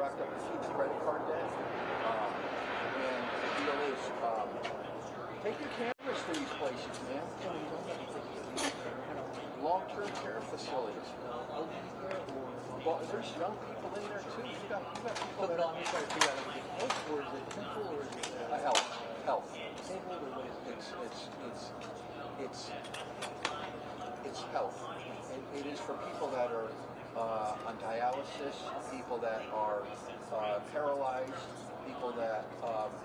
racked up a huge credit card debt. And the deal is, take your cameras to these places, man. Long-term care facilities. Well, there's young people in there too. You got people that I'm trying to figure out, is it health or is it temple or is it health. Disabled or what is it? It's health. It is for people that are on dialysis, people that are paralyzed, people that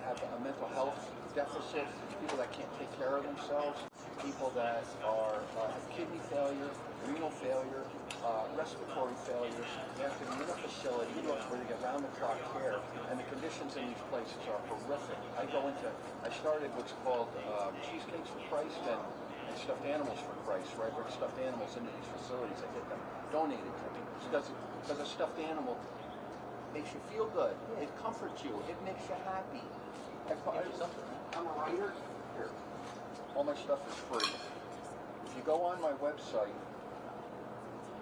have a mental health deficit, people that can't take care of themselves, people that have kidney failure, renal failure, respiratory failures. They have to be in a facility where they get round-the-clock care, and the conditions in these places are horrific. I started what's called Cheesecakes for Christ and stuffed animals for Christ, right? Bring stuffed animals into these facilities. I get them donated to me because a stuffed animal makes you feel good. It comforts you. It makes you happy. Here. All my stuff is free. If you go on my website,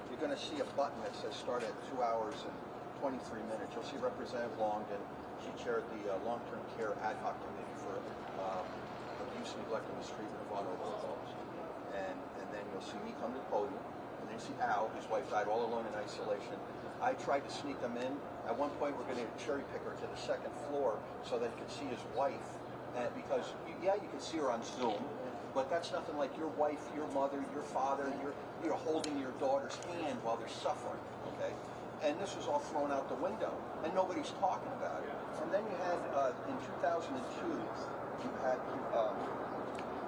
you're going to see a button that says start at 2 hours and 23 minutes. You'll see Representative Longden. She chaired the long-term care ad hoc committee for abuse, neglect, and mistreatment of vulnerable adults. And then you'll see me come to the podium. And then you see Al, his wife died all alone in isolation. I tried to sneak him in. At one point, we're going to cherry pick her to the second floor so that you could see his wife. And because, you can see her on Zoom, but that's nothing like your wife, your mother, your father, you're holding your daughter's hand while they're suffering, okay? And this was all thrown out the window, and nobody's talking about it. And then you had, in 2002, you had,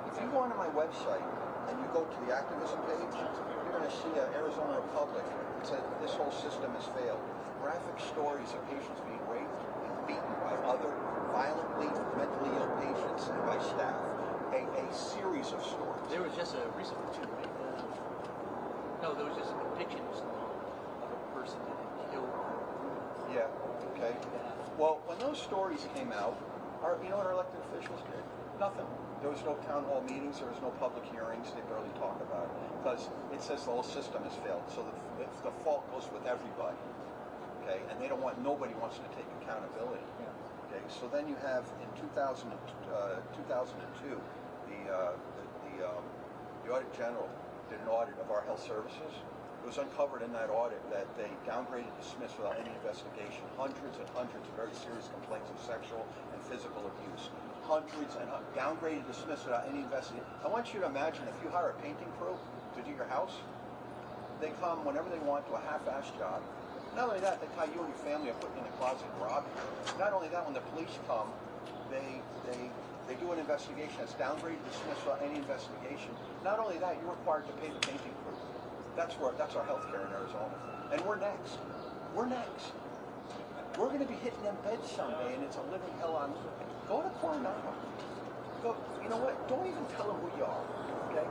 if you go onto my website and you go to the activism page, you're going to see Arizona Republic. It says this whole system has failed. Graphic stories of patients being raped and beaten by other violently, mentally ill patients and by staff. A series of stories. There was just a recent one too, right? No, there was just a conviction of a person that had killed. Yeah, okay. Well, when those stories came out, you know what our elected officials did? Nothing. There was no town hall meetings, there was no public hearings, they barely talk about it. Because it says the whole system has failed, so the fault goes with everybody. Okay, and nobody wants to take accountability. Yeah. Okay, so then you have in 2002, the Audit General did an audit of our health services. It was uncovered in that audit that they downgraded, dismissed without any investigation hundreds and hundreds of very serious complaints of sexual and physical abuse. Hundreds and downgraded, dismissed without any investigation. I want you to imagine if you hire a painting crew to do your house, they come whenever they want to a half-assed job. Not only that, they tie you and your family up, put you in a closet and rob you. Not only that, when the police come, they do an investigation that's downgraded, dismissed without any investigation. Not only that, you're required to pay the painting crew. That's our health care in Arizona. And we're next. We're next. We're going to be hitting them beds someday, and it's a living hell on earth. Go to Coronado. Go. You know what? Don't even tell them who you are. Okay?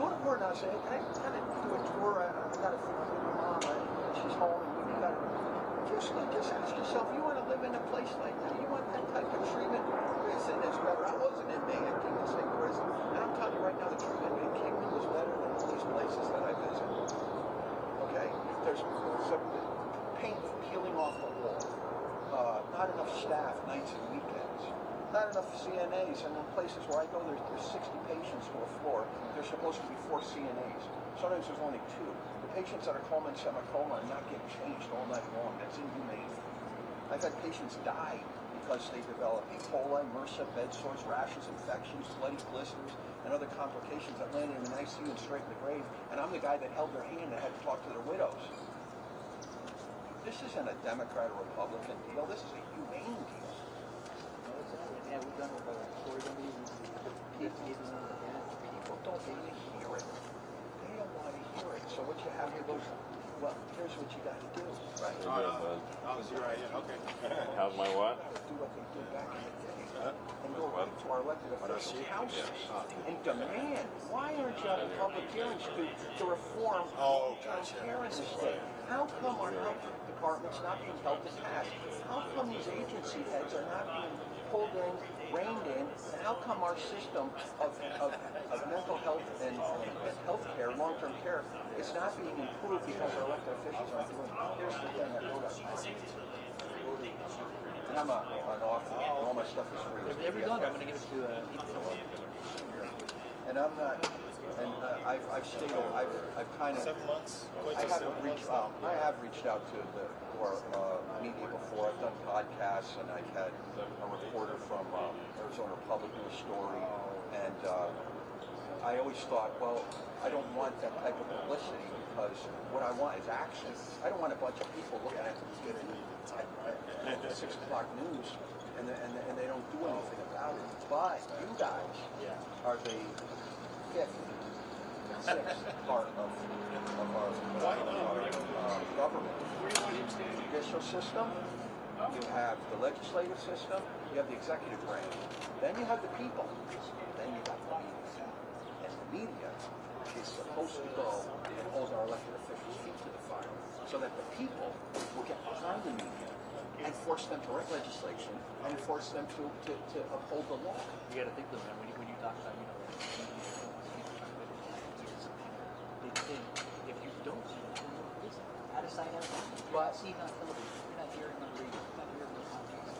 Go to Coronado and say, hey, can I kind of do a tour? I got to think of my mom. She's home, and we got to. Just ask yourself, you want to live in a place like that? You want that type of treatment? Prison is better. I was an inmate at Kingman State Prison, and I'm telling you right now, the treatment in Kingman was better than all these places that I visited. Okay? There's some paint peeling off the wall. Not enough staff nights and weekends. Not enough CNAs, and in places where I go, there's 60 patients to a floor. There's supposed to be 4 CNAs. Sometimes there's only 2. The patients that are coma and semicoma are not getting changed all night long. That's inhumane. I've had patients die because they develop E. coli, MRSA, bed sores, rashes, infections, bloody blisters, and other complications that landed in an ICU and straight in the grave. And I'm the guy that held their hand and had to talk to their widows. This isn't a Democrat or Republican deal. This is a humane deal. Yeah, we've done it with our story. People don't want to hear it. They don't want to hear it. So what you have to do, well, here's what you got to do, right? You're right, yeah, okay. How's my what? Do what they did back in the day. And go right to our elected officials' houses and demand, why aren't you having public hearings to reform long-term care in the state? How come our health department's not being held to task? How come these agency heads are not being pulled in, reined in, and how come our system of mental health and health care, long-term care, is not being improved because our elected officials aren't doing it? Here's the thing I wrote up. And I'm an author, and all my stuff is free. If they're ever done, I'm going to give it to Ethan. And I'm not, and I've stayed, I've kind of, 7 months. I haven't reached out. I have reached out to our media before. I've done podcasts, and I've had a reporter from Arizona Public do a story, and I always thought, well, I don't want that type of publicity because what I want is action. I don't want a bunch of people looking at the 6 o'clock news and they don't do anything about it. But you guys are the 5th and 6th part of our government. The judicial system, you have the legislative system, you have the executive branch, then you have the people, then you have the media. And the media is supposed to go and hold our elected officials' feet to the fire so that the people will get behind the media and force them to write legislation and force them to uphold the law. You got to think though, man, when you talk about, they think if you don't see that, listen, out of sight, out of mind. You're not seeing on television, you're not hearing on the radio, you're not hearing on the podcast.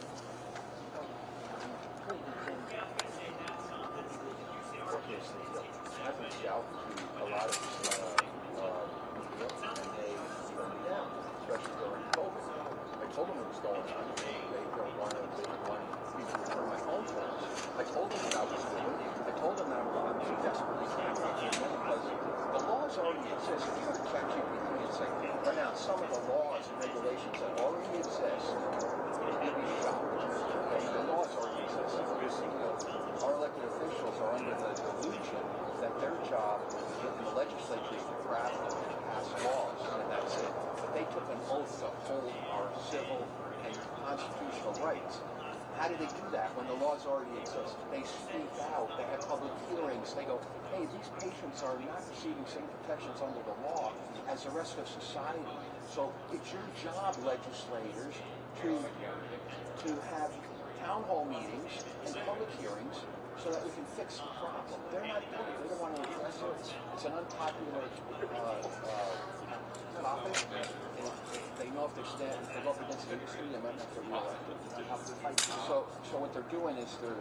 I've reached out to a lot of media, and they turned me down, especially during COVID. I told them what was going on. They don't want me to return my phone calls. I told them what I was doing. I told them that I'm desperately contacting them because the laws already exist. If you go to ChatGPT and say, right now, some of the laws and regulations that already exist, you'll be shocked. Okay? The laws already exist. Our elected officials are under the delusion that their job in the legislature is to craft and pass laws, and that's it. But they took an oath to hold our civil and constitutional rights. How do they do that when the laws already exist? They speak out, they have public hearings, they go, hey, these patients are not receiving same protections under the law as the rest of society. So it's your job, legislators, to have town hall meetings and public hearings so that we can fix the problem. They're not doing it. They don't want to address it. It's an unpopular topic. If they know if they go up against the industry, they might not get reelected. So what they're doing is they're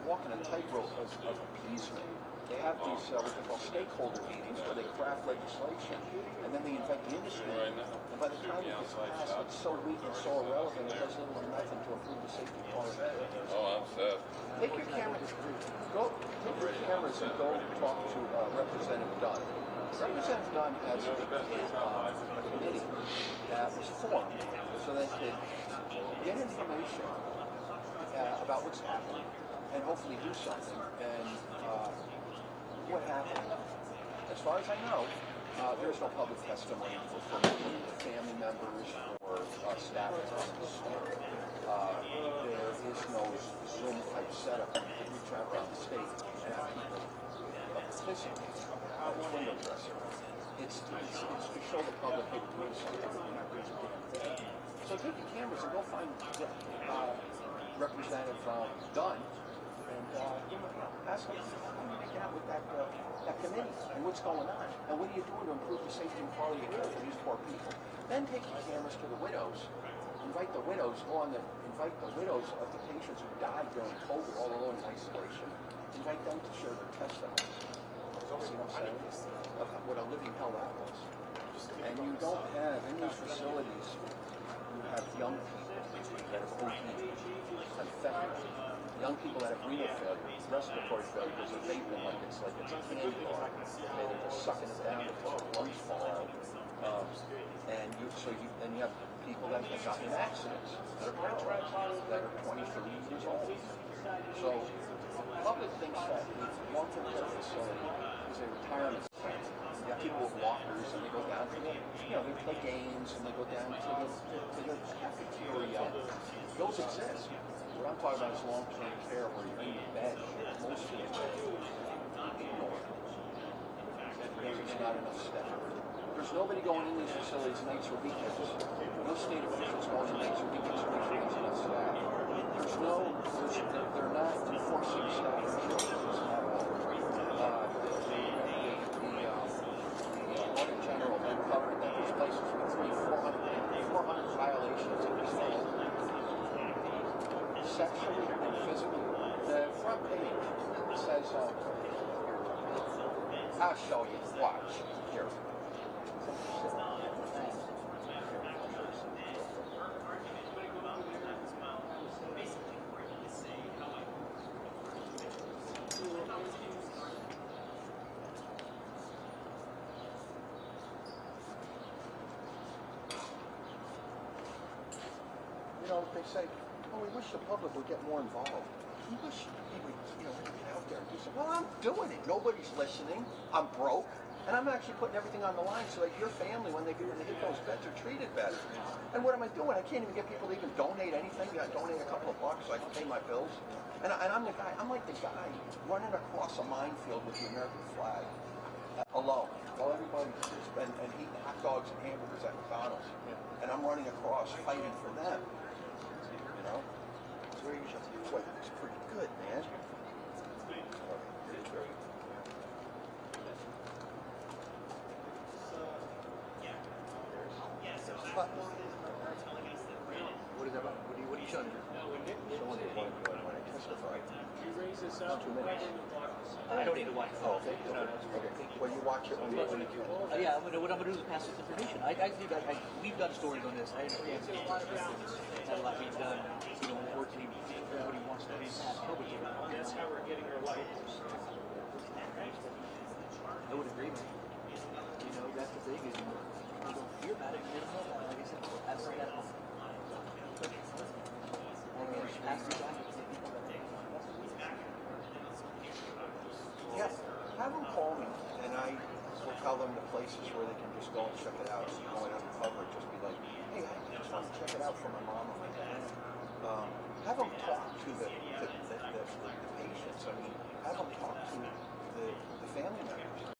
walking a tightrope of appeasement. They have these what they call stakeholder meetings where they craft legislation and then they invite the industry. And by the time it gets passed, it's so weak and so irrelevant, it does little or nothing to improve the safety quality. Oh, I'm set. Take your cameras and go talk to Representative Dunn. Representative Dunn has a committee that was formed so they could get information about what's happening and hopefully do something. And what happened? As far as I know, there's no public testimony for family members or staff members. There is no Zoom type setup that we travel around the state and have people participate at a window dresser. It's to show the public, hey, we're doing something, we're not doing a damn thing. So take your cameras and go find Representative Dunn and ask him to hang out with that committee and what's going on and what are you doing to improve the safety and quality of care for these poor people. Then take your cameras to the widows. Invite the widows of the patients who died during COVID all alone in isolation. Invite them to share their testimonies. See what I'm saying? Of what a living hell that was. And you don't have in these facilities. You have young people that have OD'd and fentanyl. Young people that have renal failure, respiratory failure, because they're vaping like it's a candy bar. They're just sucking it down until their lungs fall out. And you have people that have gotten in accidents that are paralyzed, that are 20, 30 years old. So the public thinks that the long-term care facility is a retirement center. You have people with walkers and they go down to they play games and they go down to the cafeteria. Those exist. What I'm talking about is long-term care where you're in your bed most of the time. Because there's not enough staff. There's nobody going in these facilities nights or weekends. No state officials going in nights or weekends to make sure there's enough staff. They're not enforcing staff restrictions at all. The Auditor General then covered that these places with 400 violations of this law. sexually and physically. The front page says, I'll show you. Watch. Here. You know, they say, oh, we wish the public would get more involved. We wish he would, get out there and do something. Well, I'm doing it. Nobody's listening. I'm broke. And I'm actually putting everything on the line so that your family, when they hit those beds, are treated better. And what am I doing? I can't even get people to even donate anything. I donate a couple of bucks so I can pay my bills. And I'm the guy. I'm like the guy running across a minefield with the American flag alone, while everybody's and eating hot dogs and hamburgers at McDonald's. And I'm running across fighting for them. You know? So boy, it's pretty good, man. What is that about? What are you showing me? Showing me when I testify. You raise this up. 2 minutes. I don't need to watch it. Oh, okay. Okay. Well, you watch it when you can. Yeah, what I'm going to do is pass this information. We've done stories on this. I understand. Not a lot being done. Unfortunately, everybody wants to be public. That's how we're getting our light. I would agree, man. That's the thing is, you don't hear about it, you don't know about it. Like I said, outside that home. Yeah, have them call me, and I will tell them the places where they can just go and check it out. Going undercover, just be like, hey, I just want to check it out for my mom or my dad. Have them talk to the patients. I mean, have them talk to the family members.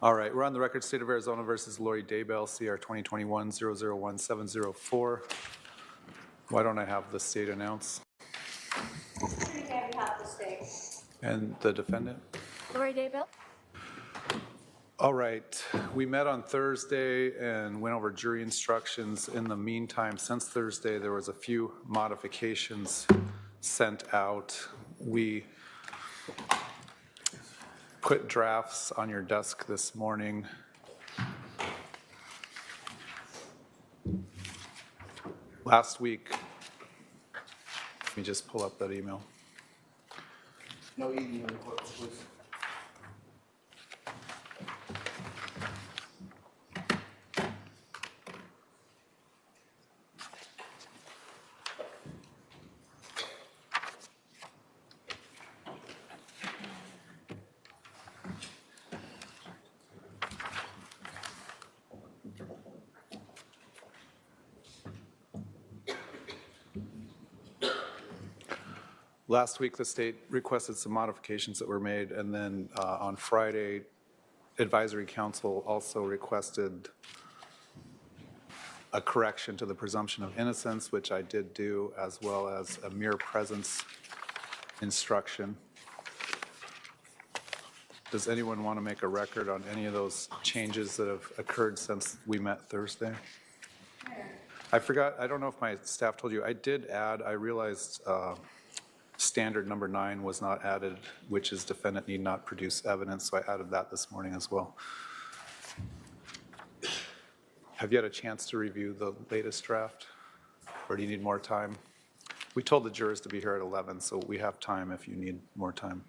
All right, we're on the record, State of Arizona versus Vallow Daybell, CR 2021-001-704. Why don't I have the state announce? Attorney on behalf of the state. And the defendant? Vallow Daybell. All right, we met on Thursday and went over jury instructions. In the meantime, since Thursday, there was a few modifications sent out. We put drafts on your desk this morning. Last week, let me just pull up that email. No eating reports, please. Last week, the state requested some modifications that were made, and then on Friday, Advisory Council also requested a correction to the presumption of innocence, which I did do, as well as a mere presence instruction. Does anyone want to make a record on any of those changes that have occurred since we met Thursday? I forgot, I don't know if my staff told you, I did add, I realized standard number 9 was not added, which is defendant need not produce evidence, so I added that this morning as well. Have you had a chance to review the latest draft, or do you need more time? We told the jurors to be here at 11, so we have time if you need more time.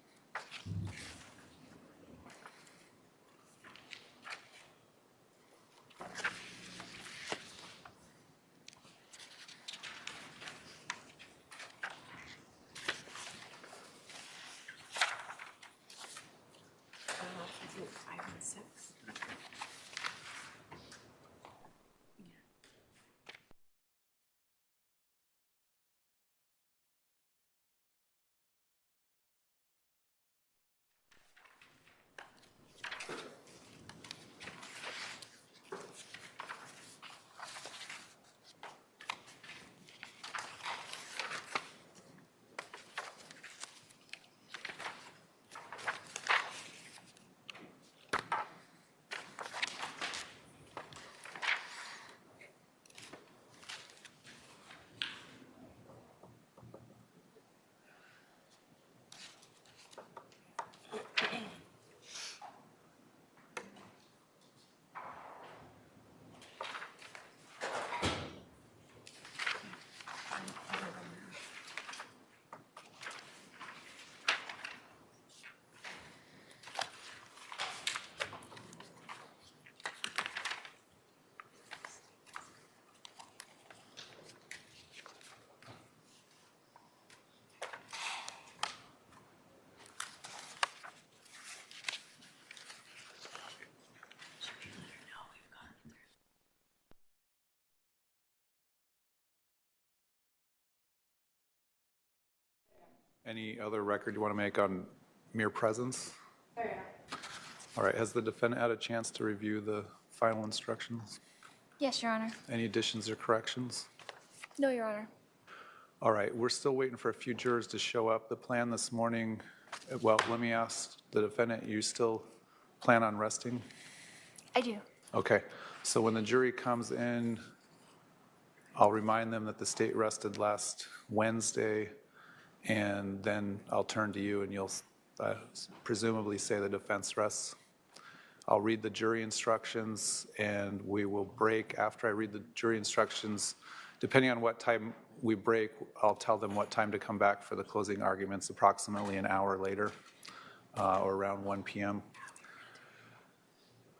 Any other record you want to make on mere presence? All right, has the defendant had a chance to review the final instructions? Yes, Your Honor. Any additions or corrections? No, Your Honor. All right, we're still waiting for a few jurors to show up. The plan this morning, well, let me ask the defendant, you still plan on resting? I do. Okay, so when the jury comes in, I'll remind them that the state rested last Wednesday, and then I'll turn to you and you'll presumably say the defense rests. I'll read the jury instructions and we will break after I read the jury instructions. Depending on what time we break, I'll tell them what time to come back for the closing arguments, approximately an hour later or around 1 p.m.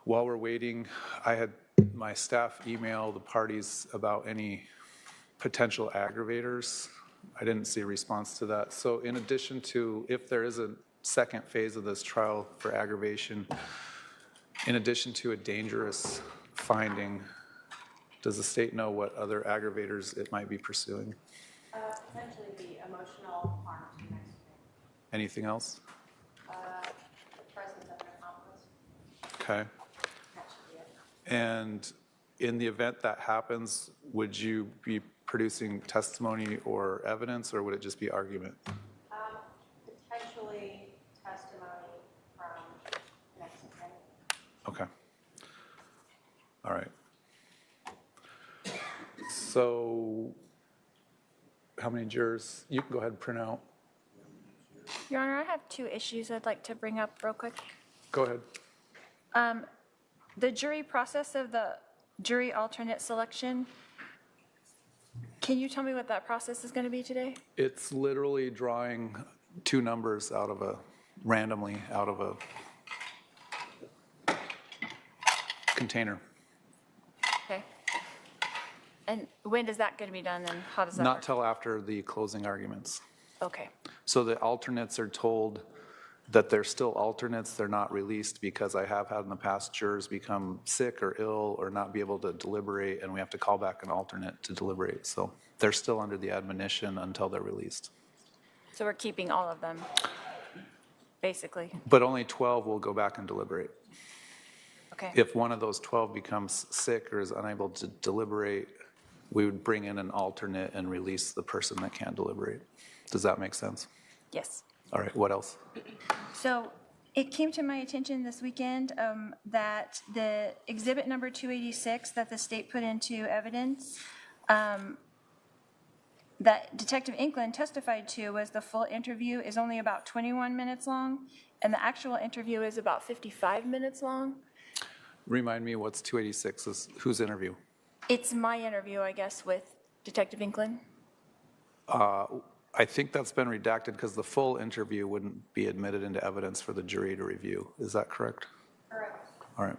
While we're waiting, I had my staff email the parties about any potential aggravators. I didn't see a response to that. So in addition to, if there is a second phase of this trial for aggravation, in addition to a dangerous finding, does the state know what other aggravators it might be pursuing? Potentially the emotional harm to the next victim. Anything else? The presence of an accomplice. Okay. And in the event that happens, would you be producing testimony or evidence, or would it just be argument? Potentially testimony from Mexican. Okay. All right. So how many jurors? You can go ahead and print out. Your Honor, I have two issues I'd like to bring up real quick. Go ahead. The jury process of the jury alternate selection, can you tell me what that process is going to be today? It's literally drawing two numbers randomly out of a container. Okay. And when is that going to be done, and how does that Not work? till after the closing arguments. Okay. So the alternates are told that they're still alternates, they're not released, because I have had in the past jurors become sick or ill or not be able to deliberate, and we have to call back an alternate to deliberate. So they're still under the admonition until they're released. So we're keeping all of them, basically. But only 12 will go back and deliberate. Okay. If one of those 12 becomes sick or is unable to deliberate, we would bring in an alternate and release the person that can't deliberate. Does that make sense? Yes. All right, what else? So it came to my attention this weekend that the exhibit number 286 that the state put into evidence, that Detective Inkland testified to was the full interview is only about 21 minutes long, and the actual interview is about 55 minutes long. Remind me what's 286 is, whose interview? It's my interview, I guess, with Detective Inkland. I think that's been redacted because the full interview wouldn't be admitted into evidence for the jury to review. Is that correct? Correct. All right.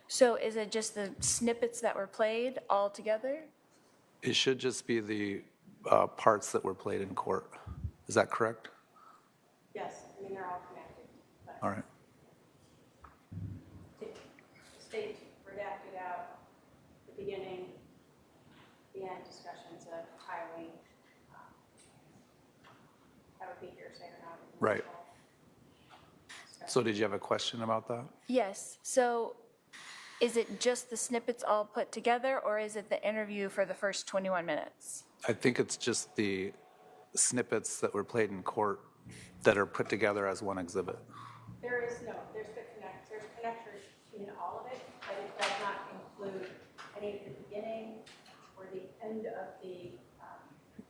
So is it just the snippets that were played all together? It should just be the parts that were played in court. Is that correct? Yes, I mean, they're all connected. But All right. the state redacted out the beginning, the end discussions of Tylee. That would be hearsay or not. Right. So did you have a question about that? Yes. So is it just the snippets all put together, or is it the interview for the first 21 minutes? I think it's just the snippets that were played in court that are put together as one exhibit. There's connectors in all of it, but it does not include any of the beginning or the end of the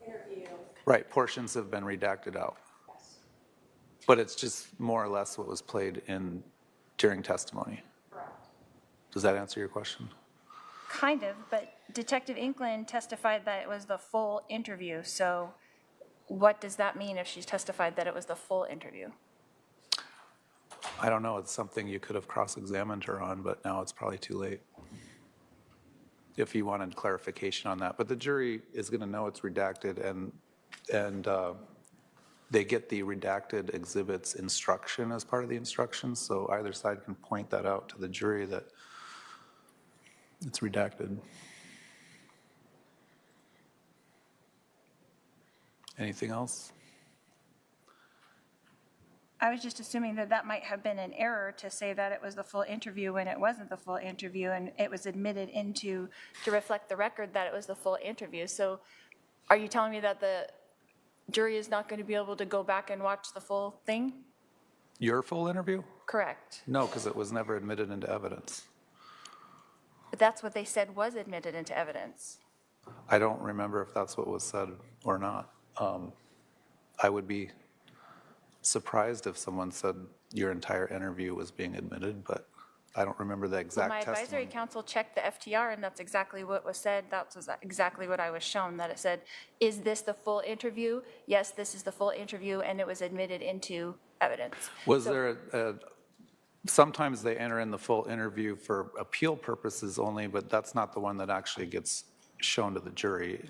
interview. Right, portions have been redacted out. Yes, But it's just more or less what was played during testimony. correct. Does that answer your question? Kind of, but Detective Inkland testified that it was the full interview. So what does that mean if she's testified that it was the full interview? I don't know, it's something you could have cross-examined her on, but now it's probably too late. If you wanted clarification on that. But the jury is going to know it's redacted, and they get the redacted exhibits instruction as part of the instructions, so either side can point that out to the jury that it's redacted. Anything else? I was just assuming that that might have been an error to say that it was the full interview when it wasn't the full interview, and it was admitted into to reflect the record that it was the full interview. So are you telling me that the jury is not going to be able to go back and watch the full thing? Your full interview? Correct. No, because it was never admitted into evidence. But that's what they said was admitted into evidence. I don't remember if that's what was said or not. I would be surprised if someone said your entire interview was being admitted, but I don't remember the Well, exact my advisory testimony. council checked the FTR, and that's exactly what was said. That was exactly what I was shown, that it said, is this the full interview? Yes, this is the full interview, and it was admitted into evidence. Was So- there sometimes they enter in the full interview for appeal purposes only, but that's not the one that actually gets shown to the jury.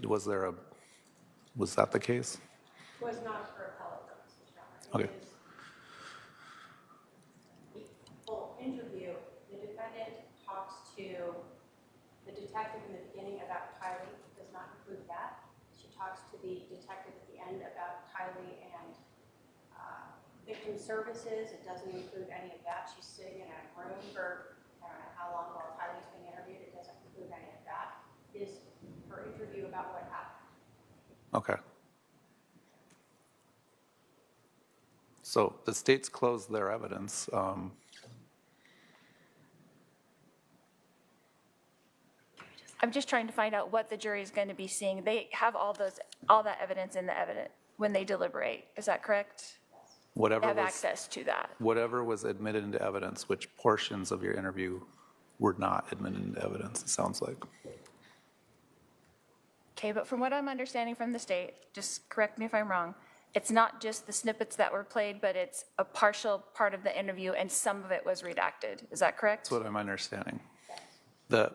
Was that the case? It was not for appellate purposes, Your Honor. Okay. It is the full interview. The defendant talks to the detective in the beginning about Tylee. It does not include that. She talks to the detective at the end about Tylee and victim services. It doesn't include any of that. She's sitting in a room for, I don't know how long while Tylee's being interviewed. Okay. So the state's closed their evidence. I'm just trying to find out what the jury is going to be seeing. They have all that evidence in the evidence when they deliberate. Is that correct? They Whatever have was, access to that. whatever was admitted into evidence, which portions of your interview were not admitted into evidence, it sounds like. Okay, but from what I'm understanding from the state, just correct me if I'm wrong, it's not just the snippets that were played, but it's a partial part of the interview and some of it was redacted. Is that correct? That's what I'm understanding. The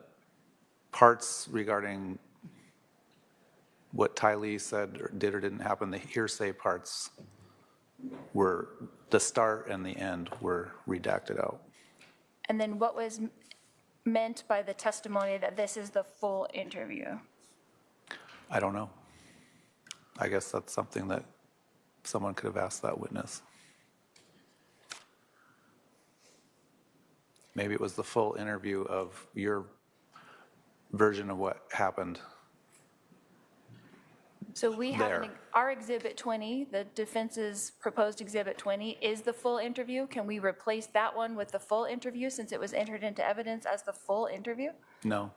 parts regarding what Ty Lee said or did or didn't happen, the hearsay parts were, the start and the end were redacted out. And then what was meant by the testimony that this is the full interview? I don't know. I guess that's something that someone could have asked that witness. Maybe it was the full interview of your version of what happened. So we have There. our Exhibit 20, the defense's proposed Exhibit 20, is the full interview. Can we replace that one with the full interview since it was entered into evidence as the full interview? No.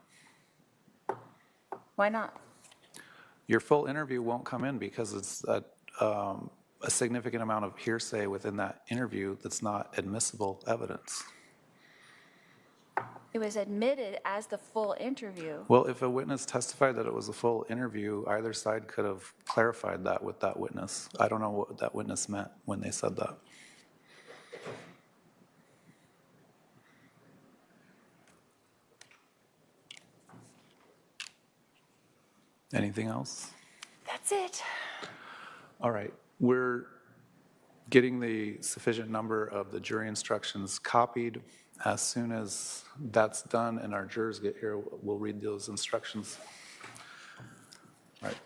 Why not? Your full interview won't come in because it's a significant amount of hearsay within that interview that's not admissible evidence. It was admitted as the full interview. Well, if a witness testified that it was a full interview, either side could have clarified that with that witness. I don't know what that witness meant when they said that. Anything else? That's it. All right, we're getting the sufficient number of the jury instructions copied. As soon as that's done and our jurors get here, we'll read those instructions. All right.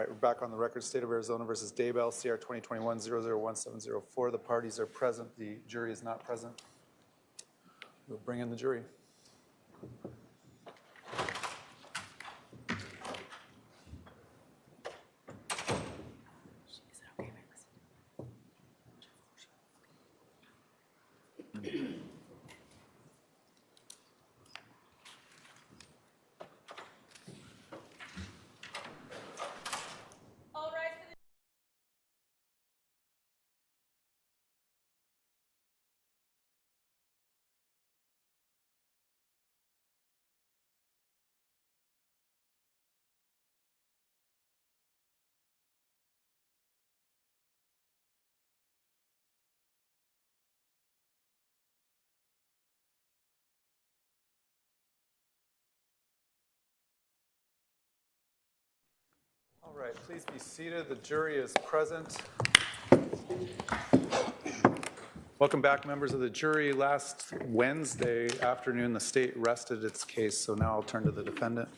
right, we're back on the record. State of Arizona versus Daybell, CR 2021-001704. The parties are present. The jury is not present. We'll bring in the jury. All right, please be seated. The jury is present. Welcome back, members of the jury. Last Wednesday afternoon, the state rested its case, so now I'll turn to the defendant.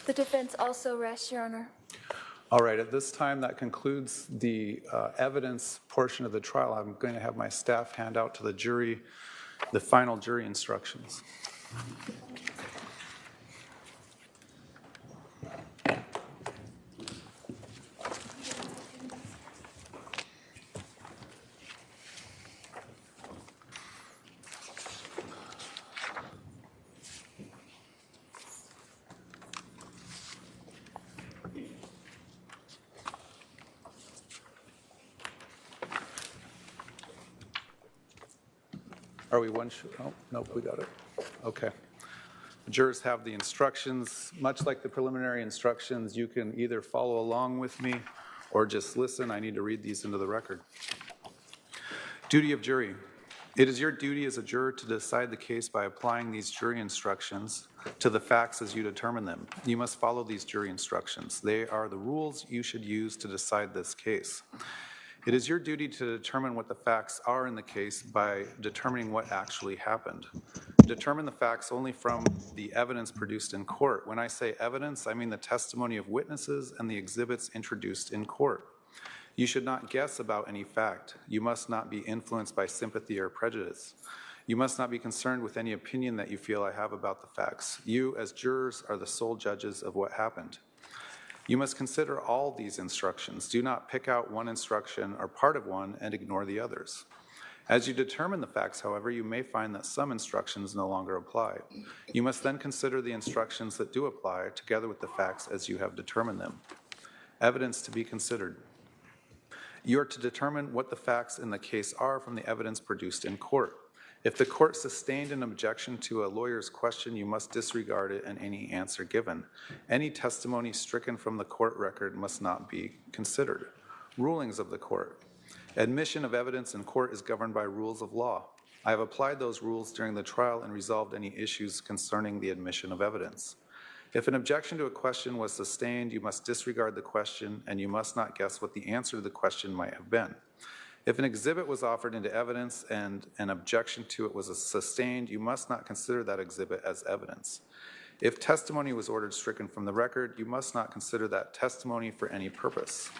The defense also rests, Your Honor. All right, at this time, that concludes the evidence portion of the trial. I'm going to have my staff hand out to the jury the final jury instructions. Are we one? Oh, nope, we got it. Okay. The jurors have the instructions. Much like the preliminary instructions, you can either follow along with me or just listen. I need to read these into the record. Duty of jury. It is your duty as a juror to decide the case by applying these jury instructions to the facts as you determine them. You must follow these jury instructions. They are the rules you should use to decide this case. It is your duty to determine what the facts are in the case by determining what actually happened. Determine the facts only from the evidence produced in court. When I say evidence, I mean the testimony of witnesses and the exhibits introduced in court. You should not guess about any fact. You must not be influenced by sympathy or prejudice. You must not be concerned with any opinion that you feel I have about the facts. You, as jurors, are the sole judges of what happened. You must consider all these instructions. Do not pick out one instruction or part of one and ignore the others. As you determine the facts, however, you may find that some instructions no longer apply. You must then consider the instructions that do apply together with the facts as you have determined them. Evidence to be considered. You are to determine what the facts in the case are from the evidence produced in court. If the court sustained an objection to a lawyer's question, you must disregard it and any answer given. Any testimony stricken from the court record must not be considered. Rulings of the court. Admission of evidence in court is governed by rules of law. I have applied those rules during the trial and resolved any issues concerning the admission of evidence. If an objection to a question was sustained, you must disregard the question and you must not guess what the answer to the question might have been. If an exhibit was offered into evidence and an objection to it was sustained, you must not consider that exhibit as evidence. If testimony was ordered stricken from the record, you must not consider that testimony for any purpose.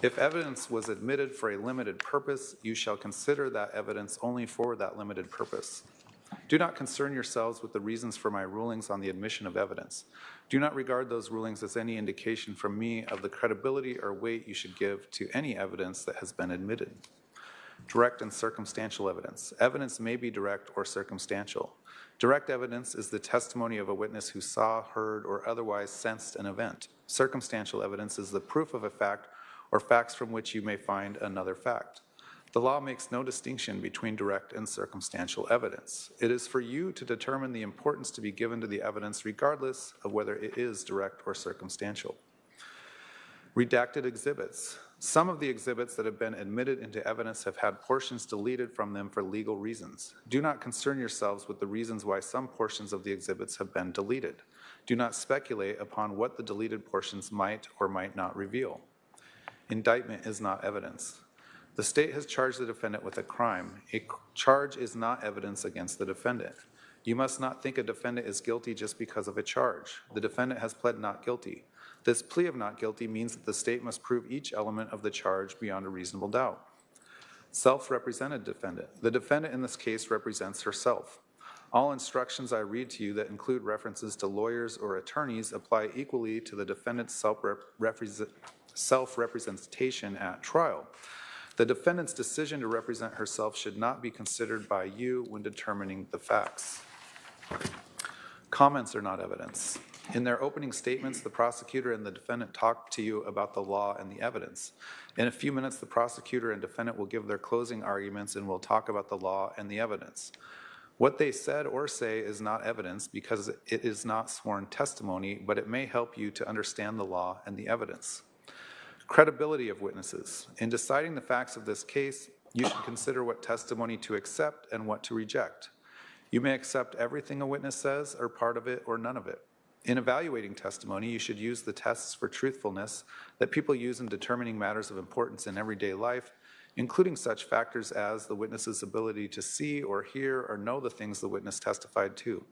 If evidence was admitted for a limited purpose, you shall consider that evidence only for that limited purpose. Do not concern yourselves with the reasons for my rulings on the admission of evidence. Do not regard those rulings as any indication from me of the credibility or weight you should give to any evidence that has been admitted. Direct and circumstantial evidence. Evidence may be direct or circumstantial. Direct evidence is the testimony of a witness who saw, heard, or otherwise sensed an event. Circumstantial evidence is the proof of a fact or facts from which you may find another fact. The law makes no distinction between direct and circumstantial evidence. It is for you to determine the importance to be given to the evidence regardless of whether it is direct or circumstantial. Redacted exhibits. Some of the exhibits that have been admitted into evidence have had portions deleted from them for legal reasons. Do not concern yourselves with the reasons why some portions of the exhibits have been deleted. Do not speculate upon what the deleted portions might or might not reveal. Indictment is not evidence. The state has charged the defendant with a crime. A charge is not evidence against the defendant. You must not think a defendant is guilty just because of a charge. The defendant has pled not guilty. This plea of not guilty means that the state must prove each element of the charge beyond a reasonable doubt. Self-represented defendant. The defendant in this case represents herself. All instructions I read to you that include references to lawyers or attorneys apply equally to the defendant's self-representation at trial. The defendant's decision to represent herself should not be considered by you when determining the facts. Comments are not evidence. In their opening statements, the prosecutor and the defendant talk to you about the law and the evidence. In a few minutes, the prosecutor and defendant will give their closing arguments and will talk about the law and the evidence. What they said or say is not evidence because it is not sworn testimony, but it may help you to understand the law and the evidence. Credibility of witnesses. In deciding the facts of this case, you should consider what testimony to accept and what to reject. You may accept everything a witness says or part of it or none of it. In evaluating testimony, you should use the tests for truthfulness that people use in determining matters of importance in everyday life, including such factors as the witness's ability to see or hear or know the things the witness testified to,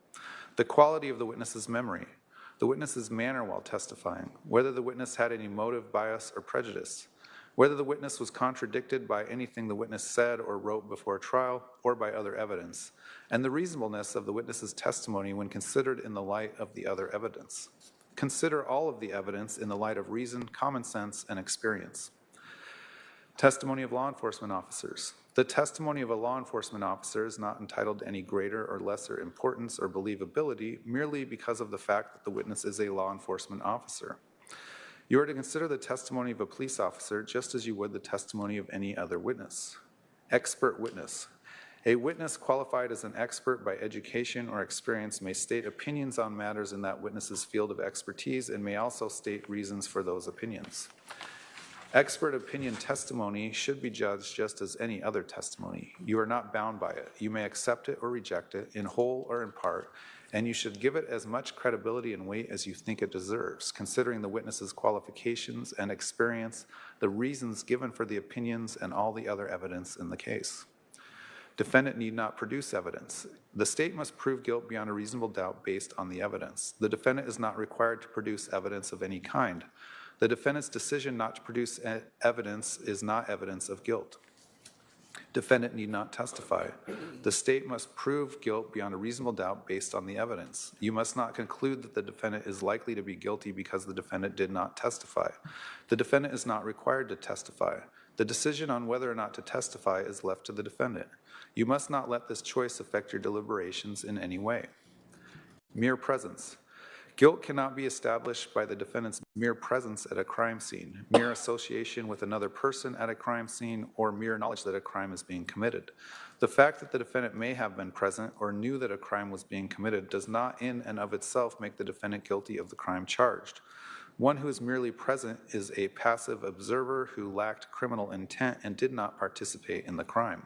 the quality of the witness's memory, the witness's manner while testifying, whether the witness had any motive, bias, or prejudice, whether the witness was contradicted by anything the witness said or wrote before trial or by other evidence, and the reasonableness of the witness's testimony when considered in the light of the other evidence. Consider all of the evidence in the light of reason, common sense, and experience. Testimony of law enforcement officers. The testimony of a law enforcement officer is not entitled to any greater or lesser importance or believability merely because of the fact that the witness is a law enforcement officer. You are to consider the testimony of a police officer just as you would the testimony of any other witness. Expert witness. A witness qualified as an expert by education or experience may state opinions on matters in that witness's field of expertise and may also state reasons for those opinions. Expert opinion testimony should be judged just as any other testimony. You are not bound by it. You may accept it or reject it, in whole or in part, and you should give it as much credibility and weight as you think it deserves, considering the witness's qualifications and experience, the reasons given for the opinions, and all the other evidence in the case. Defendant need not produce evidence. The state must prove guilt beyond a reasonable doubt based on the evidence. The defendant is not required to produce evidence of any kind. The defendant's decision not to produce evidence is not evidence of guilt. Defendant need not testify. The state must prove guilt beyond a reasonable doubt based on the evidence. You must not conclude that the defendant is likely to be guilty because the defendant did not testify. The defendant is not required to testify. The decision on whether or not to testify is left to the defendant. You must not let this choice affect your deliberations in any way. Mere presence. Guilt cannot be established by the defendant's mere presence at a crime scene, mere association with another person at a crime scene, or mere knowledge that a crime is being committed. The fact that the defendant may have been present or knew that a crime was being committed does not in and of itself make the defendant guilty of the crime charged. One who is merely present is a passive observer who lacked criminal intent and did not participate in the crime.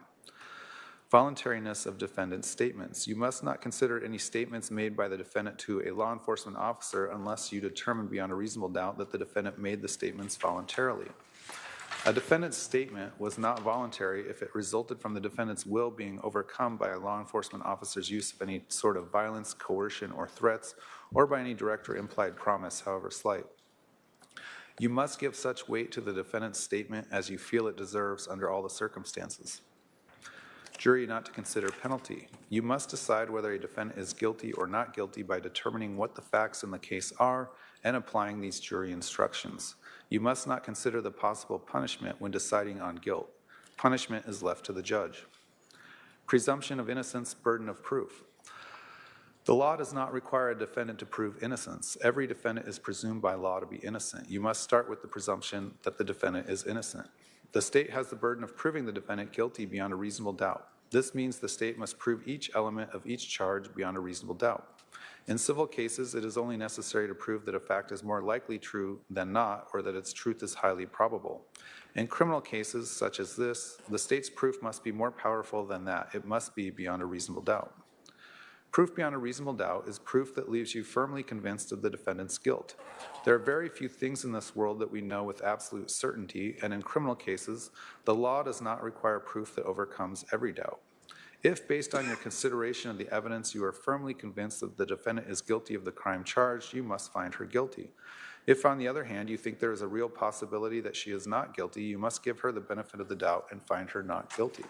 Voluntariness of defendant's statements. You must not consider any statements made by the defendant to a law enforcement officer unless you determine beyond a reasonable doubt that the defendant made the statements voluntarily. A defendant's statement was not voluntary if it resulted from the defendant's will being overcome by a law enforcement officer's use of any sort of violence, coercion, or threats, or by any direct or implied promise, however slight. You must give such weight to the defendant's statement as you feel it deserves under all the circumstances. Jury not to consider penalty. You must decide whether a defendant is guilty or not guilty by determining what the facts in the case are and applying these jury instructions. You must not consider the possible punishment when deciding on guilt. Punishment is left to the judge. Presumption of innocence, burden of proof. The law does not require a defendant to prove innocence. Every defendant is presumed by law to be innocent. You must start with the presumption that the defendant is innocent. The state has the burden of proving the defendant guilty beyond a reasonable doubt. This means the state must prove each element of each charge beyond a reasonable doubt. In civil cases, it is only necessary to prove that a fact is more likely true than not, or that its truth is highly probable. In criminal cases such as this, the state's proof must be more powerful than that. It must be beyond a reasonable doubt. Proof beyond a reasonable doubt is proof that leaves you firmly convinced of the defendant's guilt. There are very few things in this world that we know with absolute certainty, and in criminal cases, the law does not require proof that overcomes every doubt. If, based on your consideration of the evidence, you are firmly convinced that the defendant is guilty of the crime charged, you must find her guilty. If, on the other hand, you think there is a real possibility that she is not guilty, you must give her the benefit of the doubt and find her not guilty.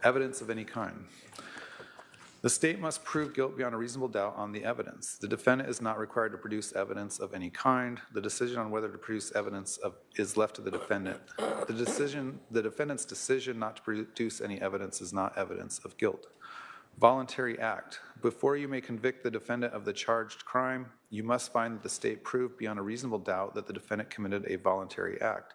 Evidence of any kind. The state must prove guilt beyond a reasonable doubt on the evidence. The defendant is not required to produce evidence of any kind. The decision on whether to produce evidence is left to the defendant. The defendant's decision not to produce any evidence is not evidence of guilt. Voluntary act. Before you may convict the defendant of the charged crime, you must find that the state proved beyond a reasonable doubt that the defendant committed a voluntary act.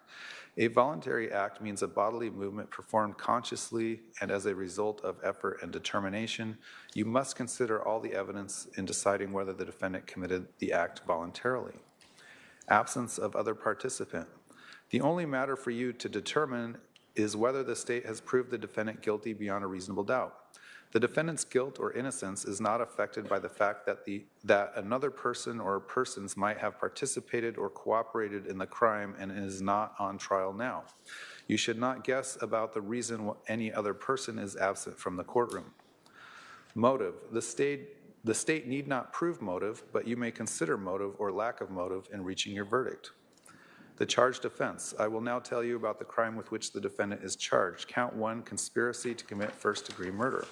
A voluntary act means a bodily movement performed consciously and as a result of effort and determination. You must consider all the evidence in deciding whether the defendant committed the act voluntarily. Absence of other participant. The only matter for you to determine is whether the state has proved the defendant guilty beyond a reasonable doubt. The defendant's guilt or innocence is not affected by the fact that another person or persons might have participated or cooperated in the crime and is not on trial now. You should not guess about the reason any other person is absent from the courtroom. Motive. The state need not prove motive, but you may consider motive or lack of motive in reaching your verdict. The charged offense. I will now tell you about the crime with which the defendant is charged. Count 1, conspiracy to commit first-degree murder.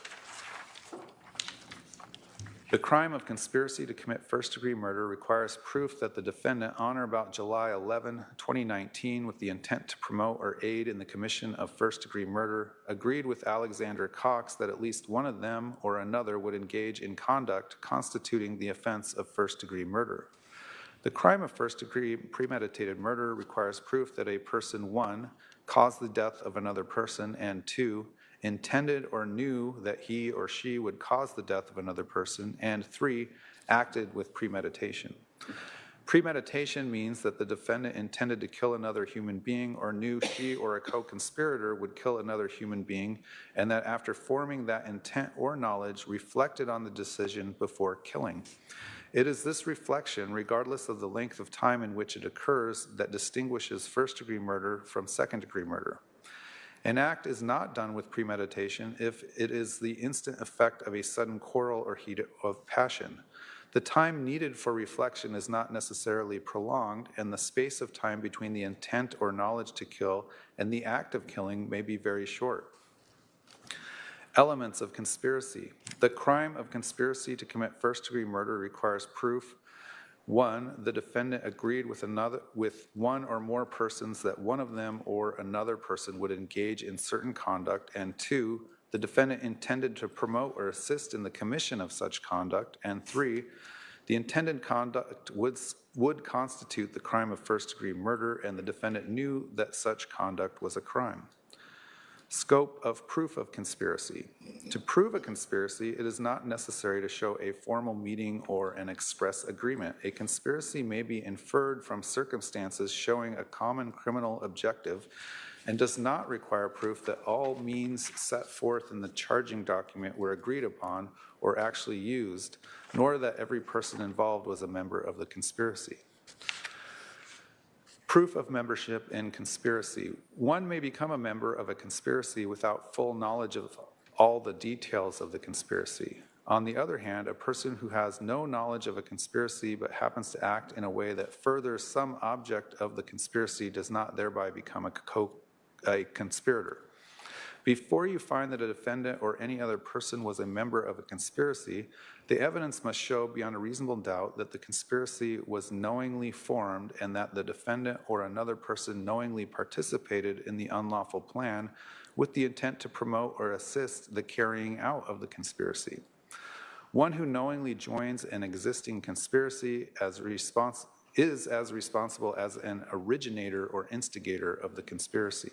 The crime of conspiracy to commit first-degree murder requires proof that the defendant, on or about July 11, 2019, with the intent to promote or aid in the commission of first-degree murder, agreed with Alexander Cox that at least one of them or another would engage in conduct constituting the offense of first-degree murder. The crime of first-degree premeditated murder requires proof that a person, 1, caused the death of another person, and 2, intended or knew that he or she would cause the death of another person, and 3, acted with premeditation. Premeditation means that the defendant intended to kill another human being or knew she or a co-conspirator would kill another human being, and that after forming that intent or knowledge, reflected on the decision before killing. It is this reflection, regardless of the length of time in which it occurs, that distinguishes first-degree murder from second-degree murder. An act is not done with premeditation if it is the instant effect of a sudden quarrel or heat of passion. The time needed for reflection is not necessarily prolonged, and the space of time between the intent or knowledge to kill and the act of killing may be very short. Elements of conspiracy. The crime of conspiracy to commit first-degree murder requires proof. 1, the defendant agreed with one or more persons that one of them or another person would engage in certain conduct, and 2, the defendant intended to promote or assist in the commission of such conduct, and 3, the intended conduct would constitute the crime of first-degree murder, and the defendant knew that such conduct was a crime. Scope of proof of conspiracy. To prove a conspiracy, it is not necessary to show a formal meeting or an express agreement. A conspiracy may be inferred from circumstances showing a common criminal objective and does not require proof that all means set forth in the charging document were agreed upon or actually used, nor that every person involved was a member of the conspiracy. Proof of membership in conspiracy. One may become a member of a conspiracy without full knowledge of all the details of the conspiracy. On the other hand, a person who has no knowledge of a conspiracy but happens to act in a way that furthers some object of the conspiracy does not thereby become a conspirator. Before you find that a defendant or any other person was a member of a conspiracy, the evidence must show beyond a reasonable doubt that the conspiracy was knowingly formed and that the defendant or another person knowingly participated in the unlawful plan with the intent to promote or assist the carrying out of the conspiracy. One who knowingly joins an existing conspiracy is as responsible as an originator or instigator of the conspiracy.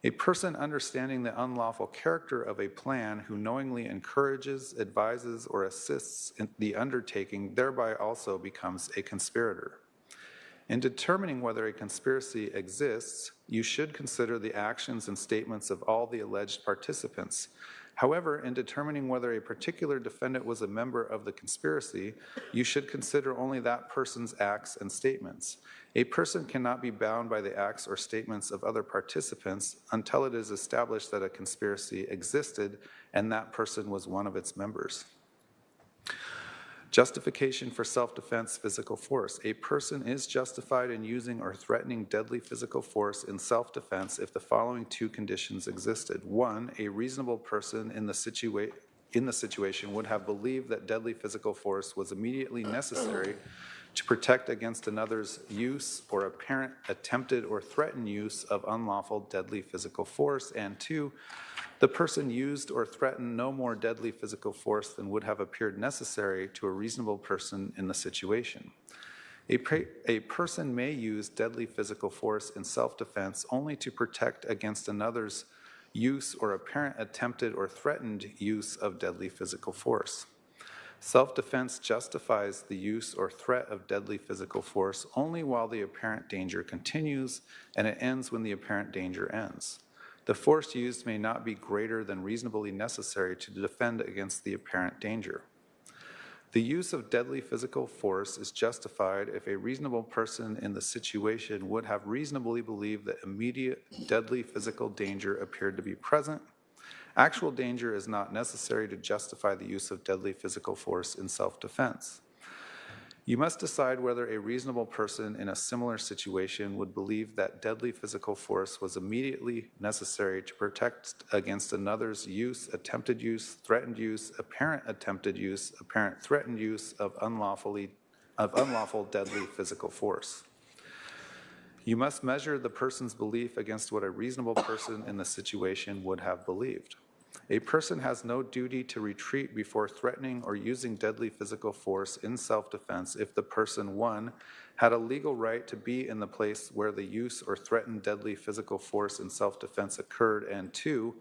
A person understanding the unlawful character of a plan who knowingly encourages, advises, or assists in the undertaking thereby also becomes a conspirator. In determining whether a conspiracy exists, you should consider the actions and statements of all the alleged participants. However, in determining whether a particular defendant was a member of the conspiracy, you should consider only that person's acts and statements. A person cannot be bound by the acts or statements of other participants until it is established that a conspiracy existed and that person was one of its members. Justification for self-defense physical force. A person is justified in using or threatening deadly physical force in self-defense if the following two conditions existed. One, a reasonable person in the situation would have believed that deadly physical force was immediately necessary to protect against another's use or apparent attempted or threatened use of unlawful deadly physical force. And two, the person used or threatened no more deadly physical force than would have appeared necessary to a reasonable person in the situation. A person may use deadly physical force in self-defense only to protect against another's use or apparent attempted or threatened use of deadly physical force. Self-defense justifies the use or threat of deadly physical force only while the apparent danger continues, and it ends when the apparent danger ends. The force used may not be greater than reasonably necessary to defend against the apparent danger. The use of deadly physical force is justified if a reasonable person in the situation would have reasonably believed that immediate deadly physical danger appeared to be present. Actual danger is not necessary to justify the use of deadly physical force in self-defense. You must decide whether a reasonable person in a similar situation would believe that deadly physical force was immediately necessary to protect against another's use, attempted use, threatened use, apparent attempted use, apparent threatened use of unlawful deadly physical force. You must measure the person's belief against what a reasonable person in the situation would have believed. A person has no duty to retreat before threatening or using deadly physical force in self-defense if the person, 1, had a legal right to be in the place where the use or threatened deadly physical force in self-defense occurred, and 2,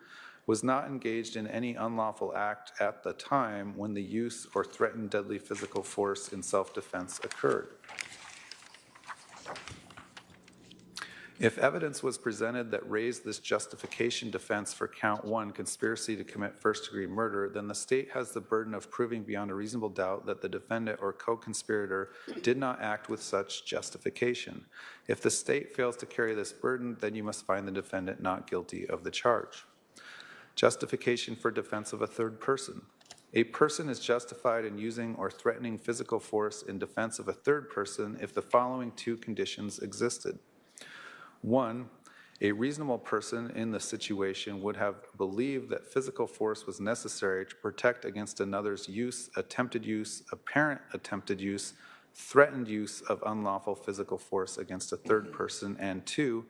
was not engaged in any unlawful act at the time when the use or threatened deadly physical force in self-defense occurred. If evidence was presented that raised this justification defense for count 1, conspiracy to commit first-degree murder, then the state has the burden of proving beyond a reasonable doubt that the defendant or co-conspirator did not act with such justification. If the state fails to carry this burden, then you must find the defendant not guilty of the charge. Justification for defense of a third person. A person is justified in using or threatening physical force in defense of a third person if the following two conditions existed. 1, a reasonable person in the situation would have believed that physical force was necessary to protect against another's use, attempted use, apparent attempted use, threatened use of unlawful physical force against a third person, and 2,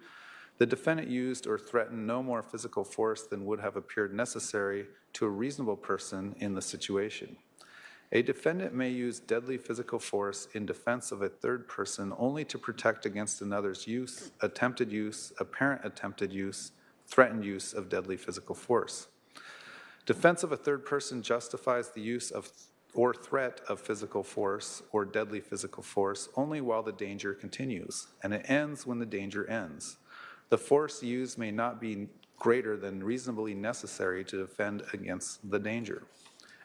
the defendant used or threatened no more physical force than would have appeared necessary to a reasonable person in the situation. A defendant may use deadly physical force in defense of a third person only to protect against another's use, attempted use, apparent attempted use, threatened use of deadly physical force. Defense of a third person justifies the use of or threat of physical force or deadly physical force only while the danger continues, and it ends when the danger ends. The force used may not be greater than reasonably necessary to defend against the danger.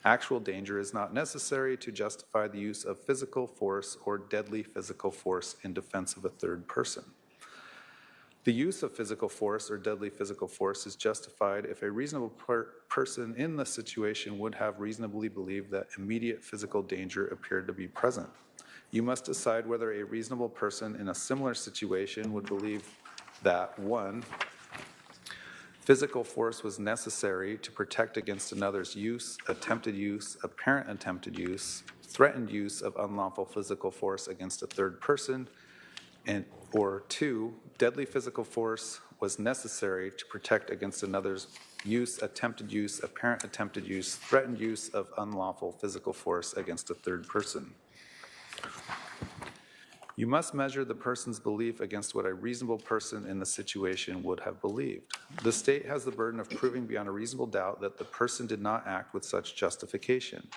Actual danger is not necessary to justify the use of physical force or deadly physical force in defense of a third person. The use of physical force or deadly physical force is justified if a reasonable person in the situation would have reasonably believed that immediate physical danger appeared to be present. You must decide whether a reasonable person in a similar situation would believe that 1, physical force was necessary to protect against another's use, attempted use, apparent attempted use, threatened use of unlawful physical force against a third person, or 2, deadly physical force was necessary to protect against another's use, attempted use, apparent attempted use, threatened use of unlawful physical force against a third person. You must measure the person's belief against what a reasonable person in the situation would have believed. The state has the burden of proving beyond a reasonable doubt that the person did not act with such justification.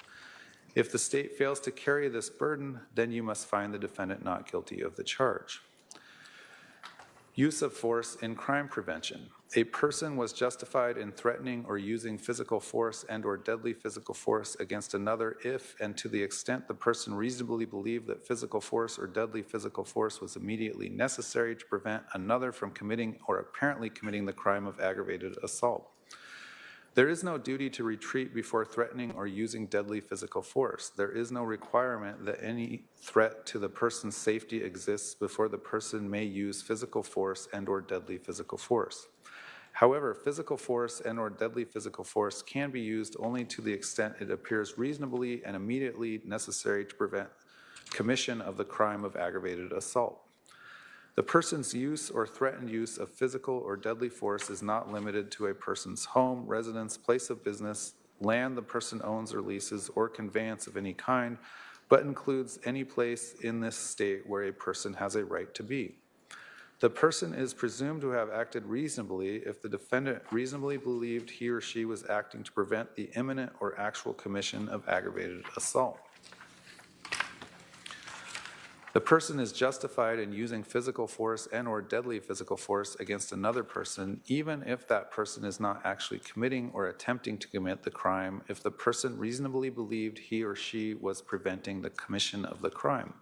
If the state fails to carry this burden, then you must find the defendant not guilty of the charge. Use of force in crime prevention. A person was justified in threatening or using physical force and/or deadly physical force against another if and to the extent the person reasonably believed that physical force or deadly physical force was immediately necessary to prevent another from committing or apparently committing the crime of aggravated assault. There is no duty to retreat before threatening or using deadly physical force. There is no requirement that any threat to the person's safety exists before the person may use physical force and/or deadly physical force. However, physical force and/or deadly physical force can be used only to the extent it appears reasonably and immediately necessary to prevent commission of the crime of aggravated assault. The person's use or threatened use of physical or deadly force is not limited to a person's home, residence, place of business, land the person owns or leases, or conveyance of any kind, but includes any place in this state where a person has a right to be. The person is presumed to have acted reasonably if the defendant reasonably believed he or she was acting to prevent the imminent or actual commission of aggravated assault. The person is justified in using physical force and/or deadly physical force against another person, even if that person is not actually committing or attempting to commit the crime, if the person reasonably believed he or she was preventing the commission of the crime.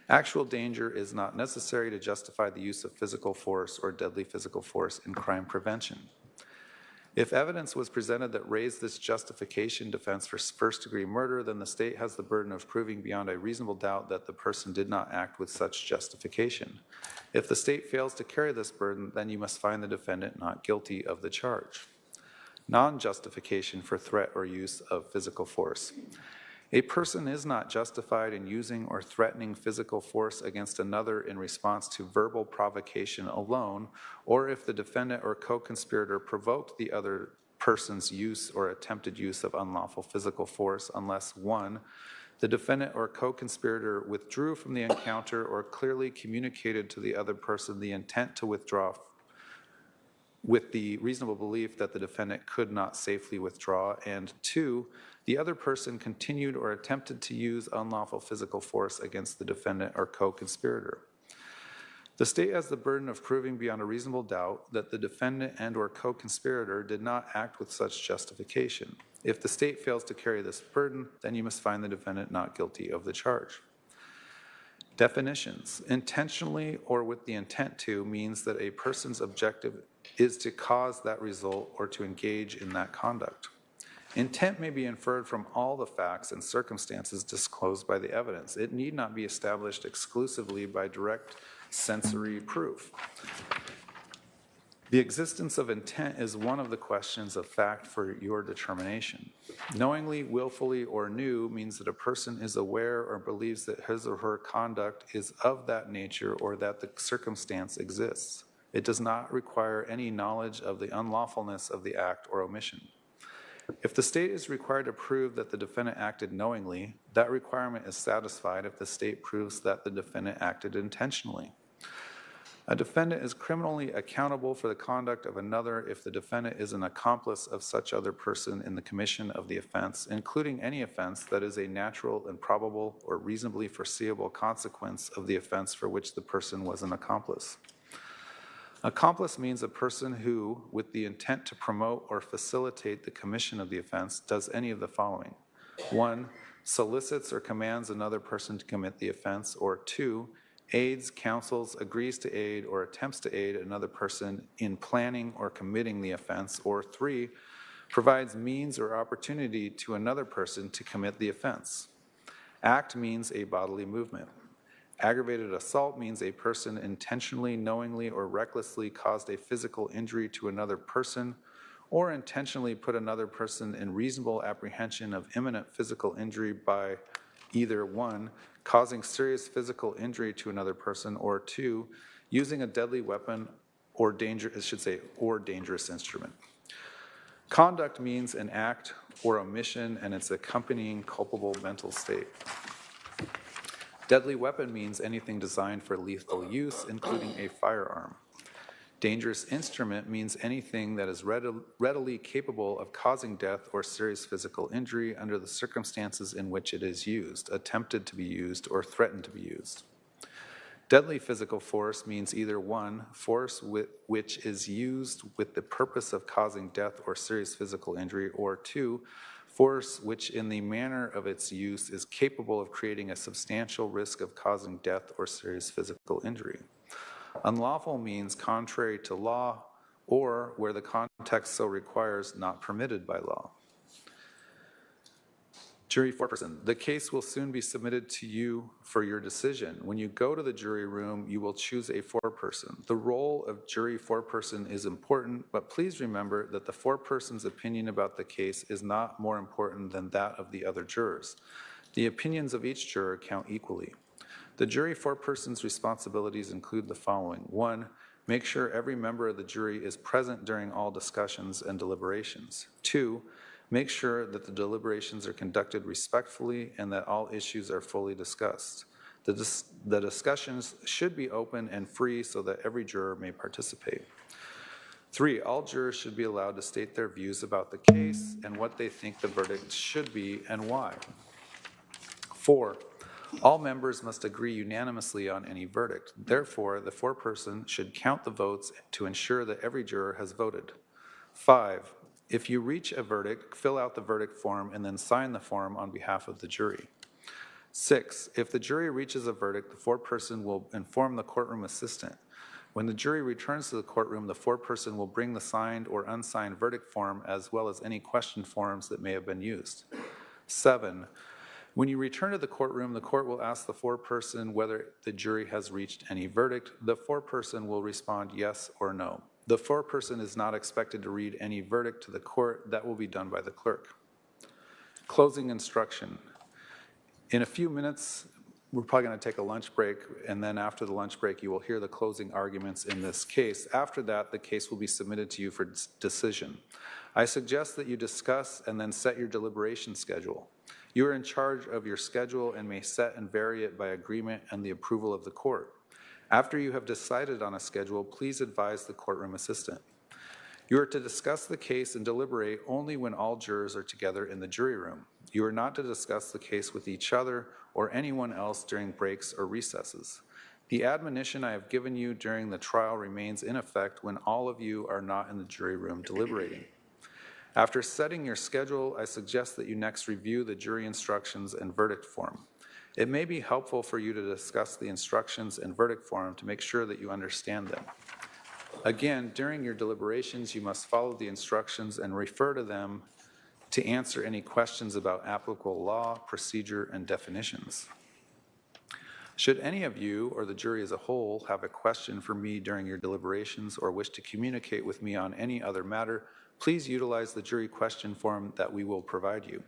Actual danger is not necessary to justify the use of physical force or deadly physical force in crime prevention. If evidence was presented that raised this justification defense for first-degree murder, then the state has the burden of proving beyond a reasonable doubt that the person did not act with such justification. If the state fails to carry this burden, then you must find the defendant not guilty of the charge. Non-justification for threat or use of physical force. A person is not justified in using or threatening physical force against another in response to verbal provocation alone, or if the defendant or co-conspirator provoked the other person's use or attempted use of unlawful physical force, unless 1. The defendant or co-conspirator withdrew from the encounter or clearly communicated to the other person the intent to withdraw with the reasonable belief that the defendant could not safely withdraw, and 2, the other person continued or attempted to use unlawful physical force against the defendant or co-conspirator. The state has the burden of proving beyond a reasonable doubt that the defendant and/or co-conspirator did not act with such justification. If the state fails to carry this burden, then you must find the defendant not guilty of the charge. Definitions. Intentionally or with the intent to means that a person's objective is to cause that result or to engage in that conduct. Intent may be inferred from all the facts and circumstances disclosed by the evidence. It need not be established exclusively by direct sensory proof. The existence of intent is one of the questions of fact for your determination. Knowingly, willfully, or knew means that a person is aware or believes that his or her conduct is of that nature or that the circumstance exists. It does not require any knowledge of the unlawfulness of the act or omission. If the state is required to prove that the defendant acted knowingly, that requirement is satisfied if the state proves that the defendant acted intentionally. A defendant is criminally accountable for the conduct of another if the defendant is an accomplice of such other person in the commission of the offense, including any offense that is a natural and probable or reasonably foreseeable consequence of the offense for which the person was an accomplice. Accomplice means a person who, with the intent to promote or facilitate the commission of the offense, does any of the following. 1, solicits or commands another person to commit the offense, or 2, aids, counsels, agrees to aid, or attempts to aid another person in planning or committing the offense, or 3, provides means or opportunity to another person to commit the offense. Act means a bodily movement. Aggravated assault means a person intentionally, knowingly, or recklessly caused a physical injury to another person, or intentionally put another person in reasonable apprehension of imminent physical injury by either 1, causing serious physical injury to another person, or 2, using a deadly weapon or dangerous instrument. Conduct means an act or omission and its accompanying culpable mental state. Deadly weapon means anything designed for lethal use, including a firearm. Dangerous instrument means anything that is readily capable of causing death or serious physical injury under the circumstances in which it is used, attempted to be used, or threatened to be used. Deadly physical force means either 1, force which is used with the purpose of causing death or serious physical injury, or 2, force which in the manner of its use is capable of creating a substantial risk of causing death or serious physical injury. Unlawful means contrary to law, or where the context so requires, not permitted by law. Jury foreperson. The case will soon be submitted to you for your decision. When you go to the jury room, you will choose a foreperson. The role of jury foreperson is important, but please remember that the foreperson's opinion about the case is not more important than that of the other jurors. The opinions of each juror count equally. The jury foreperson's responsibilities include the following. 1, make sure every member of the jury is present during all discussions and deliberations. 2, make sure that the deliberations are conducted respectfully and that all issues are fully discussed. The discussions should be open and free so that every juror may participate. 3, all jurors should be allowed to state their views about the case and what they think the verdict should be and why. 4, all members must agree unanimously on any verdict. Therefore, the foreperson should count the votes to ensure that every juror has voted. 5, if you reach a verdict, fill out the verdict form and then sign the form on behalf of the jury. 6, if the jury reaches a verdict, the foreperson will inform the courtroom assistant. When the jury returns to the courtroom, the foreperson will bring the signed or unsigned verdict form as well as any question forms that may have been used. 7, when you return to the courtroom, the court will ask the foreperson whether the jury has reached any verdict. The foreperson will respond yes or no. The foreperson is not expected to read any verdict to the court. That will be done by the clerk. Closing instruction. In a few minutes, we're probably going to take a lunch break, and then after the lunch break, you will hear the closing arguments in this case. After that, the case will be submitted to you for decision. I suggest that you discuss and then set your deliberation schedule. You are in charge of your schedule and may set and vary it by agreement and the approval of the court. After you have decided on a schedule, please advise the courtroom assistant. You are to discuss the case and deliberate only when all jurors are together in the jury room. You are not to discuss the case with each other or anyone else during breaks or recesses. The admonition I have given you during the trial remains in effect when all of you are not in the jury room deliberating. After setting your schedule, I suggest that you next review the jury instructions and verdict form. It may be helpful for you to discuss the instructions and verdict form to make sure that you understand them. Again, during your deliberations, you must follow the instructions and refer to them to answer any questions about applicable law, procedure, and definitions. Should any of you or the jury as a whole have a question for me during your deliberations or wish to communicate with me on any other matter, please utilize the jury question form that we will provide you.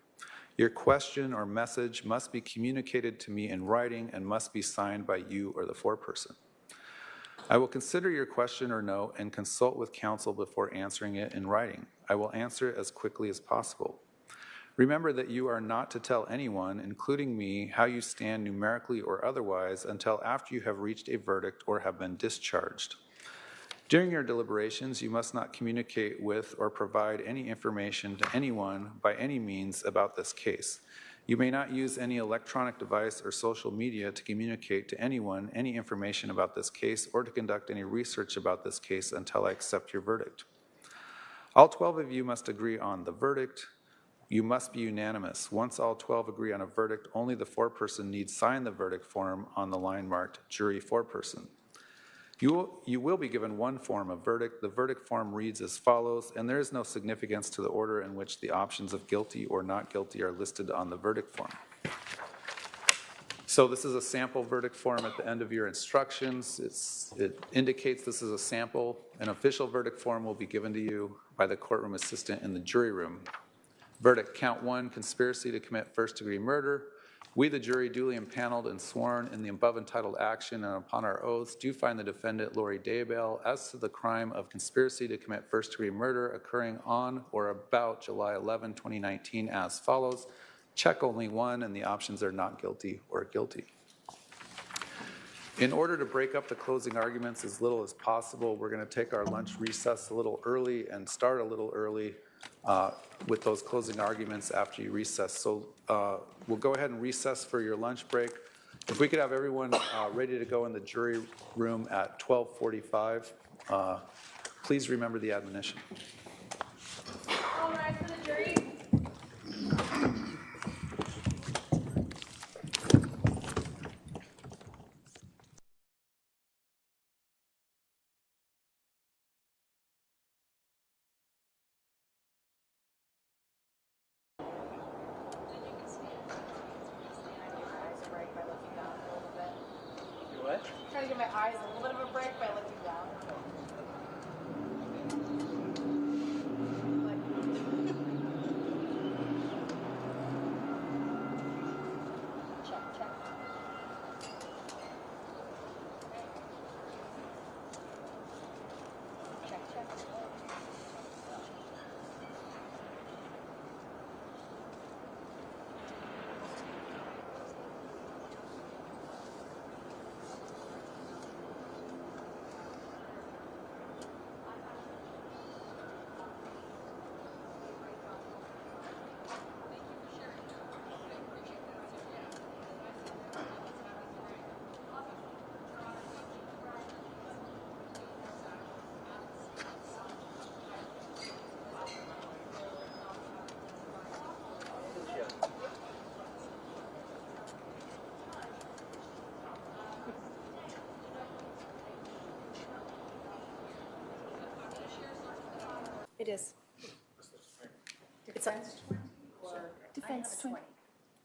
Your question or message must be communicated to me in writing and must be signed by you or the foreperson. I will consider your question or note and consult with counsel before answering it in writing. I will answer it as quickly as possible. Remember that you are not to tell anyone, including me, how you stand numerically or otherwise until after you have reached a verdict or have been discharged. During your deliberations, you must not communicate with or provide any information to anyone by any means about this case. You may not use any electronic device or social media to communicate to anyone any information about this case or to conduct any research about this case until I accept your verdict. All 12 of you must agree on the verdict. You must be unanimous. Once all 12 agree on a verdict, only the foreperson needs sign the verdict form on the line marked jury foreperson. You will be given one form of verdict. The verdict form reads as follows, and there is no significance to the order in which the options of guilty or not guilty are listed on the verdict form. So this is a sample verdict form at the end of your instructions. It indicates this is a sample. An official verdict form will be given to you by the courtroom assistant in the jury room. Verdict, count 1, conspiracy to commit first-degree murder. We, the jury, duly impaneled and sworn in the above entitled action and upon our oaths, do find the defendant, Vallow Daybell, as to the crime of conspiracy to commit first-degree murder occurring on or about July 11, 2019 as follows. Check only 1, and the options are not guilty or guilty. In order to break up the closing arguments as little as possible, we're going to take our lunch recess a little early and start a little early with those closing arguments after you recess. So we'll go ahead and recess for your lunch break. If we could have everyone ready to go in the jury room at 12:45, please remember the admonition. All rise for the jury. You what? Trying to give my eyes a little bit of a break by looking down. Check, check. Check, check. It is. Defense 20.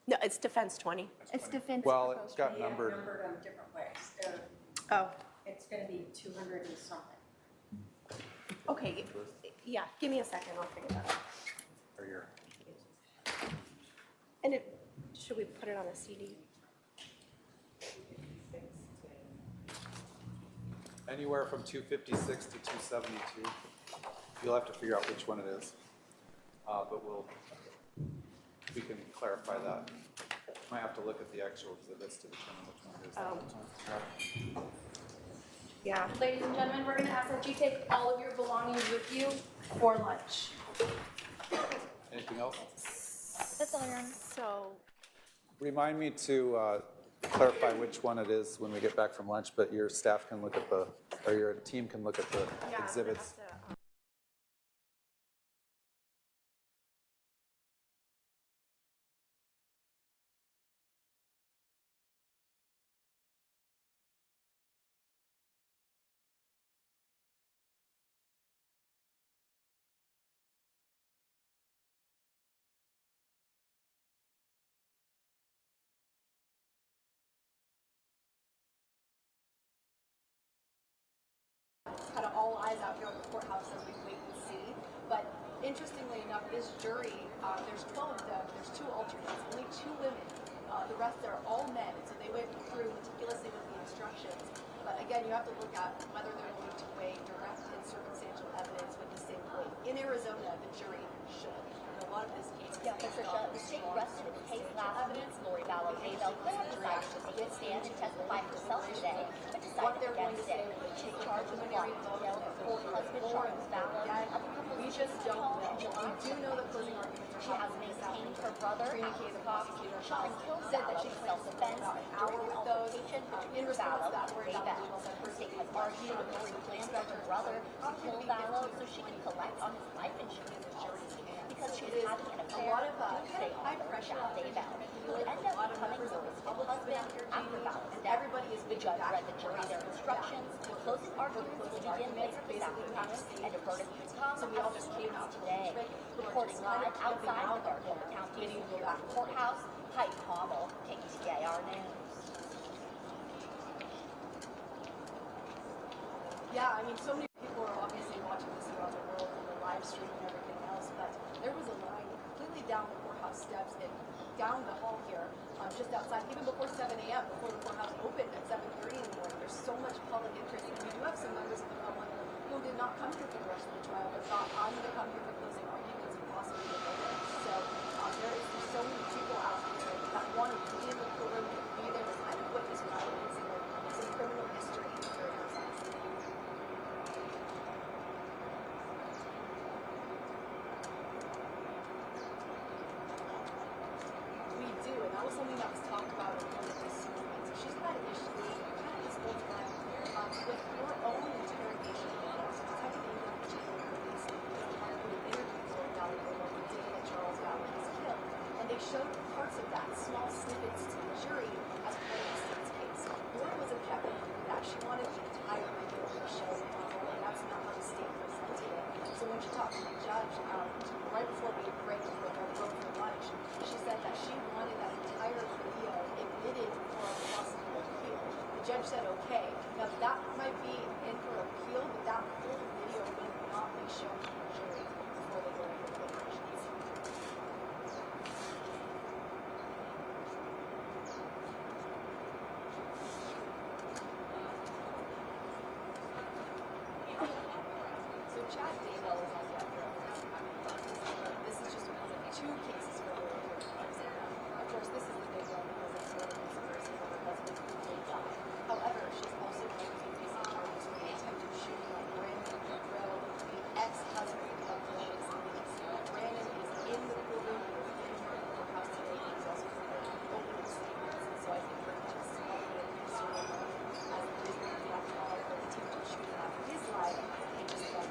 No, it's defense 20. It's defense. Well, proposed it's got 20. numbered. Numbered on different ways. Oh, It's going to be 200 and something. okay. Yeah, give me a second. I'll figure that out. Or your And should we put it on a CD? anywhere from 256 to 272. You'll have to figure out which one it is, but we can clarify that. Might have to look at the actual exhibits to determine which one it is. Yeah. Ladies and gentlemen, we're going to ask that you take all of your belongings with you for lunch. Anything else? That's all, Your Honor. So, Remind me to clarify which one it is when we get back from lunch, but your staff can look at or your team can look at the exhibits. kind of all eyes out here on the courthouse as we wait and see. But interestingly enough, this jury, there's 12 of them, there's 2 alternates, only 2 women. The rest are all men, so they went through meticulously with the instructions. But again, you have to look at whether they're going to weigh direct and circumstantial evidence with the same weight. In Arizona, the jury should. In a lot of these cases, Yeah, Patricia, the state rested its case last week. Lori Vallow Daybell could have decided to take a stand and testify herself today, but what decided they're going to against say it. when they She take charged with wanting to kill her fourth husband, Charles Vallow, of the couple's we just don't know. July We do know the closing arguments are She has maintained her brother, communicated the prosecutor shot and killed said that Vallow she in plans to self-defense spend about an hour during an with those. altercation In between response to Vallow that, and Lori Daybell. Vallow said The her state state has argued that Lori plans for her brother to kill Vallow so she can collect on his life insurance policy because she's having an affair lot of with kind of high author pressure Vallow Daybell, who would end a up lot of becoming members of Lori's the fifth public husband after Vallow's death. everybody is The judge read the jury their instructions. Closing arguments will begin later this afternoon, and a verdict will come So we all at just 6 came out today. Reporting live outside the Garfield County Courthouse, Heidi Hommel, KTAR News. Yeah, I mean, so many people are obviously watching this around the world from the live stream and everything else, but there was a line completely down the courthouse steps and down the hall here, just outside, even before 7 a.m., before the courthouse opened at 7:30 in the morning. There's so much public interest, and we do have some members of the public who did not come here for the rest of the trial, but thought, I'm going to come here for closing arguments and possibly the verdict. So there is so many people out here that want to be in the courtroom and be there to kind of witness what I would consider some criminal history during our session. We do, and that was something that was talked about in one of this movement. they showed parts of that, small snippets to the jury as part of the state's case. Laura was objecting to that. She wanted the entire video to be shown, and that's not how the state presented it. So when she talked to the judge, right before we broke for lunch, she said that she wanted that entire video admitted for a possible appeal. The judge said okay. Now that might be in for appeal, but that whole video will not be shown to the jury before they go into deliberations. So Chad Daybell is on death row. This is just one of two cases for Vallow Daybell. Of course, this is the big one because it's her conspiracy with her husband who may die. However, she's also going to be facing charges for the attempted shooting of Brandon Drill, the ex-husband of Vallow Daybell. Brandon is in the courtroom. He was in front of the courthouse today. He's also prepared opening statements, and so I think her death is probably a concern of him as it is the death call for the attempted shooting after his life. He just got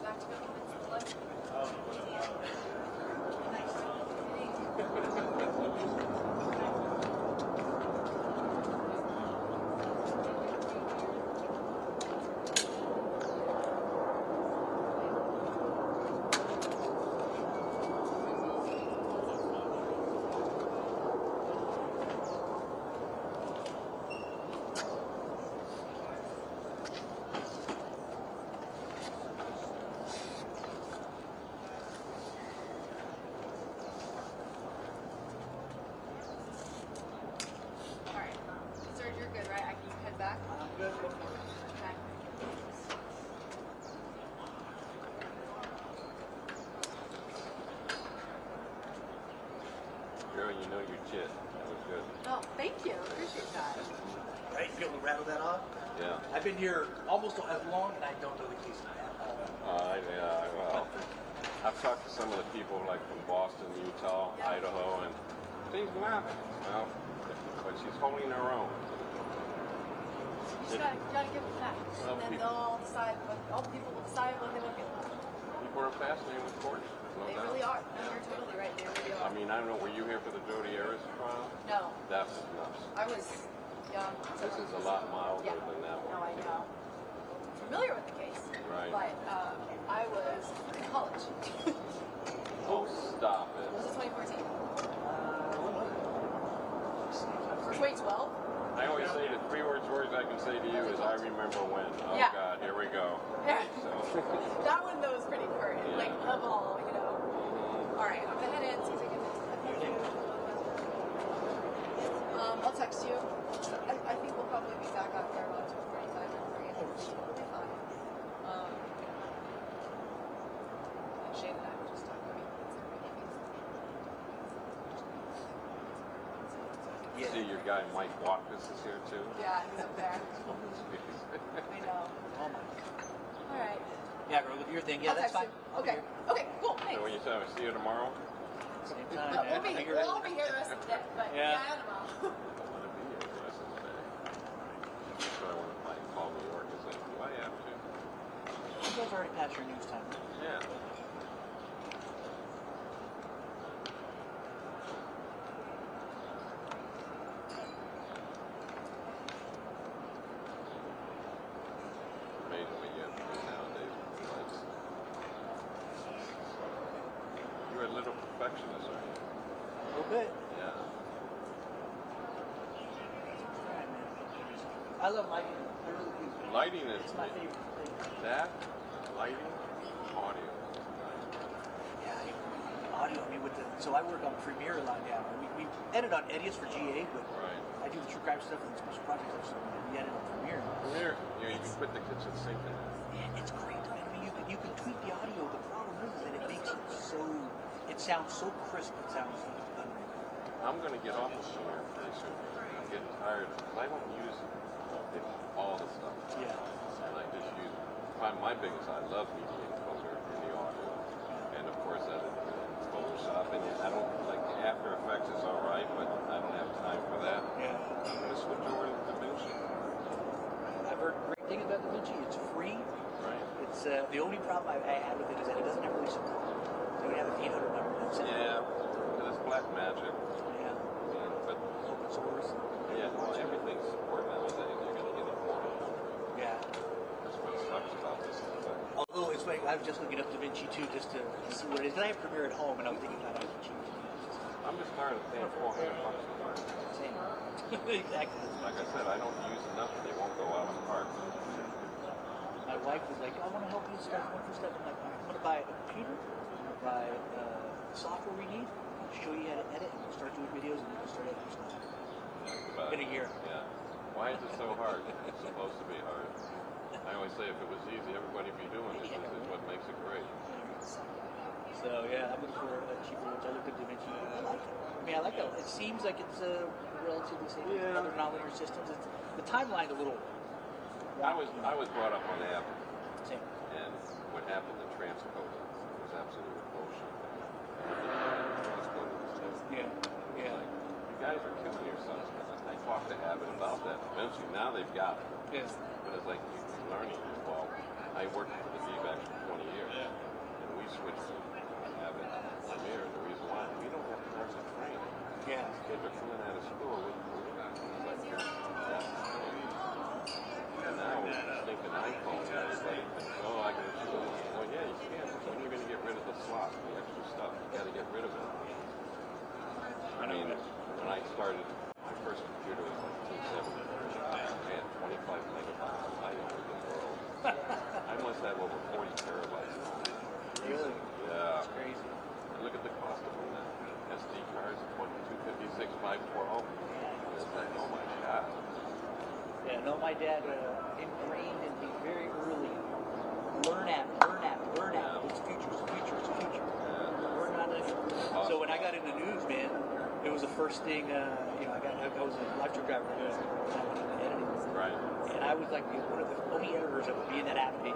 back to the lunch. All right, Serge, you're good, right? I can head back. I'm good. Go for it. Okay. Girl, you know your chit. That was good. Oh, thank you. Appreciate that. Right? You be able to rattle that off? Yeah. I've been here almost as long, and I don't know the case at all. Well, I've talked to some of the people like from Boston, Utah, Yeah. Idaho, and things will happen. Well, but she's holding her own. You just gotta give them facts, Well, and then people- they'll all decide. All the people will decide what they want to give them. People are fascinated with courts. No They doubt. really are. No, you're totally right. They really I are. mean, I don't know, were you here for the Jodi Arias trial? No, That was nuts. I was young. This is a lot milder Yeah. than that No, one. I know. Familiar with the case. Right. But I was in college. Oh, stop Was it. it 2014? Or 2012? I always say the three words I can say to you is I remember when. Oh, Yeah. God, here we go. Yeah. So, That one though was pretty current. Yeah. Like of all, you know. All right, I'm gonna head in. See if I can. I'll text you. I think we'll probably be back out there about 2:45 or 3. We'll be fine. And Shane and I were just talking. see your guy Mike Watkins is here too. Yeah, he's up there. I know. Oh my God. All right. Yeah, girl, do your thing. Yeah, I'll that's text fine. you. I'll be Okay. here. Okay. Cool. So Thanks. when you say I see you tomorrow, Same time. We'll man. be I think you're we'll all ready. be here the rest of the day, but Yeah. yeah, tomorrow. I'm gonna be here the rest of the day. So I want to like call New York and say, do I have to? You guys already passed your news time. Yeah. Amazing what you have to do nowadays with lights. You're a little perfectionist, aren't you? A little bit. Yeah. Alright, man. I love lighting. I really do. Lighting is It's my favorite thing. that, lighting, audio. Yeah, audio. I mean, with the so I work on Premiere a lot now. We edit on Edius for GA, but Right. I do the true crime stuff and the special projects and stuff. And we edit on Premiere. Here, you can put the pitch and sync in it. And it's great. I mean, you can tweak the audio. The problem is that it makes it so. It sounds so crisp. It sounds unreal. I'm going to get off of Premiere pretty soon. I'm getting tired because I don't use all the stuff. Yeah. And I just use my biggest. I love media encoder in the audio, and of course editing in Photoshop. And I don't like After Effects is all right, but I don't have time for that. Yeah. I'm going to switch over to DaVinci. I've heard great things about DaVinci. It's free. Right. It's the only problem I had with it is that it doesn't have release of color. So we have a 800 number. That's it. Yeah, because it's black magic. Yeah. But Open source. yeah, well, everything's support nowadays. You're going to get a form. Yeah. That's what sucks about this. Although it's funny, I was just looking up DaVinci too, just to see what it is. And I have Premiere at home, and I was thinking about DaVinci. I'm just tired of paying $400 a month. Same. Exactly. Like I said, I don't use enough. They won't go out of the park. My wife was like, I want to help you stuff, I want to stuff. I'm like, I'm going to buy a computer, I'm going to buy the software we need, I'll show you how to edit, and we'll start doing videos, and you can start editing stuff. But, In a year. Yeah. Why is it so hard? It's supposed to be hard. I always say if it was easy, everybody'd be doing it. This is what makes it great. So yeah, I'm looking for a cheaper one. I looked at DaVinci. I like it. I mean, I like it. It seems like it's relatively safe. Yeah. Other nonlinear systems. It's, the timeline's a little. I was brought up on Apple, Same. and what happened to transcoding was absolute bullshit. Yeah. Yeah. Like, you guys are killing yourselves. I talked to Abbott about that. Eventually, now they've got it. Yeah. But it's like learning. Well, I worked for the D-Back for 20 years, and we switched to Abbott Premiere. The reason why, we don't have cars to train. Yeah. Kids are coming out of school with like, and now we're thinking iPhone, everybody thinks, oh, I can do this. Well, yeah, you can. When are you going to get rid of the slot, the extra stuff? You got to get rid of it. I mean, when I started, my first computer was like 270. I had 25 megabytes of high over the world. I must have over 40 terabytes. Really? Yeah. It's crazy. And look at the cost of them now. SD cards, 256, 512. It's like, oh my God. Yeah, no, my dad ingrained in me very early. Learn app. It's future. Learn how to. So when I got into news, man, it was the first thing. I was a live truck driver when I went into editing. Right. And I was like one of the only editors that would be in that app page,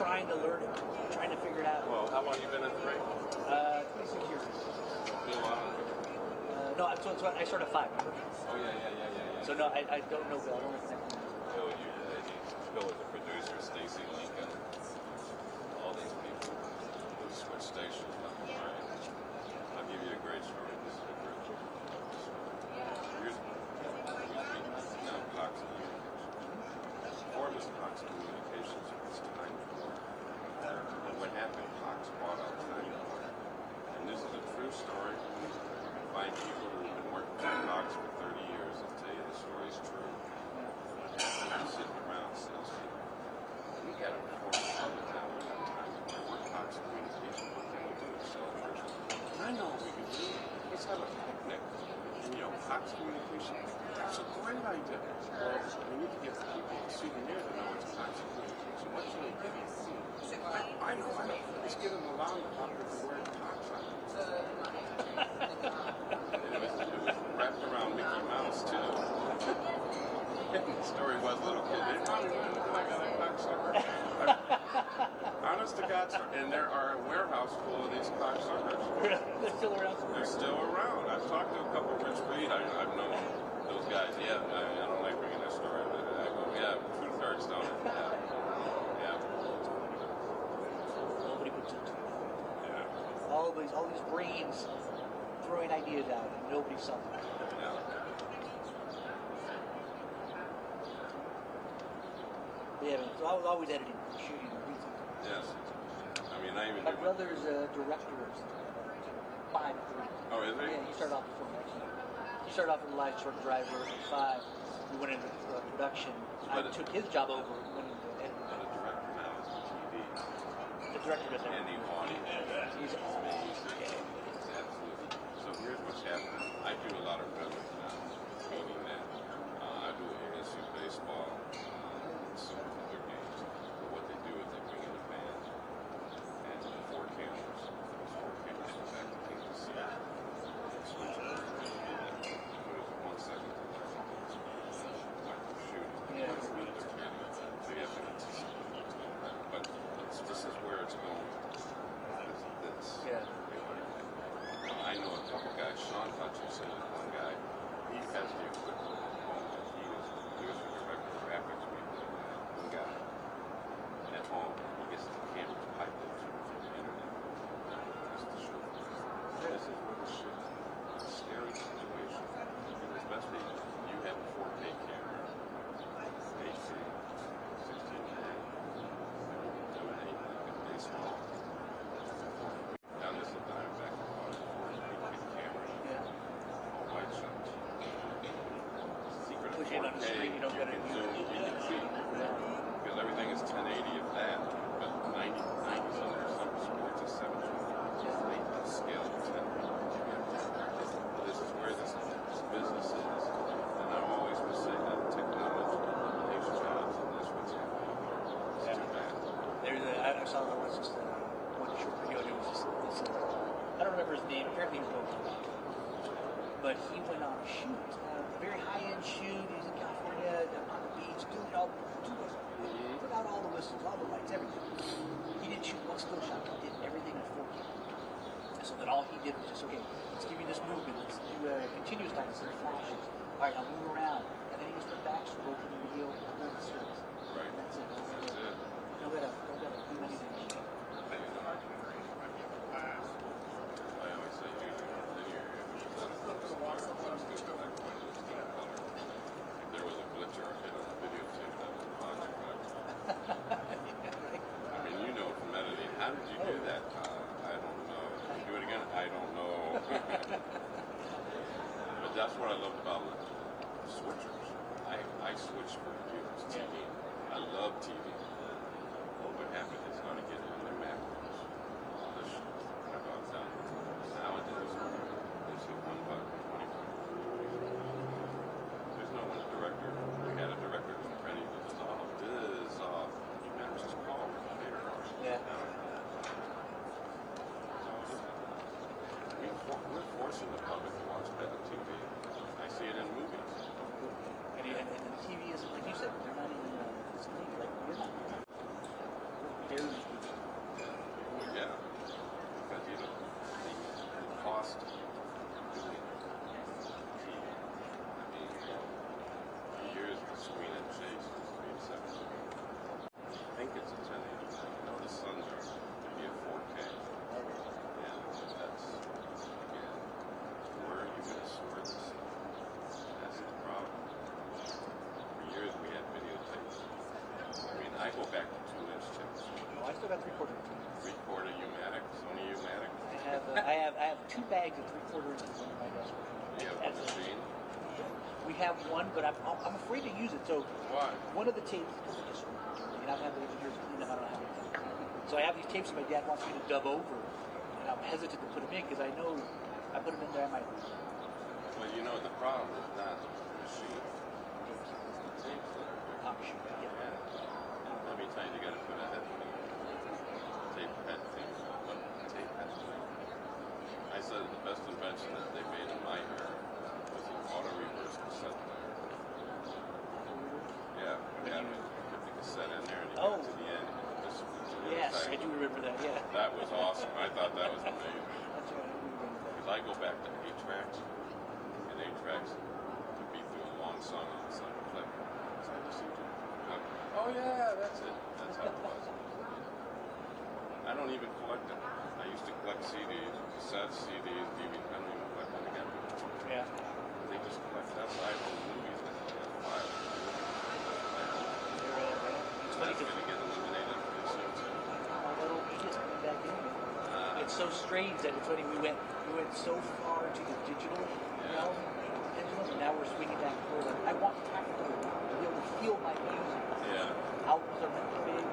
trying to learn it, trying to figure it out. Well, how long you been at the break? 26 years. Still on? No, so I started at 5. Remember? Oh yeah. So no, I don't know Bill. I don't recognize him. Bill was the producer, Stacy Lincoln, all these people who switched stations. I'll give you a great story. This is a great story. Years ago, we was now Cox Communications. Before it was Cox Communications, it was Time Warner. And what happened, Cox bought out Time Warner. And this is a true story. You can find people who have been working for Cox for 30 years and tell you the story's true. I'm sitting around salespeople. We got a performance all the time. We got time to work with Cox Communications. What can we do to sell first? I know what we can do. Let's have a picnic. Cox Communications. That's a great idea. Well, we need to give people a souvenir to know it's Cox Communications. What should we give them? I know. Let's give them a lollipop with the word Cox on it. It was wrapped around Mickey Mouse, too. The story was little kid. They probably wouldn't have I got a cocksucker. Honest to God, and there are a warehouse full of these cocksuckers. They're still around. They're still around. I've talked to a couple of Rich Reed. I've known those guys. Yeah, I don't like bringing that story, but I go, yeah, truth hurts, don't it? Yeah. Nobody puts it. Yeah. All these brains throwing ideas out, and nobody's selling it. Yeah. Yeah, so I was always editing, shooting, everything. Yes. I mean, I even My did. brother's a director of 5 at 3. Oh, is he? Yeah, he started off before me. He started off in the live truck driver at 5. We went into production. I took his job over and went into editing. But a director now is TV. The director does And the everything. audio. He's Absolutely. So here's what's happening. I do a lot of rhythms now, meaning that I do ASU baseball, some it on the 4K, screen, you don't gotta can zoom, you can see. Because everything is 1080 of that, but 90 some sports is 720. They upscale to 1080. This is where this business is. And I always would say that technology takes jobs, and that's what's happening. It's too bad. I saw there was just one short video. And it was just this. I don't remember his name. Apparently he was local, but he went on a shoot, a very high-end shoot. He was in California on the beach, doing it all, put out all the whistles, all the lights, everything. He didn't shoot one still shot. He did everything in 4K. So that all he did was just, okay, let's give you this movement. Let's do a continuous time instead of flashes. All right, now move around, and then he just went back, stroke the video, hold the service. Right. That's it. That's it. Don't gotta do anything. I always say using linear images as opposed to black and white is not color. If there was a glitch or a hit on the videotape, that was a project. I mean, you know from editing. How did you do that? I don't know. Did you do it again? I don't know. But that's what I love about switchers. I switched for years. TV. I love TV. But what happened is going to get in their macros. All this shit. I've all done. Nowadays, there's a $1, 25. There's no one director. We had a director who's ready to dissolve. You better just call her later. Yeah. We're forcing the public to watch better TV. I see it in movies. And the TV isn't, like you said, they're not even displayed. Like, we're not. We're barely. Well, yeah. Because, you know, the cost of doing TV. I mean, here's the screen and chase. It's 3 7. I think it's a 1080. I know the Suns are to be a 4K. And that's, again, where are you going to store this? That's the problem. For years we had videotapes. I mean, I go back to 2-inch chips. Oh, I still got 3/4. 3/4 U-matic, Sony U-matic. I have 2 bags of 3/4 inches on my desk. You have a machine. We have one, but I'm afraid to use it. So Why? one of the tapes, because I just, you know, I have the engineers clean them. I don't have anything. So I have these tapes that my dad wants me to dub over, and I'm hesitant to put them in because I know I put them in there, I might lose them. Well, you know, the problem is not the machine. It's the tapes that are I'm sure. Yeah. Let me tell you, you got to put a head tape head thing. What tape head thing? I said the best invention that they made in my era was an auto reverse cassette player. Yeah, you put the cassette in there and you got to the end. And this was really Yes, tight. I do remember that. Yeah. That was awesome. I thought that was amazing. That's right. I do remember that. Because I go back to 8 tracks, and 8 tracks to be through a long song on the side of the clip. So I just seem to, oh yeah, that's it. That's how it was. I don't even collect them. I used to collect CDs, cassettes, CDs, DVDs. I don't even collect them again. Yeah. They just collect that. I own movies now. I have files. It's funny That's because going to get eliminated pretty soon too. although he just coming back in. It's so strange that it's funny we went so far to the digital realm, and now we're swinging back forward. I want tactile to be able to feel my music. Yeah. Albums are really big,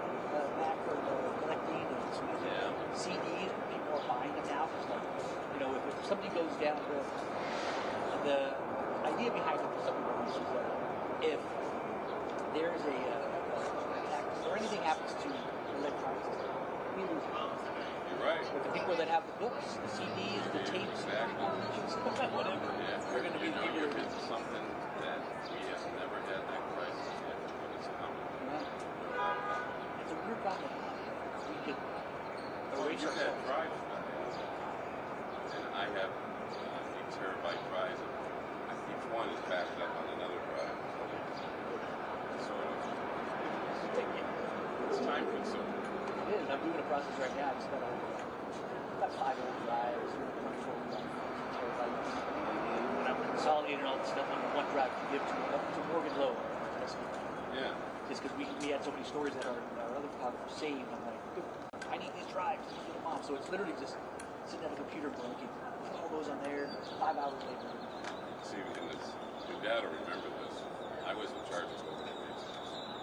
back for collecting and music. Yeah. CDs, people are buying them now. It's like, you know, if something goes down, the idea behind it for some people is that if there's a or anything happens to electronics, we lose it. You're right. But the people that have the books, the CDs, the tapes, whatever, Yeah. they're going to be You know, the you're people hitting something that we have never had that crisis yet, but it's coming. It's a weird problem. We could Well, erase you had ourselves. drives back then. And I have 8 terabyte drives. Each one is backed up on another drive. So it's time consuming. It is. I'm doing a process right now. I just got 5 old drives, 24 terabytes. And I'm consolidating all the stuff on one drive to give to Morgan Lowe. Yeah. Just because we had so many stories that our other photographers saved. I'm like, I need these drives to get them off. So it's literally just sitting at a computer going, okay, put all those on there. 5 hours later. See, and it's, your dad will remember this. I was in charge of opening these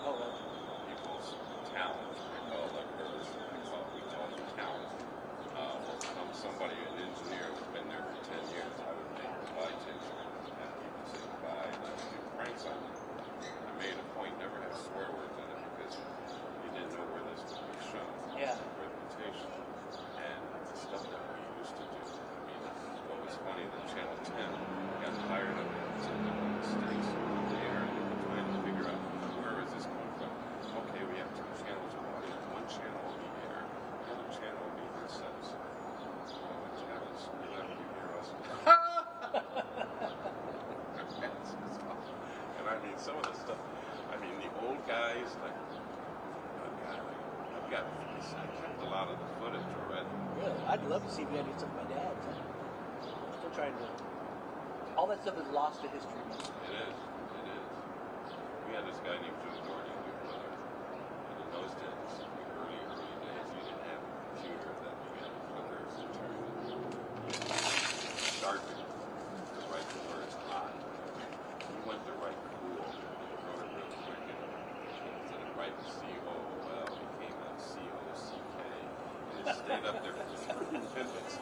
Oh, well. people's talent. We call it like hers. We call it talent. Somebody, an engineer who's been there for 10 years, I would make goodbye tapes and people say goodbye, and I would do pranks on them. I made a point never to have swear words in it because you didn't know where this would be shown. Yeah. Reputation. And the stuff that we used to do. I mean, what was funny, that Channel 10 got tired of it. So the mistakes in the air, and they were trying to figure out where is this coming from. Okay, we have 2 channels of audio. One channel will be air, the other channel will be this sense. What channels? You never hear us. And I mean, some of the stuff, I mean, the old guys, like, I kept a lot of the footage already. Really? I'd love to see if you had any stuff with my dad. I'm still trying to. All that stuff is lost to history. It is. It is. We had this guy named Joe Doherty, we were brother. And in those days, the early days, you didn't have a computer that you had clickers and turn sharpen to write the words on. He went to write cool, wrote it real quick, and instead of writing C-O-O-L, he came out C-O-C-K. And it stayed up there for 3 minutes.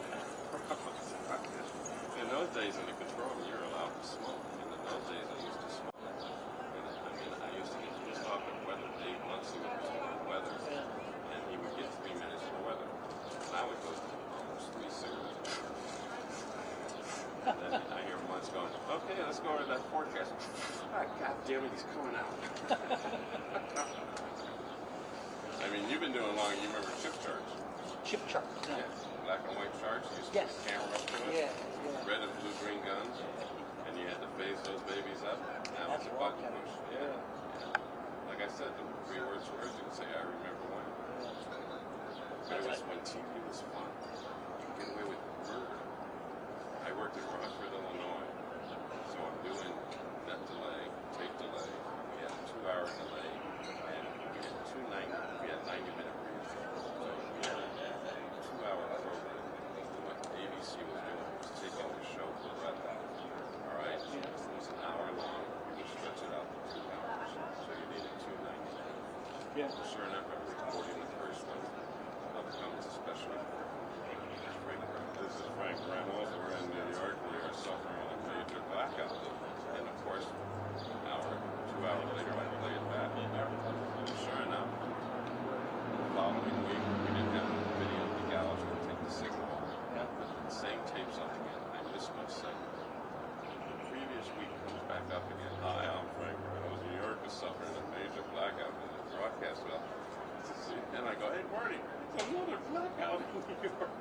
In those days in the control room, you were allowed to smoke. And in those days, I used to smoke. And I used to get pissed off at weather. Dave Muncie would be the weather, and he would get 3 minutes for weather. Now it goes to almost 3 cigarettes. And then I hear Muncie going, okay, let's go to that forecast. Ah, God damn it, he's coming out. I mean, you've been doing long, you remember chip charts. Chip chart. No. Yeah, black and white charts. You used to Yes. put a camera up to it. Yeah. Red and blue, green guns, and you had to phase those babies up. Now it's a button push. Yeah. Like I said, the 3 words for you can say, I remember when. But it was when TV was fun. You could get away with murder. I worked in Rockford, Illinois, so I'm doing net delay, tape delay. We had a 2-hour delay, and we had 90-minute reels. So we had a 2-hour program. What ABC was doing was taking the show to 11 hours. All right? It was an hour long. You could stretch it out to 2 hours. So you needed 2 90 minutes. Yeah. Sure enough, I was recording the first one. Up comes a special report. This is Frank Reynolds. We're in New York. We are suffering a major blackout. And of course, 2 hours later, I play it back. And sure enough, the following week, we didn't have the video of the gallows would take the signal off. Yeah. The same tapes up again. I missed my segment. The previous week comes back up again. Hi, I'm Frank Reynolds. New York is suffering a major blackout in the broadcast. Well, and I go, hey, Marty, it's another blackout in New York.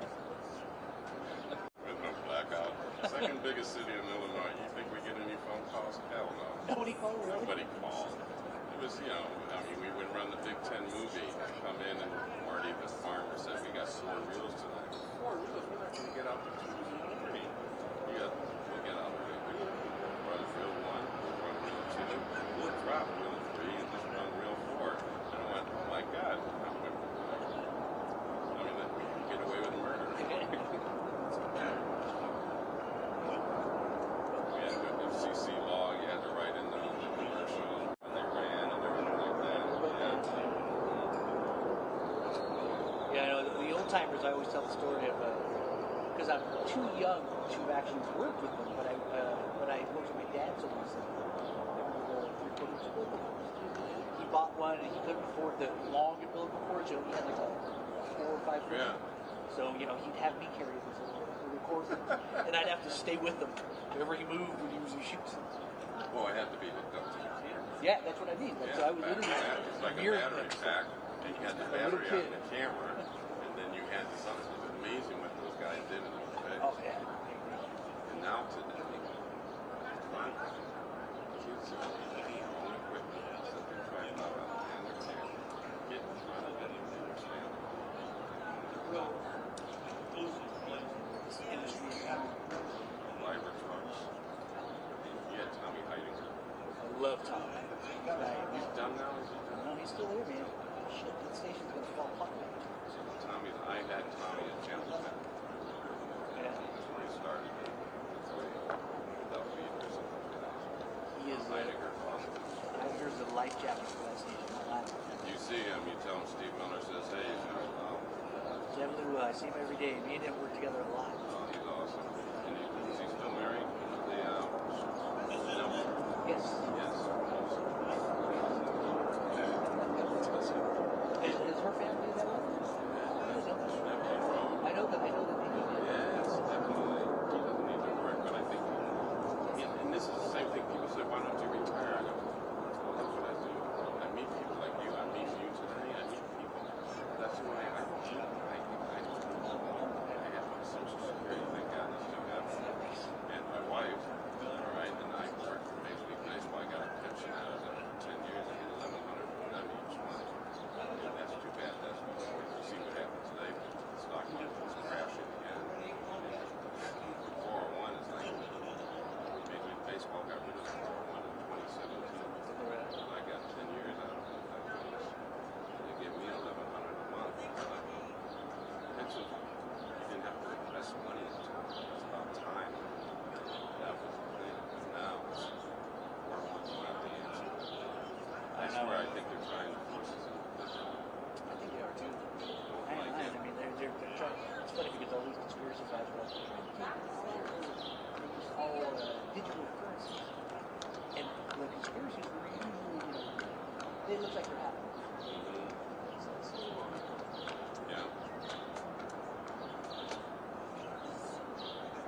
There's no blackout. Second biggest city in Illinois. You think we get any phone calls? Hell no. Nobody called, really? Nobody called. It was, you know, I mean, we would run the Big Ten movie. I'd come in and Marty, the farmer, said, we got 4 reels tonight. 4 reels? We're not going to get out to Tuesday morning. We'll get out early. We'll run reel 1, we'll run reel 2, we'll drop reel 3 and just run reel 4. And I went, oh my God. I mean, we can get away with murder. We had the FCC law, you had to write in the commercial when they ran and everything like that. Yeah, I know the old timers. I always tell the story of because I'm too young to actually work with them. But I worked with my dad so much. He bought one and he couldn't afford the long umbilical cord, so he had like a 4 or 5 foot. Yeah. So he'd have me carry this recorder, and I'd have to stay with him wherever he moved when he was shooting. Well, I had to be hooked up to the camera. Yeah, that's what I mean. So I was literally It's like a mirroring battery him. pack, and you had the battery on the camera, and then you had something. It was amazing what those guys did in those days. Oh yeah. And now today, fun. Kids are using their own equipment, so they're trying out on the camera. Get in front of it and understand. Liber trucks. You had Tommy Heidinger. I love Tom. He's done now, is he done? No, he's still there, man. Shit, that station's gonna fall apart. So I had Tommy at Channel 10. Yeah. That's where he started. Without being or something. He is Heidinger, awesome. If you see him, you tell him Steve Miller says, hey, you know, Jeff Lou, I see him every day. Me and him work together a lot. oh, he's awesome. And is he still married? No. Yes. Yes. Is her family that way? I know that they do that. Yes, definitely. He doesn't need to work, but I think, and this is the same thing people say, why don't you retire? I go, well, that's what I do. I meet people like you. I meet you today. I meet people. That's who I am. I have my Social Security, thank God I still have it. And my wife, all right, and I worked for Major League Baseball. I got a pension out of it for 10 years. I get $1,100 from them each month. And that's too bad. That's you see what happened today. The stock market was crashing again. 401 is like Major League Baseball got rid of the 401 in 2017. I got 10 years out of it. They gave me $1,100 a month. Pension, you didn't have to invest money into it. It's about time. That was the thing. And now it's 401's going out the answer. That's where I think they're trying to force us into this. I think they are too. I mean, they're trying. It's funny because all these conspiracy guys are like trying to keep all digital currencies, and the conspiracies were usually, they look like they're happening. Yeah.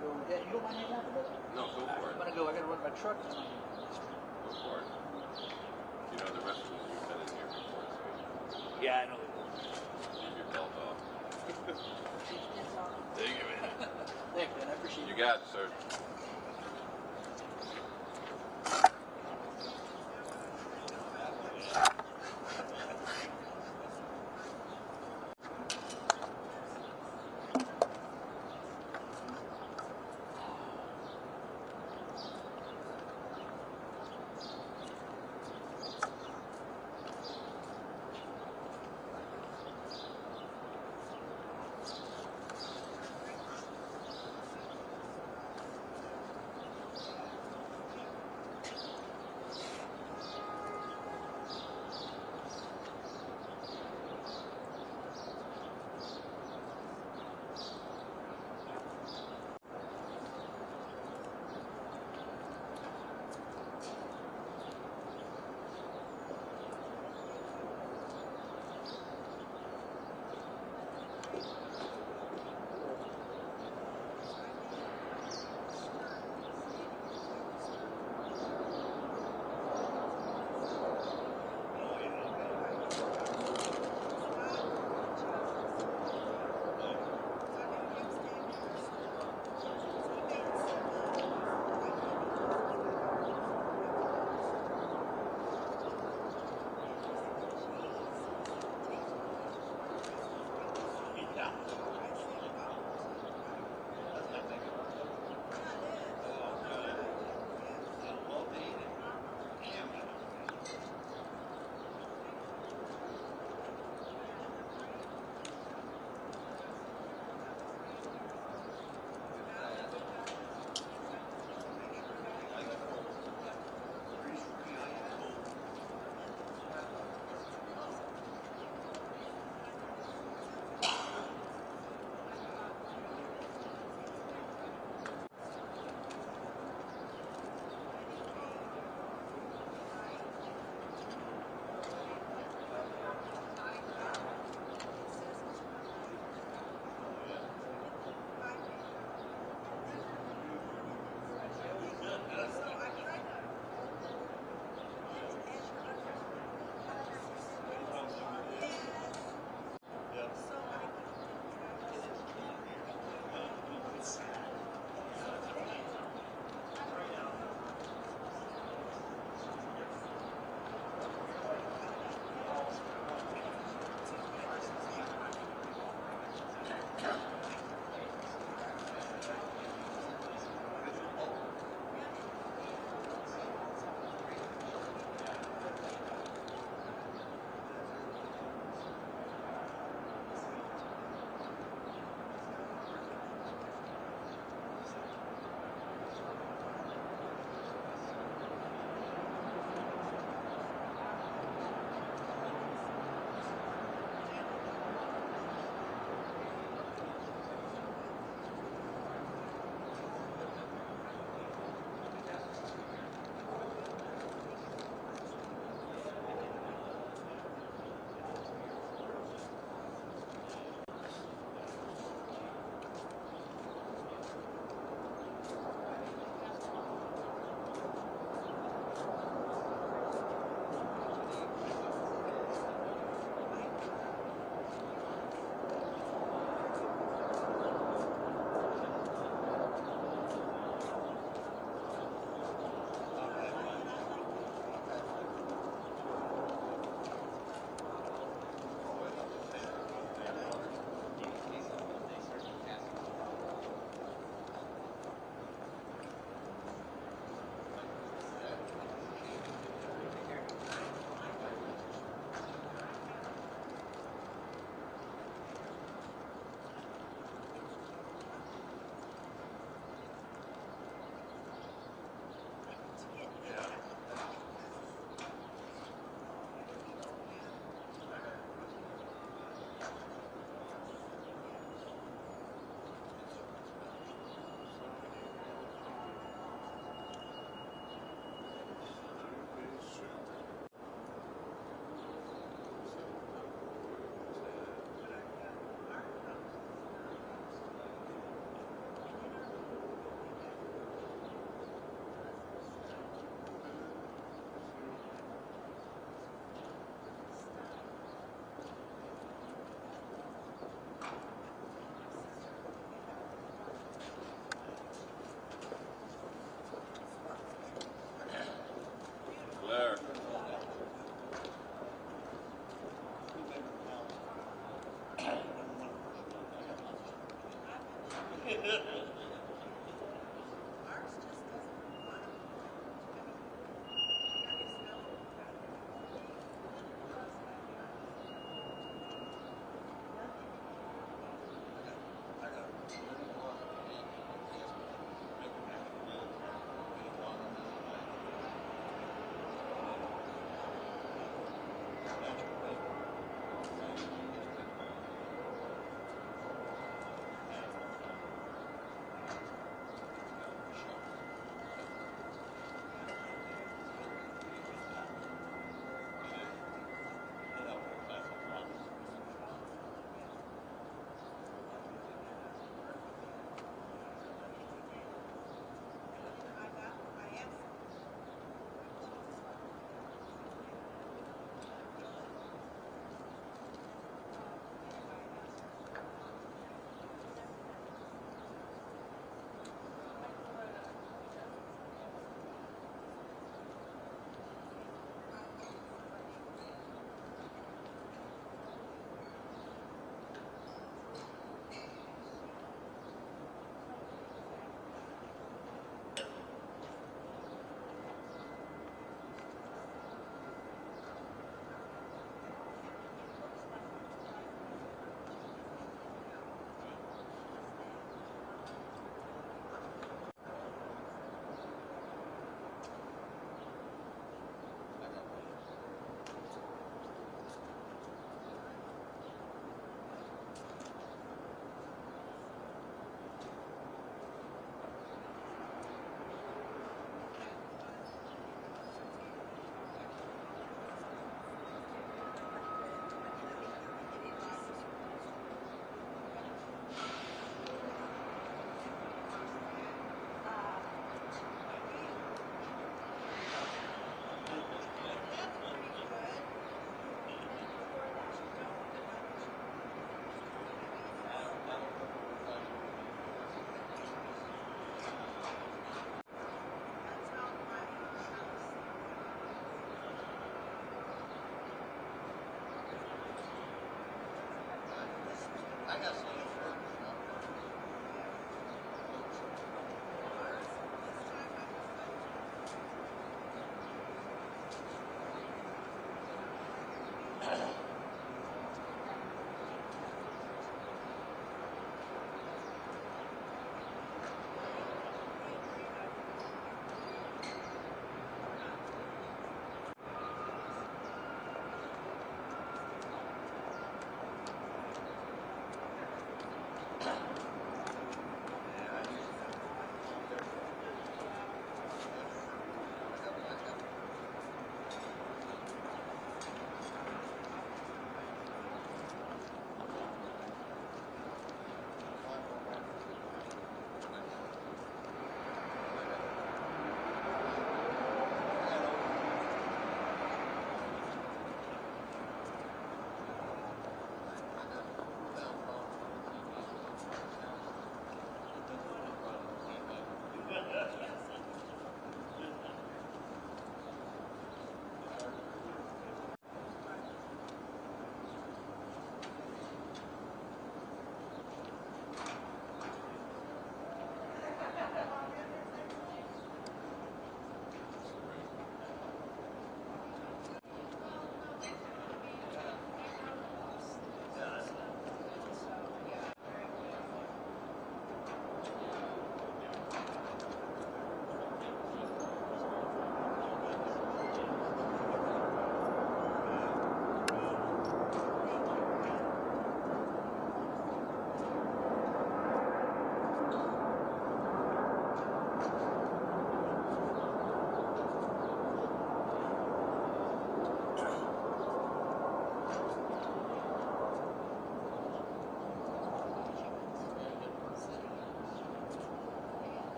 So, yeah, you don't mind hanging out with us? No, go for I'm it. gonna go. I gotta run my truck. Go for it. You know, the rest of us, you've been in here before, so Yeah, I know. leave your belt off. Thank you, man. Thanks, man. I appreciate You it. got it, sir.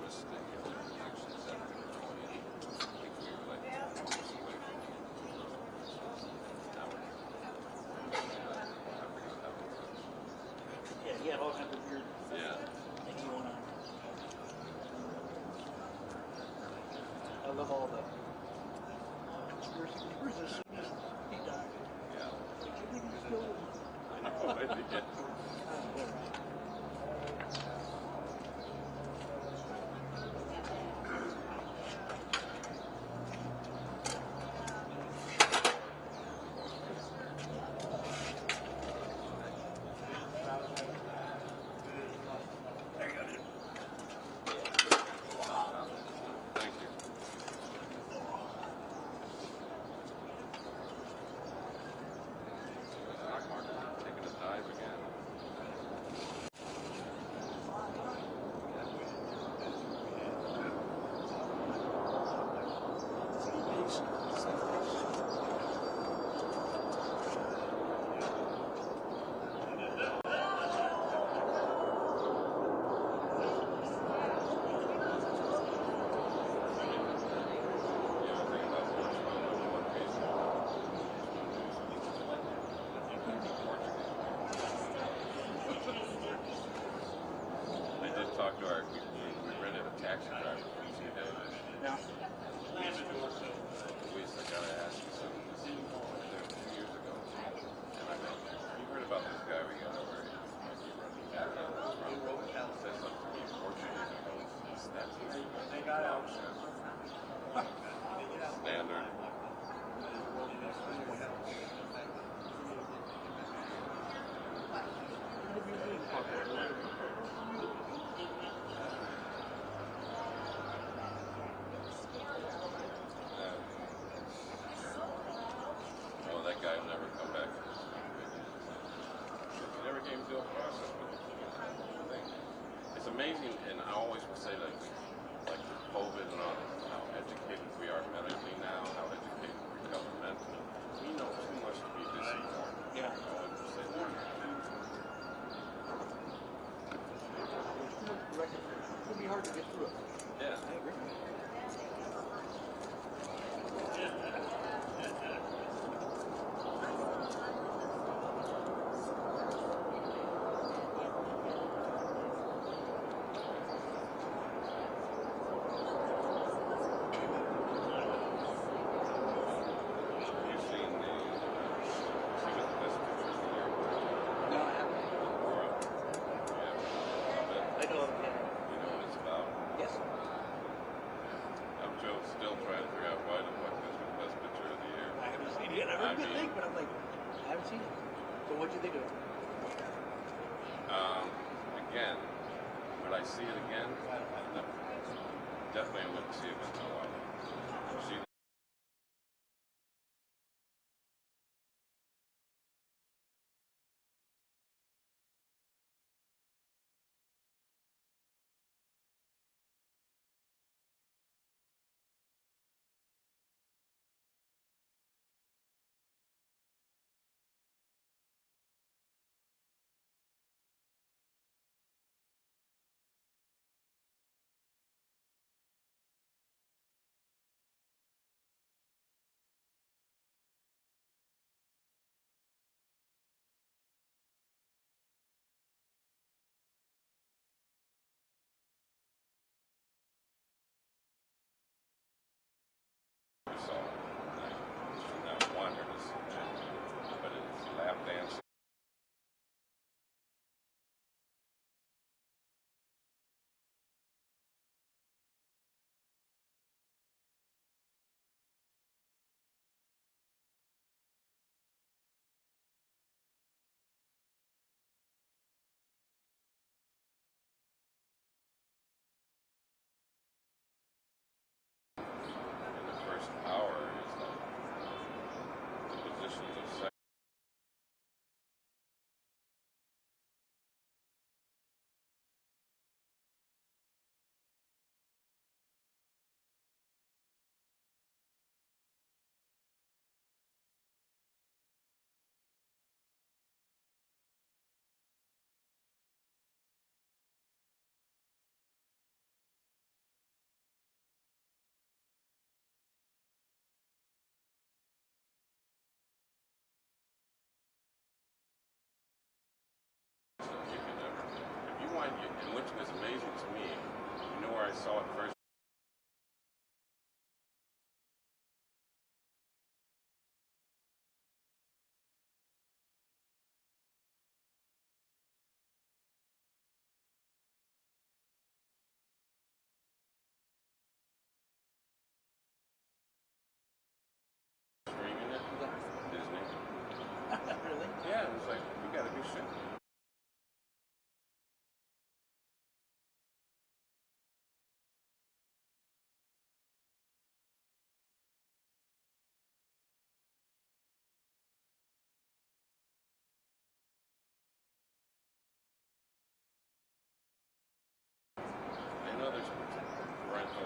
missed the elections that we were going in. I think we were like 2 weeks away from it. Now we're, I forget how it works. Yeah, he had all kinds of weird Yeah. things going on. I love all the conspiracy as soon as he died. Yeah. Like, you think he's still I know. I think it. Thank you. Stock market taking a dive again. Yeah, I think about what's wrong with one piece. Portugal. I did talk to we rented a taxi driver for 2 days. Yeah. Luis, I gotta ask you something. I was there 2 years ago, and I met, you heard about this guy we got over here. He runs a taxi restaurant. Said something to me in Portuguese. I go, that's standard. Well, that guy will never come back. He never came to a process with it. It's amazing, and I always would say that, like with COVID and all, how educated we are medically now, how educated we are governmentally. We know too much to be disinformed. Yeah. I always would say that. It would be hard to get through it. Yeah. I agree.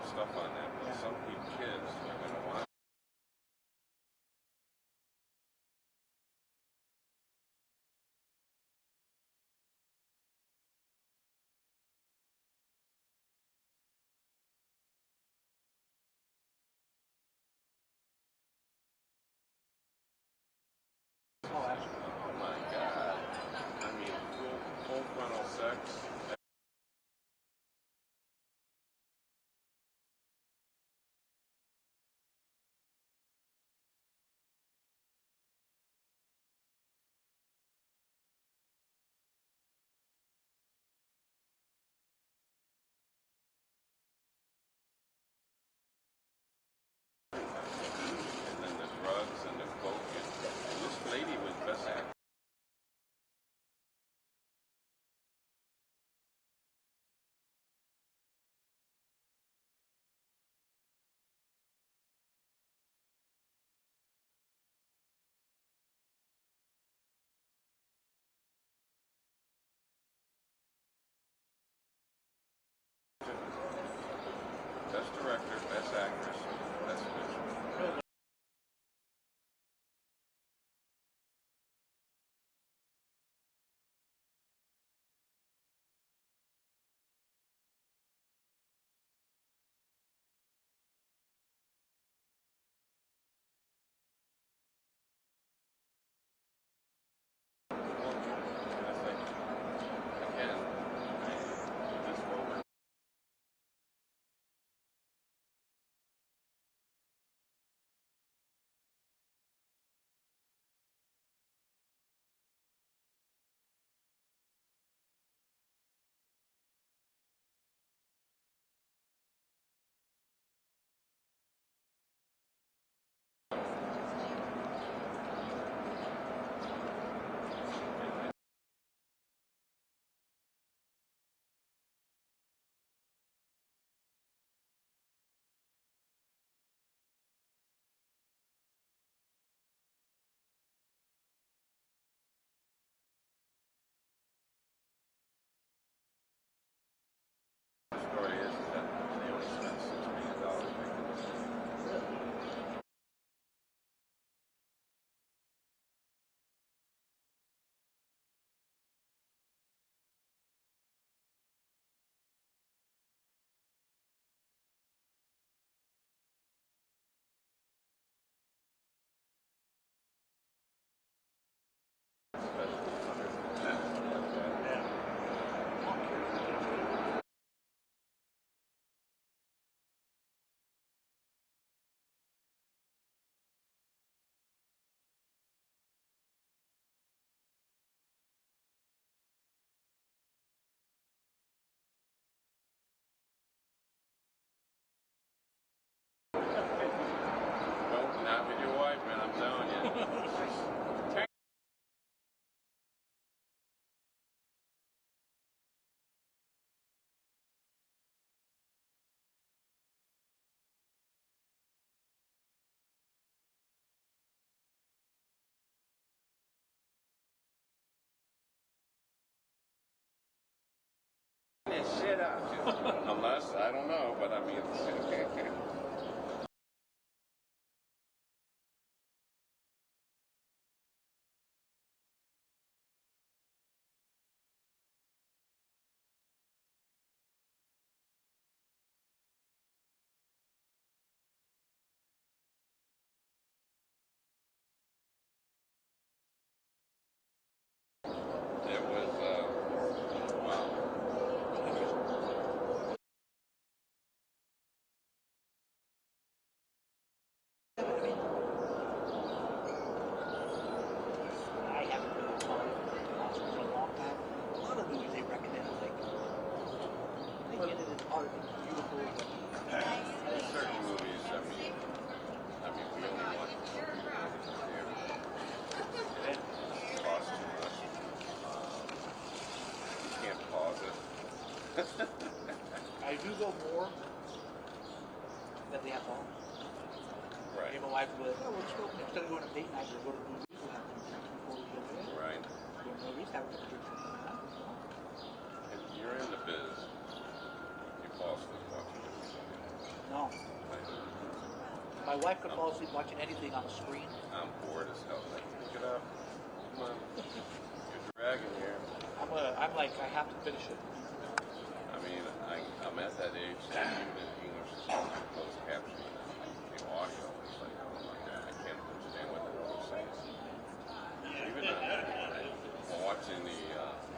good stuff on that. But some kids are going to watch. Oh, actually. Oh my God. I mean, full frontal sex. And then the drugs and the coke. And this lady was best actress. Best director, best actress, best picture. I think, again, this moment. The story is that they only spent $6 million making this movie. Well, not with your wife, man, I'm telling you. This shit out. Unless, I don't know, but I mean, it was, wow. I haven't really followed the Oscars for a long time. A lot of movies they recommend, like, they get it as art and beautiful. Certain movies, I mean, we only watch the theater. It costs too much. You can't pause it. I do go more than they have home. Right. Me and my wife will be like, oh, let's go, instead of going to date night, we'll go to the movies. We'll have some drinks before we go in. Right. Go to the movies, have a couple drinks and come out. If you're in the biz, you falsely watch it. My wife could fall asleep watching anything on a screen. I'm bored as hell. Like, pick it up. Come on. You're dragging here. I'm like, I have to finish it. I mean, I'm at that age that even in English is closed captioning. The audio is like, oh my god, I can't understand what they're saying. Even watching the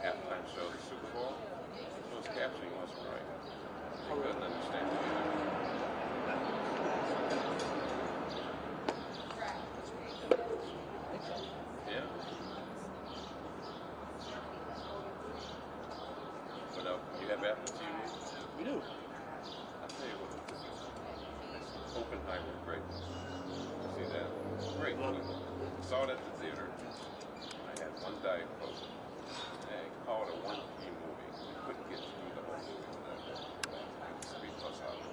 halftime show of the Super Bowl, closed captioning wasn't right. I couldn't understand it either. Yeah. But you have Apple TV? We do. I'll tell you what. Oppenheimer, great. See that? Great movie. Saw it at the theater. I had one Diet Coke. And called it a 1P movie. We couldn't get through the whole movie without it. 3+ hours.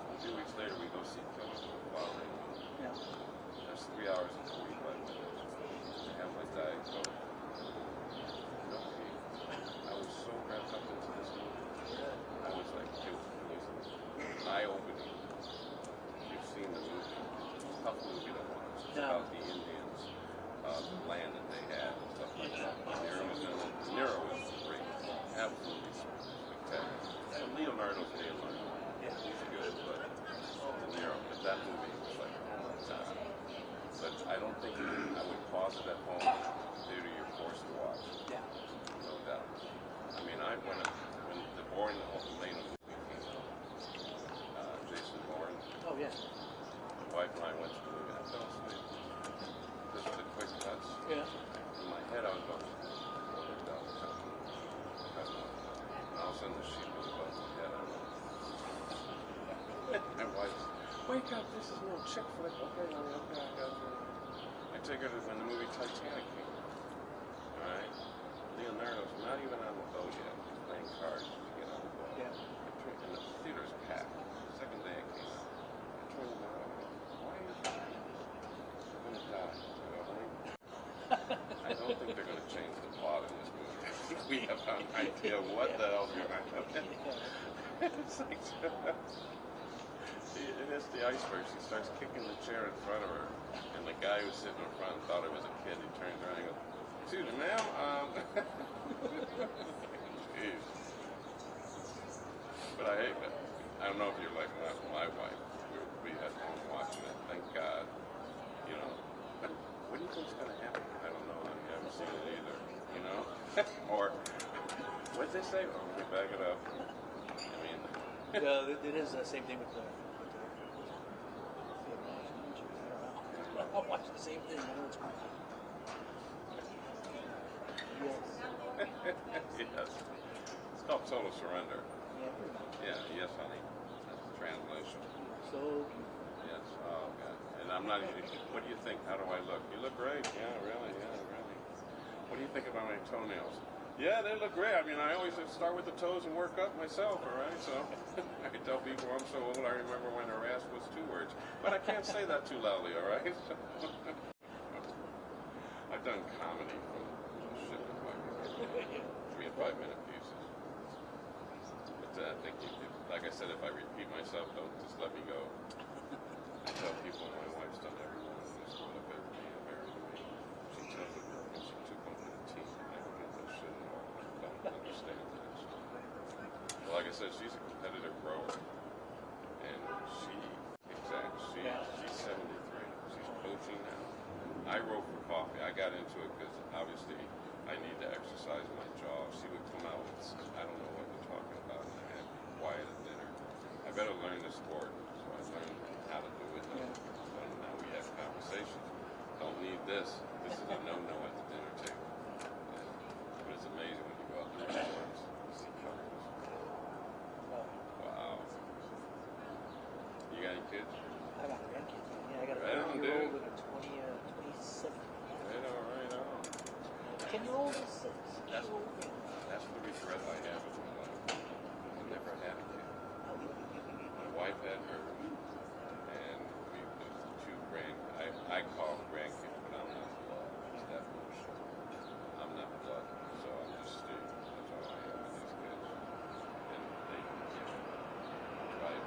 A few weeks later, we go see Killer Vallow Daybell. Yeah. That's 3 hours and 45 minutes. I have my Diet Coke. No pee. I was so wrapped up into this movie. I was like, dude, it was eye-opening. You've seen the movie. Tough movie to watch. It's No. about the Indians, the land that they had and stuff like that. Nero was in it. Nero was great. Absolutely spectacular. And Leonardo's Leonardo. Yeah. He's good, but De Niro. But that movie was like, nah. But I don't think I would pause it at home. Theater, you're forced to watch. Yeah. No doubt. I mean, when the Bourne Lane movie came out, Jason Bourne, Oh, yeah. my wife and I went to the movie. I fell asleep. Just the quick cuts. Yeah. In my head, I was going, oh, they're down. And all of a sudden, the sheet was above my head. My wife's, wake up, this is a little chick flick. Okay, honey, okay, I got you. I take her to when the movie Titanic came out. Alright? Leonardo's not even on the boat yet. He's playing cards to get on the boat. Yeah. And the theater's packed. Second day it came out. I turned to my wife and go, why are you crying? I'm gonna die. I go, honey, I don't think they're gonna change the plot in this movie. We have an idea what the hell's gonna happen. It's like it hits the iceberg. She starts kicking the chair in front of her, and the guy who's sitting in front thought it was a kid. He turns around and goes, "Excuse me, ma'am." Jeez. But I hate that. I don't know if you're like that. My wife, we had home watching it. Thank God. You know. But what do you think's gonna happen? I don't know. I haven't seen it either. You know. Or what'd they say? Oh, we back it up. I mean. Yeah, it is the same thing with the. I watch the same thing. I know it's fine. Yes. Yes. It's called Total Surrender. Yeah, pretty much. Yeah, yes, honey. That's the translation. So, Yes. Oh, God. And I'm not even, what do you think? How do I look? You look great. Yeah, really. Yeah, really. What do you think about my toenails? Yeah, they look great. I mean, I always start with the toes and work up myself, all right? So I tell people I'm so old, I remember when harass was 2 words. But I can't say that too loudly, all right? I've done comedy from shit like 3 and 5 minute pieces. But I think, like I said, if I repeat myself, don't just let me go. I tell people my wife's done every one of this sort of everything and married me. She tells me that she took one for the team. I don't get that shit at all. I don't understand that. Well, like I said, she's a competitive rower. And she's 73. She's coaching now. I row for coffee. I got into it because obviously I need to exercise my jaw. She would come out with, I don't know what you're talking about, and I had quiet at dinner. I better learn the sport. So I learned how to do it. And now we have conversations. Don't need this. This is a no-no at the dinner table. But it's amazing when you go out to restaurants, you see colors. Wow. You got any kids? I got grandkids. Yeah, I got a Right on, 30-year-old dude. and a 27. Right on. 10-year-old is 6. That's the regret I have in my life. I never had a kid. My wife had her, and we I call them grandkids, but I'm not blood. It's that bullshit. I'm not blood, so I'm just Steve. That's all I have with these kids. And they, right?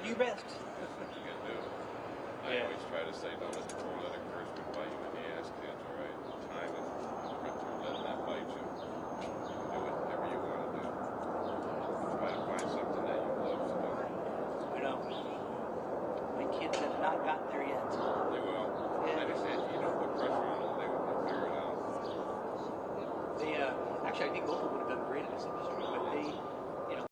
do your best. That's what you can do. I Yeah. always try to say, don't let encouragement bite you in the ass, kids, all right? Time it. Don't let that bite you. You can do whatever you want to do. Try to find something that you love to do. I know. My kids have not gotten there yet. They will. Yeah. I just said, you don't put pressure on them. They'll figure it out. They, actually, I think both of them would have done great in this industry, but they, you know,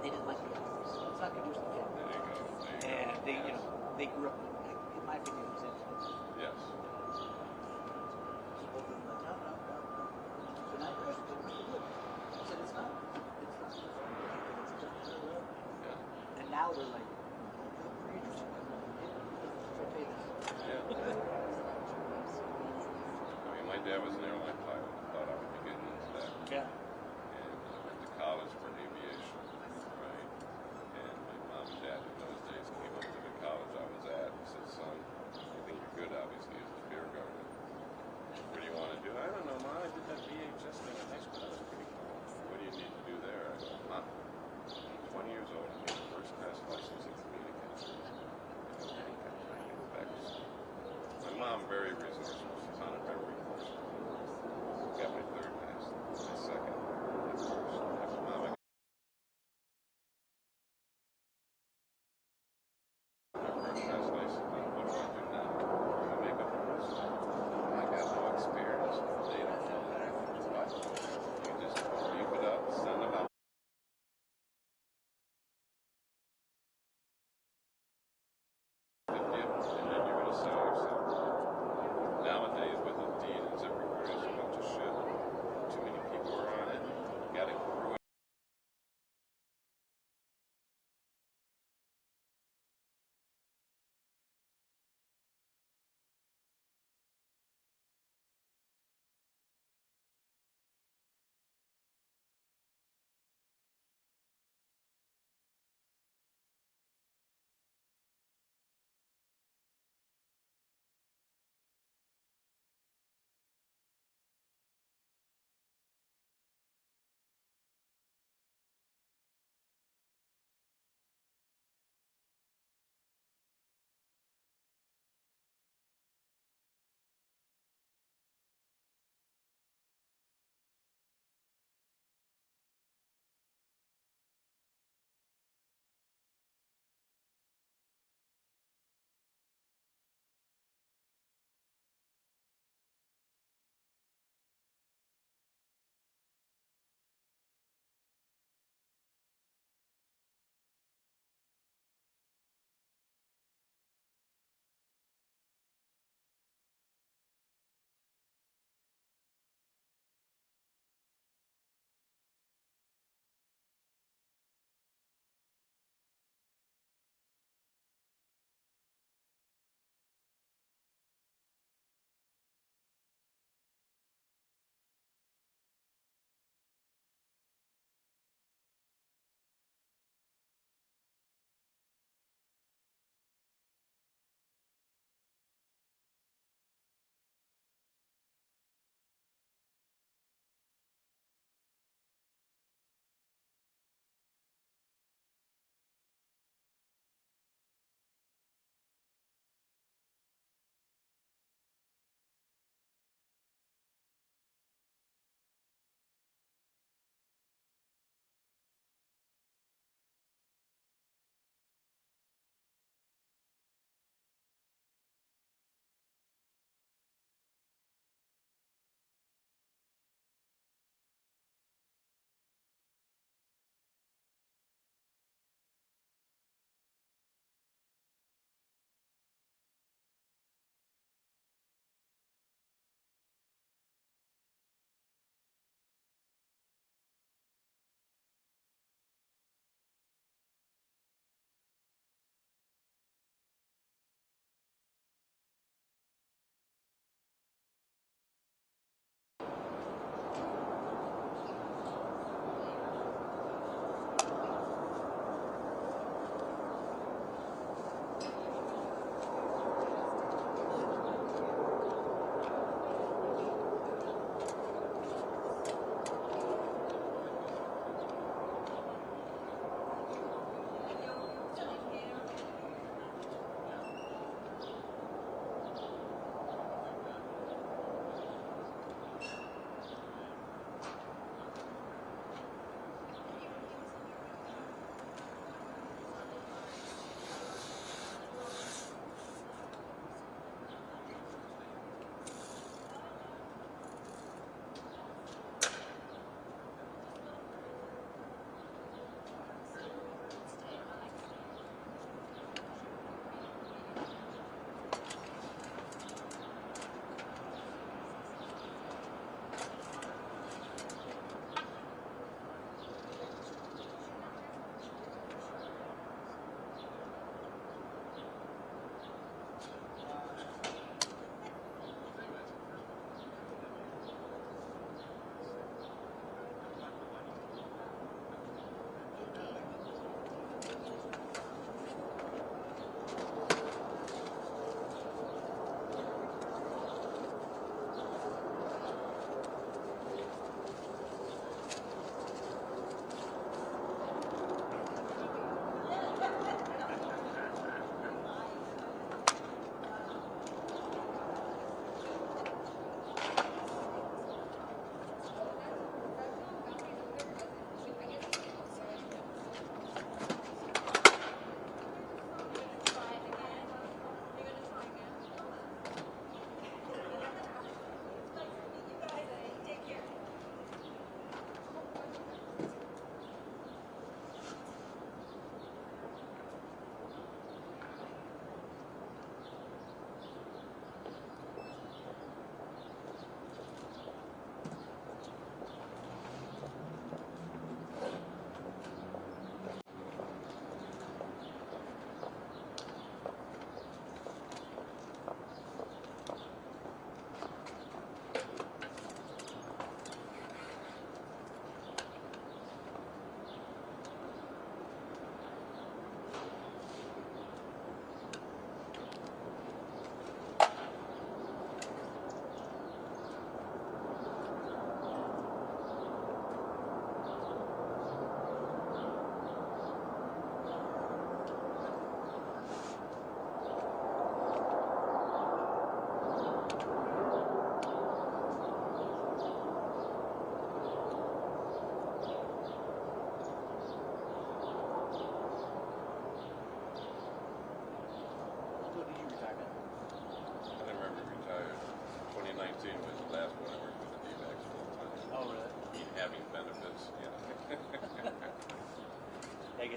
they didn't like the office. It's not conducive to them. There you go. There you go. And they, you know, they grew up, in my opinion, it was influence. Yes. So both of them like, no. They're not good. They're good. I said, it's not. It's not. It's just, Yeah. and now they're like, pretty interesting. I'll tell you this. Yeah. I mean, my dad was an airline pilot. Thought I would be getting into that. Yeah. And I went to college for aviation, right? And my mom and dad in those days came up to the college I was at and said, son, you think you're good, obviously, as the beer garden. What do you want to do? I don't know, Mom. I did that VHS thing in high school. That was pretty cool. What do you need to do there? I go, Mom, I'm 20 years old. I need a first-class license in communication. Back to school. My mom, very resourceful. She found it very resourceful. Got my third pass, my second, my first. After Mom, I got my first class license. What do I do now? I make up the rules. I got no experience. They don't know that. What? You just beef it up, send them out. And then you're going to sell yourself.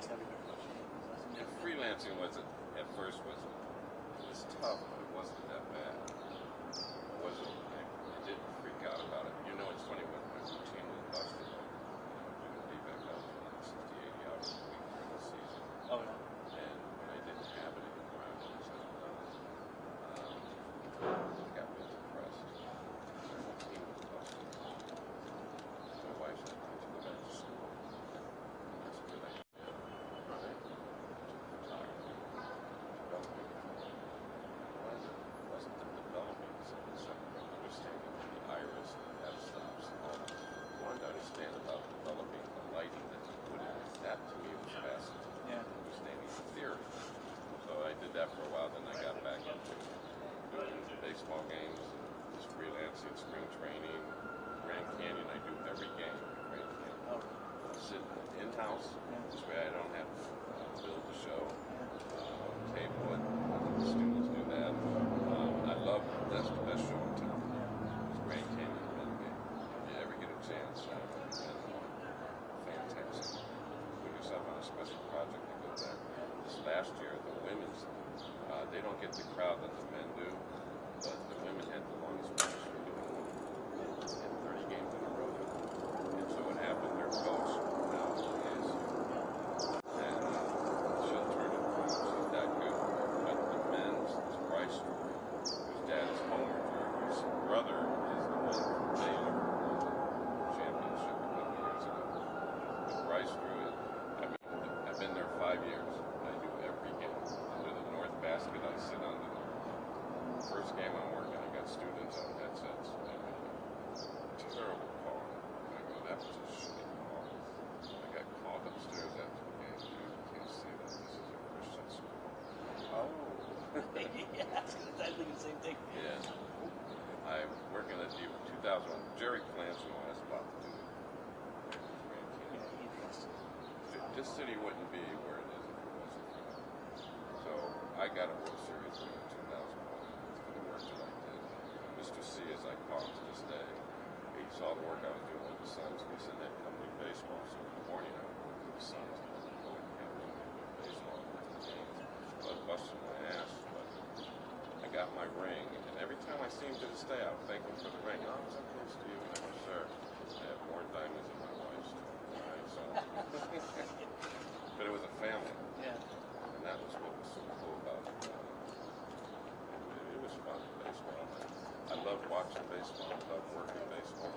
guess that'd be a better question. And freelancing at first was tough, but it wasn't that bad. It wasn't. I didn't freak out about it. You know, it's funny when my routine was busted. We would be back out for 60, 80 hours a week for the season. Oh, no. And when I didn't have it anymore, I was I got real depressed. My routine was busted. My wife said, "Why don't you go back to school?" And that's a good idea. Right? Photography. Developing. Wasn't the developing something understanding the iris, the f-stops, and all that. I wanted to understand about developing the lighting that you put in. That to me was fascinating. Yeah. Understanding the theory. So I did that for a while, then I got back into doing baseball games, just freelancing, spring training, Grand Canyon. I do every game at Grand Canyon. Oh, I sit in-house, this way I don't have to build the show, table it, the students do that. I love, that's the best show in town, is Grand Canyon men's game. If you ever get a chance, fantastic. Put yourself on a special project to go back. This last year, the women's, they don't get the crowd that the men do, but the women had the longest winning streak in the world. And 30 games in a row. And so what happened, their coach now is, and she'll turn it around. She's that good. But the men's is Bryce Story, whose dad is Homer Drew, whose brother is the one from Baylor, who won the championship a couple years ago. But Bryce Drew, I've been there 5 years. I do every game. Under the north basket, I sit under the first game I'm working. I got students on headsets. I mean, terrible call. I go, that was a shitty call. I got called upstairs after the game. Dude, you can't say that. This is a Christian school. Oh. yeah, I was thinking the same thing. Yeah. I'm working at the 2001. Jerry Colangelo has a lot to do with Yeah, he addressed it. this city wouldn't be where it is if it wasn't for him. So I got a World Series ring in 2001 for the work that I did. Mr. C, as I call him to this day, he saw the work I was doing with the Suns. We said that company baseball. So in the morning I would go to the Suns and go and have them do baseball with the games. I was busting my ass, but I got my ring, and every time I see him to this day, I would thank him for the ring. Oh, it's okay, Steve. And I go, sir, I have more diamonds than my wife's. All right, so. But it was a family. Yeah. And that was what was so cool about it. It was fun, baseball. I loved watching baseball. I loved working baseball.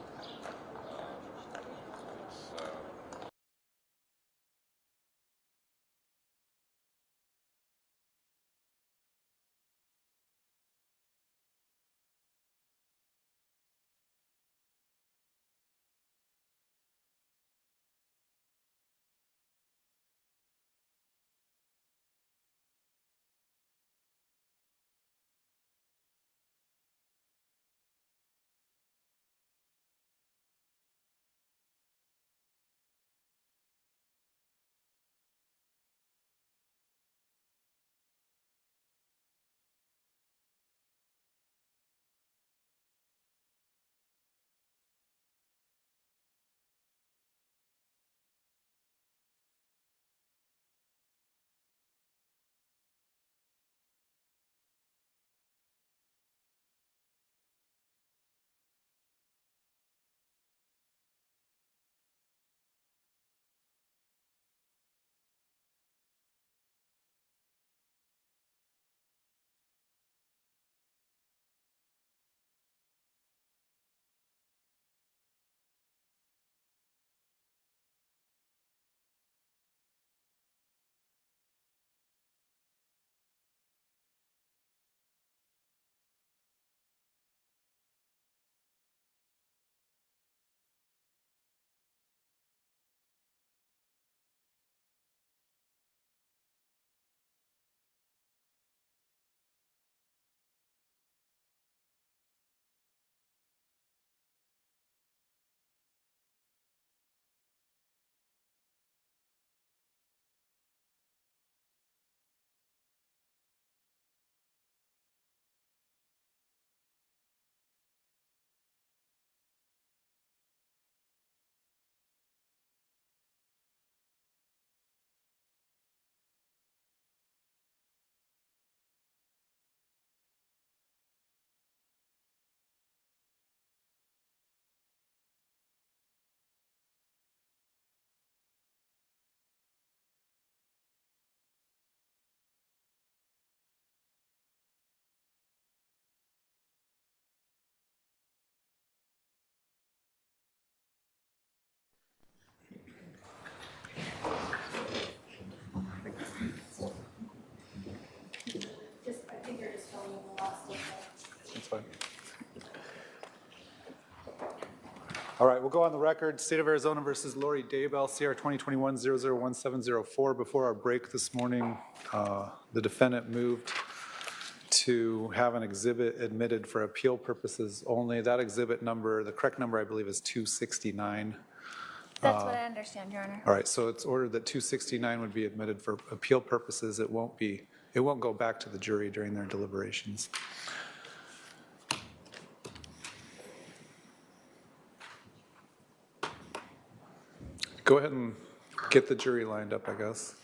fine. All right, we'll go on the record. State of Arizona versus Vallow Daybell, CR 2021-001704. Before our break this morning, the defendant moved to have an exhibit admitted for appeal purposes only. That exhibit number, the correct number I believe is 269. That's what I understand, Your Honor. All right, so it's ordered that 269 would be admitted for appeal purposes. It won't go back to the jury during their deliberations. Go ahead and get the jury lined up, I guess.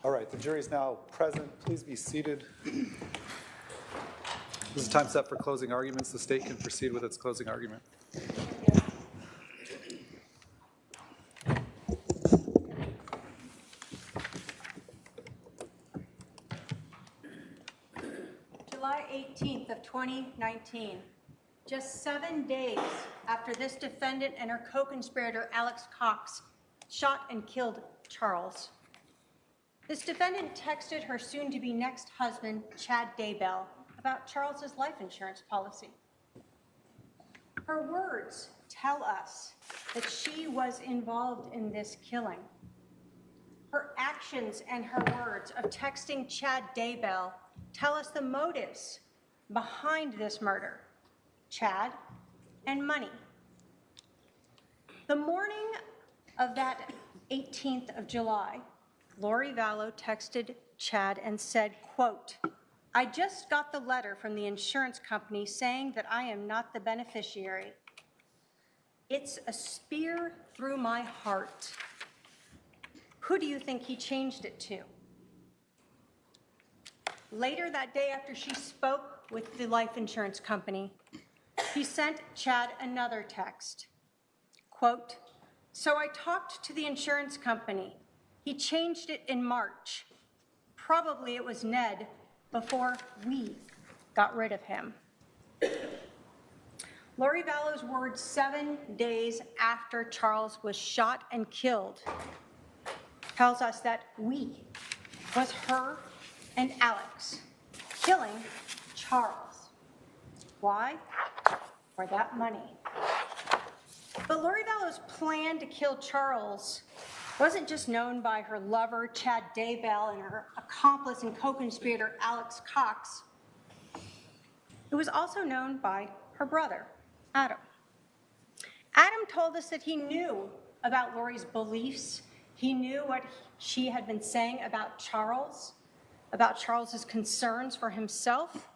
All right, the jury is now present. Please be seated. This is time set for closing arguments. The state can proceed with its closing argument. July 18th of 2019, just 7 days after this defendant and her co-conspirator Alex Cox shot and killed Charles. This defendant texted her soon-to-be next husband, Chad Daybell, about Charles's life insurance policy. Her words tell us that she was involved in this killing. Her actions and her words of texting Chad Daybell tell us the motives behind this murder: Chad and money. The morning of that 18th of July, Lori Vallow texted Chad and said, quote, "I just got the letter from the insurance company saying that I am not the beneficiary. It's a spear through my heart. Who do you think he changed it to?" Later that day, after she spoke with the life insurance company, he sent Chad another text. Quote, "So I talked to the insurance company. He changed it in March. Probably it was Ned before we got rid of him." Lori Vallow's words 7 days after Charles was shot and killed tells us that we was her and Alex killing Charles. Why? For that money. But Lori Vallow's plan to kill Charles wasn't just known by her lover, Chad Daybell, and her accomplice and co-conspirator, Alex Cox. It was also known by her brother, Adam. Adam told us that he knew about Lori's beliefs. He knew what she had been saying about Charles's concerns for himself.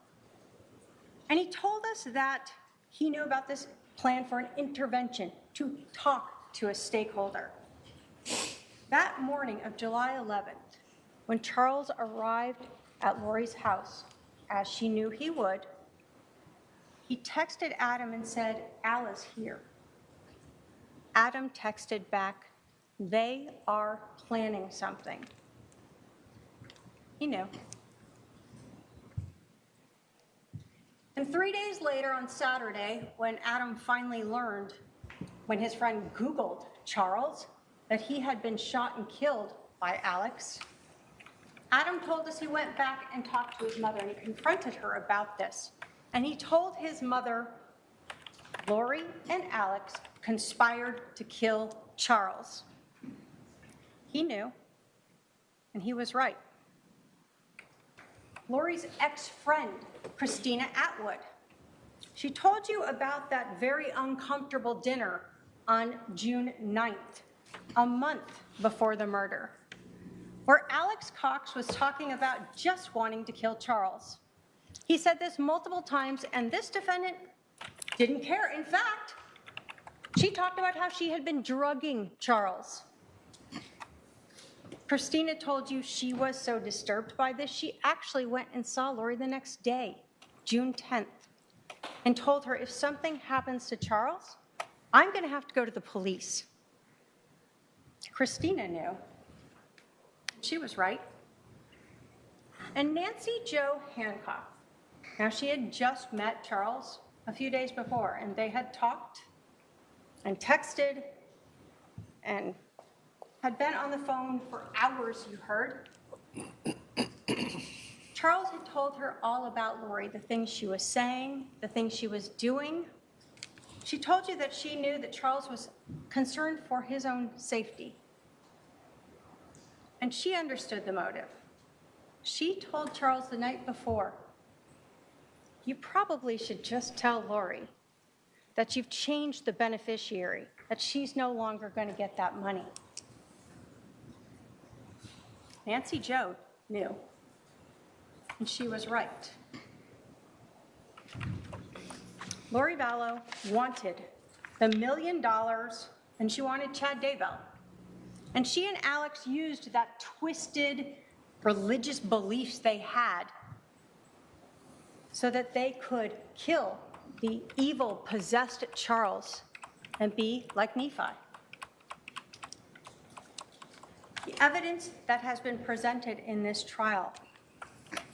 And he told us that he knew about this plan for an intervention, to talk to a stakeholder. That morning of July 11th, when Charles arrived at Lori's house, as she knew he would, he texted Adam and said, Al is here. Adam texted back, they are planning something. He knew. And 3 days later on Saturday, when Adam finally learned, when his friend Googled Charles, that he had been shot and killed by Alex, Adam told us he went back and talked to his mother and he confronted her about this. And he told his mother, Lori and Alex conspired to kill Charles. He knew, and he was right. Lori's ex-friend, Christina Atwood, she told you about that very uncomfortable dinner on June 9th, a month before the murder, where Alex Cox was talking about just wanting to kill Charles. He said this multiple times, and this defendant didn't care. In fact, she talked about how she had been drugging Charles. Christina told you she was so disturbed by this, she actually went and saw Lori the next day, June 10th, and told her, if something happens to Charles, I'm going to have to go to the police. Christina knew. She was right. And Nancy Jo Hancock, now she had just met Charles a few days before, and they had talked and texted and had been on the phone for hours, you heard. Charles had told her all about Lori, the things she was saying, the things she was doing. She told you that she knew that Charles was concerned for his own safety. And she understood the motive. She told Charles the night before, you probably should just tell Lori that you've changed the beneficiary, that she's no longer going to get that money. Nancy Jo knew, and she was right. Lori Vallow wanted the $1 million, and she wanted Chad Daybell. And she and Alex used that twisted religious beliefs they had so that they could kill the evil, possessed Charles and be like Nephi. The evidence that has been presented in this trial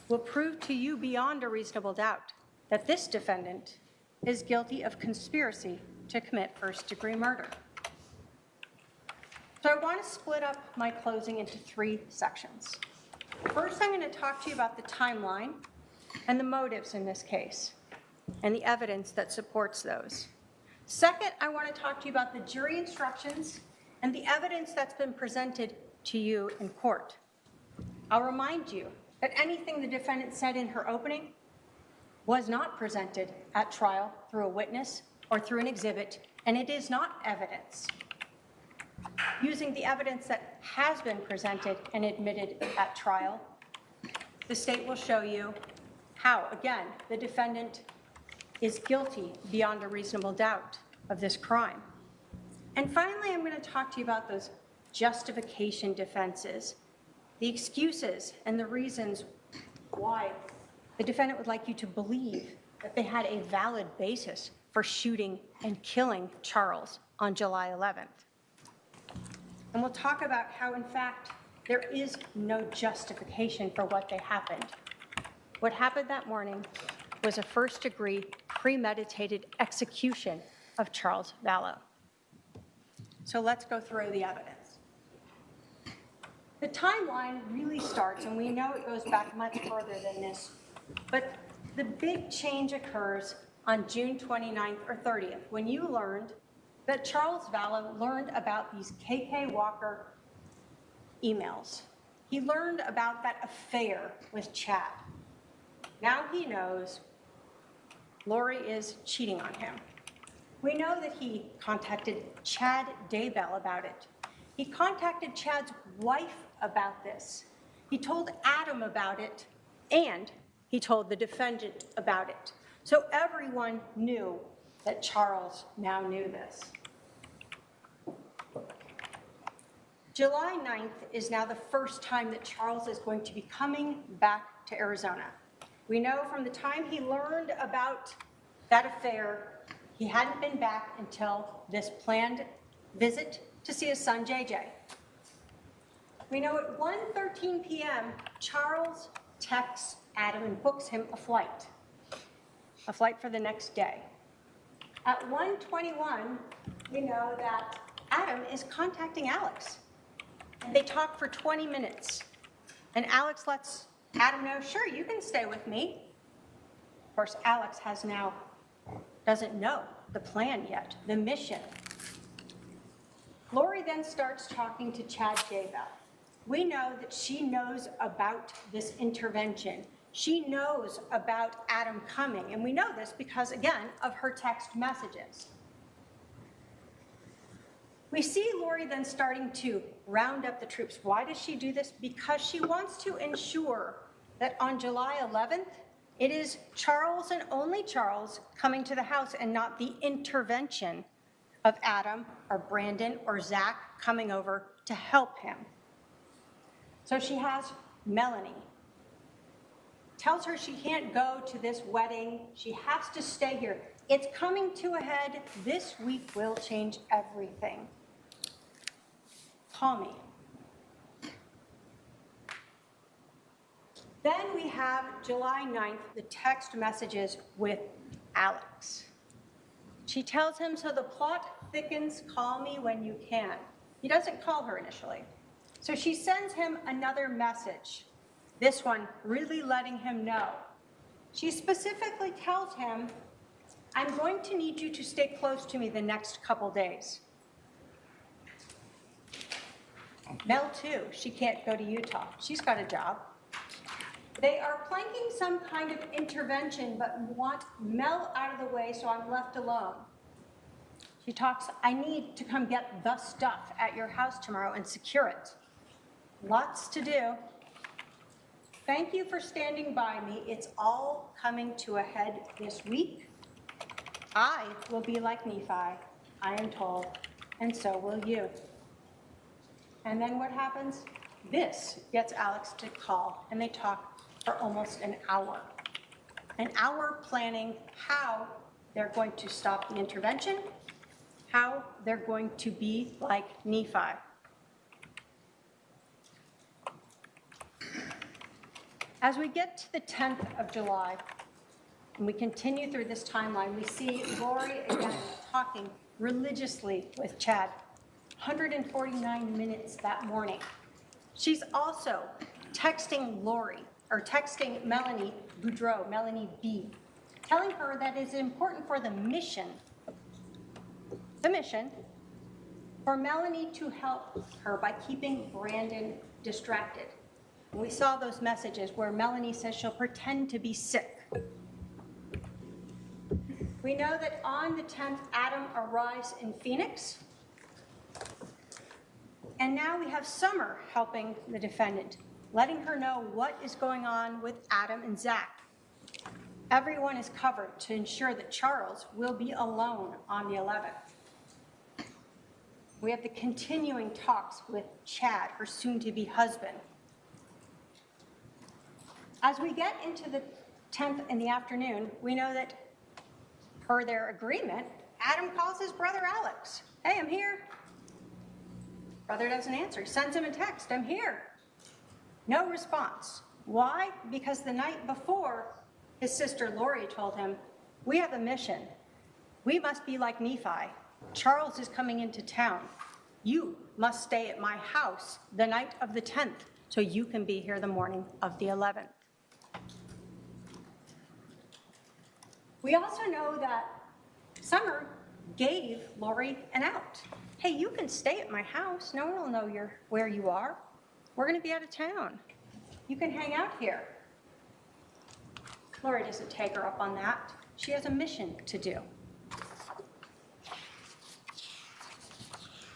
will prove to you beyond a reasonable doubt that this defendant is guilty of conspiracy to commit first-degree murder. So I want to split up my closing into 3 sections. First, I'm going to talk to you about the timeline and the motives in this case, and the evidence that supports those. Second, I want to talk to you about the jury instructions and the evidence that's been presented to you in court. I'll remind you that anything the defendant said in her opening was not presented at trial through a witness or through an exhibit, and it is not evidence. Using the evidence that has been presented and admitted at trial, the state will show you how, again, the defendant is guilty beyond a reasonable doubt of this crime. And finally, I'm going to talk to you about those justification defenses, the excuses and the reasons why the defendant would like you to believe that they had a valid basis for shooting and killing Charles on July 11th. And we'll talk about how, in fact, there is no justification for what they happened. What happened that morning was a first-degree premeditated execution of Charles Vallow. So let's go through the evidence. The timeline really starts, and we know it goes back much further than this, but the big change occurs on June 29th or 30th, when you learned that Charles Vallow learned about these KK Walker emails. He learned about that affair with Chad. Now he knows Lori is cheating on him. We know that he contacted Chad Daybell about it. He contacted Chad's wife about this. He told Adam about it, and he told the defendant about it. So everyone knew that Charles now knew this. July 9th is now the first time that Charles is going to be coming back to Arizona. We know from the time he learned about that affair. He hadn't been back until this planned visit to see his son, JJ. We know at 1:13 p.m., Charles texts Adam and books him a flight for the next day. At 1:21, we know that Adam is contacting Alex. And they talk for 20 minutes. And Alex lets Adam know, sure, you can stay with me. Of course, Alex doesn't know the plan yet, the mission. Lori then starts talking to Chad Daybell. We know that she knows about this intervention. She knows about Adam coming, and we know this because, again, of her text messages. We see Lori then starting to round up the troops. Why does she do this? Because she wants to ensure that on July 11th, it is Charles and only Charles coming to the house and not the intervention of Adam or Brandon or Zach coming over to help him. So she has Melanie. Tells her she can't go to this wedding. She has to stay here. It's coming to a head. This week will change everything. Call me. Then we have July 9th, the text messages with Alex. She tells him, so the plot thickens, call me when you can. He doesn't call her initially. So she sends him another message, this one really letting him know. She specifically tells him, I'm going to need you to stay close to me the next couple days. Mel too, she can't go to Utah. She's got a job. They are planking some kind of intervention, but want Mel out of the way, so I'm left alone. She talks, I need to come get the stuff at your house tomorrow and secure it. Lots to do. Thank you for standing by me. It's all coming to a head this week. I will be like Nephi, I am told, and so will you. And then what happens? This gets Alex to call, and they talk for almost an hour. An hour planning how they're going to stop the intervention, how they're going to be like Nephi. As we get to the 10th of July, and we continue through this timeline, we see Lori again talking religiously with Chad. 149 minutes that morning. She's also texting Melanie Boudreau, Melanie B, telling her that it's important for the mission, for Melanie to help her by keeping Brandon distracted. And we saw those messages where Melanie says she'll pretend to be sick. We know that on the 10th, Adam arrives in Phoenix. And now we have Summer helping the defendant, letting her know what is going on with Adam and Zach. Everyone is covered to ensure that Charles will be alone on the 11th. We have the continuing talks with Chad, her soon-to-be husband. As we get into the 10th in the afternoon, we know that per their agreement, Adam calls his brother Alex. Hey, I'm here. Brother doesn't answer. He sends him a text, I'm here. No response. Why? Because the night before, his sister Lori told him, we have a mission. We must be like Nephi. Charles is coming into town. You must stay at my house the night of the 10th so you can be here the morning of the 11th. We also know that Summer gave Lori an out. Hey, you can stay at my house. No one will know where you are. We're going to be out of town. You can hang out here. Lori doesn't take her up on that. She has a mission to do.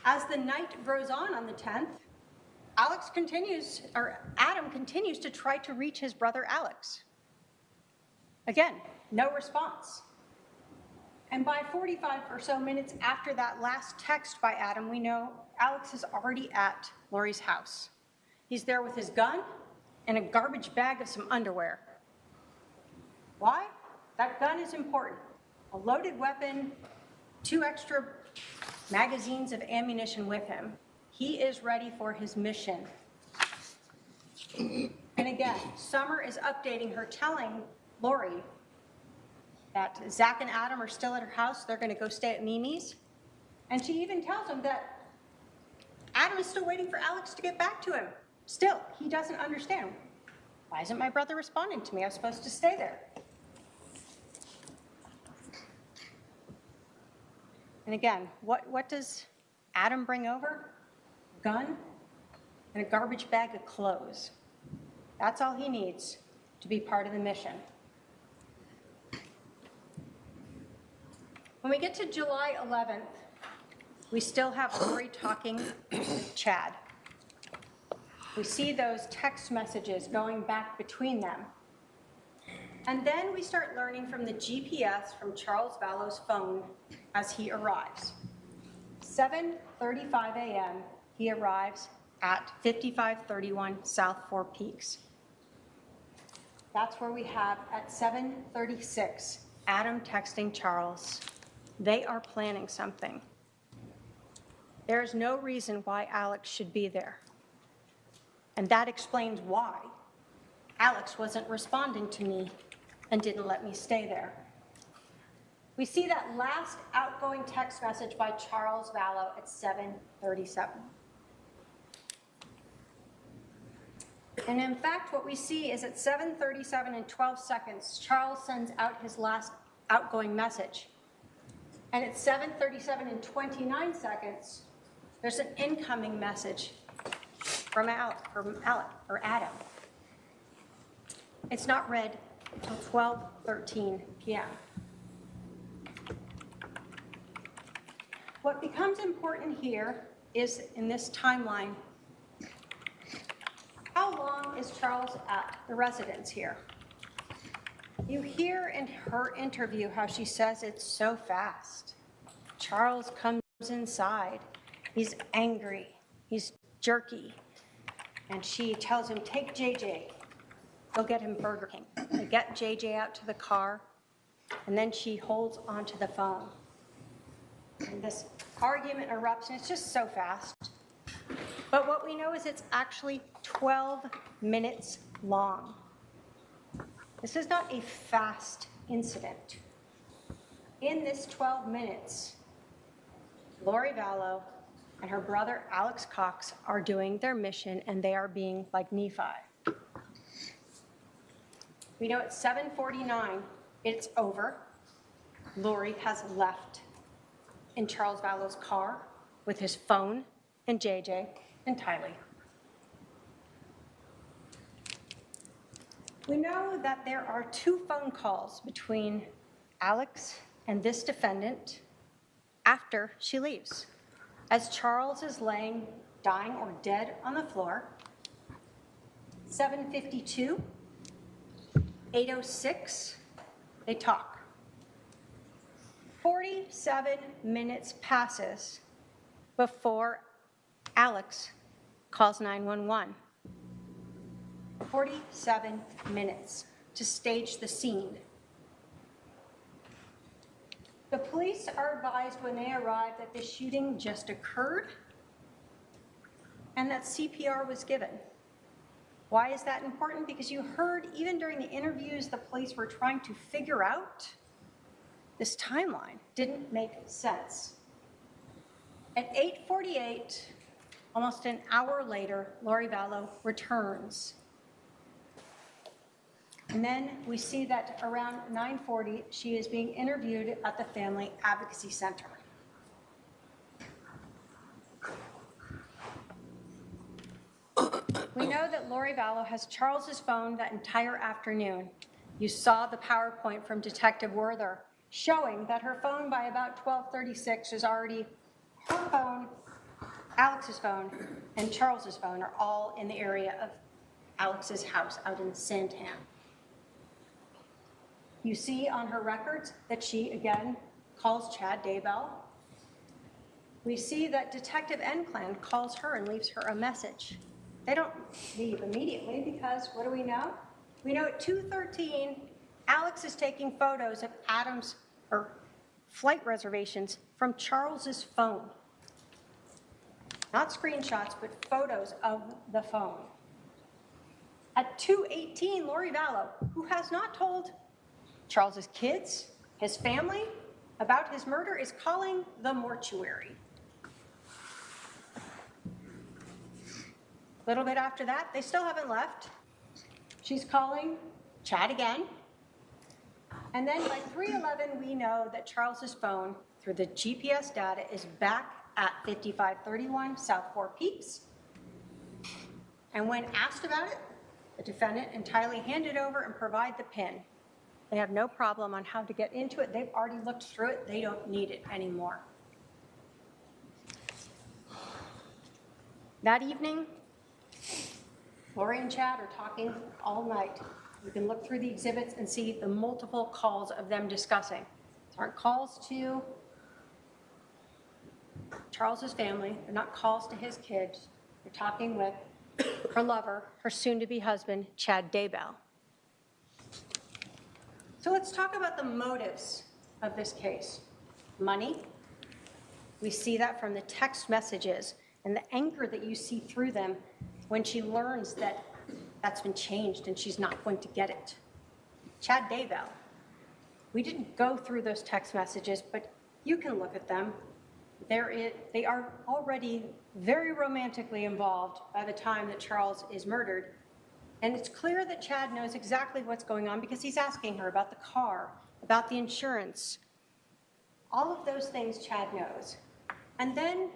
As the night grows on the 10th, Adam continues to try to reach his brother Alex. Again, no response. And by 45 or so minutes after that last text by Adam, we know Alex is already at Lori's house. He's there with his gun and a garbage bag of some underwear. Why? That gun is important. a loaded weapon, 2 extra magazines of ammunition with him. He is ready for his mission. And again, Summer is updating her, telling Lori that Zach and Adam are still at her house. They're going to go stay at Mimi's. And she even tells him that Adam is still waiting for Alex to get back to him. Still, he doesn't understand. Why isn't my brother responding to me? I was supposed to stay there. And again, what does Adam bring over? A gun and a garbage bag of clothes. That's all he needs to be part of the mission. When we get to July 11th, we still have Lori talking with Chad. We see those text messages going back between them. And then we start learning from the GPS from Charles Vallow's phone as he arrives. 7:35 a.m., he arrives at 5531 South Four Peaks. That's where we have at 7:36, Adam texting Charles. They are planning something. There is no reason why Alex should be there. And that explains why Alex wasn't responding to me and didn't let me stay there. We see that last outgoing text message by Charles Vallow at 7:37. And in fact, what we see is at 7:37 and 12 seconds, Charles sends out his last outgoing message. And at 7:37 and 29 seconds, there's an incoming message from Adam. It's not read until 12:13 p.m. What becomes important here is, in this timeline, how long is Charles at the residence here? You hear in her interview how she says it's so fast. Charles comes inside. He's angry. He's jerky. And she tells him, take JJ. Go get him Burger King. They get JJ out to the car, and then she holds onto the phone. And this argument erupts, and it's just so fast. But what we know is it's actually 12 minutes long. This is not a fast incident. In this 12 minutes, Lori Vallow and her brother Alex Cox are doing their mission, and they are being like Nephi. We know at 7:49, it's over. Lori has left in Charles Vallow's car with his phone and JJ and Tylee. We know that there are 2 phone calls between Alex and this defendant after she leaves. As Charles is laying, dying or dead on the floor, 7:52, 8:06, they talk. 47 minutes passes before Alex calls 911. 47 minutes to stage the scene. The police are advised when they arrive that the shooting just occurred and that CPR was given. Why is that important? Because you heard even during the interviews the police were trying to figure out this timeline. Didn't make sense. At 8:48, almost an hour later, Lori Vallow returns. And then we see that around 9:40, she is being interviewed at the Family Advocacy Center. We know that Lori Vallow has Charles's phone that entire afternoon. You saw the PowerPoint from Detective Werther showing that her phone by about 12:36 is already her phone, Alex's phone, and Charles's phone are all in the area of Alex's house out in Sandham. You see on her records that she, again, calls Chad Daybell. We see that Detective Enclan calls her and leaves her a message. They don't leave immediately because what do we know? We know at 2:13, Alex is taking photos of flight reservations from Charles's phone. Not screenshots, but photos of the phone. At 2:18, Lori Vallow, who has not told Charles's kids, his family, about his murder, is calling the mortuary. A little bit after that, they still haven't left. She's calling Chad again. And then by 3:11, we know that Charles's phone, through the GPS data, is back at 5531 South Four Peaks. And when asked about it, the defendant entirely handed over and provide the PIN. They have no problem on how to get into it. They've already looked through it. They don't need it anymore. That evening, Lori and Chad are talking all night. You can look through the exhibits and see the multiple calls of them discussing. These aren't calls to Charles's family. They're not calls to his kids. They're talking with her lover, her soon-to-be husband, Chad Daybell. So let's talk about the motives of this case. Money. We see that from the text messages and the anger that you see through them when she learns that that's been changed and she's not going to get it. Chad Daybell. We didn't go through those text messages, but you can look at them. They are already very romantically involved by the time that Charles is murdered. And it's clear that Chad knows exactly what's going on because he's asking her about the car, about the insurance. All of those things Chad knows. And then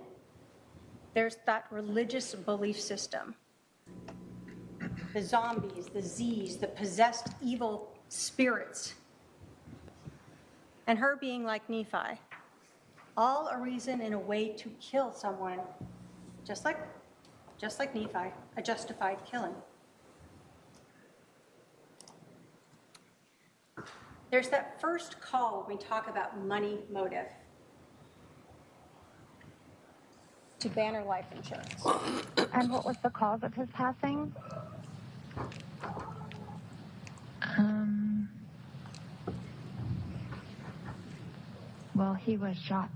there's that religious belief system. The zombies, the Z's, the possessed evil spirits. And her being like Nephi. All a reason and a way to kill someone, just like Nephi, a justified killing. There's that first call when we talk about money motive. To Banner Life Insurance. And what was the cause of his passing? Well, he was shot.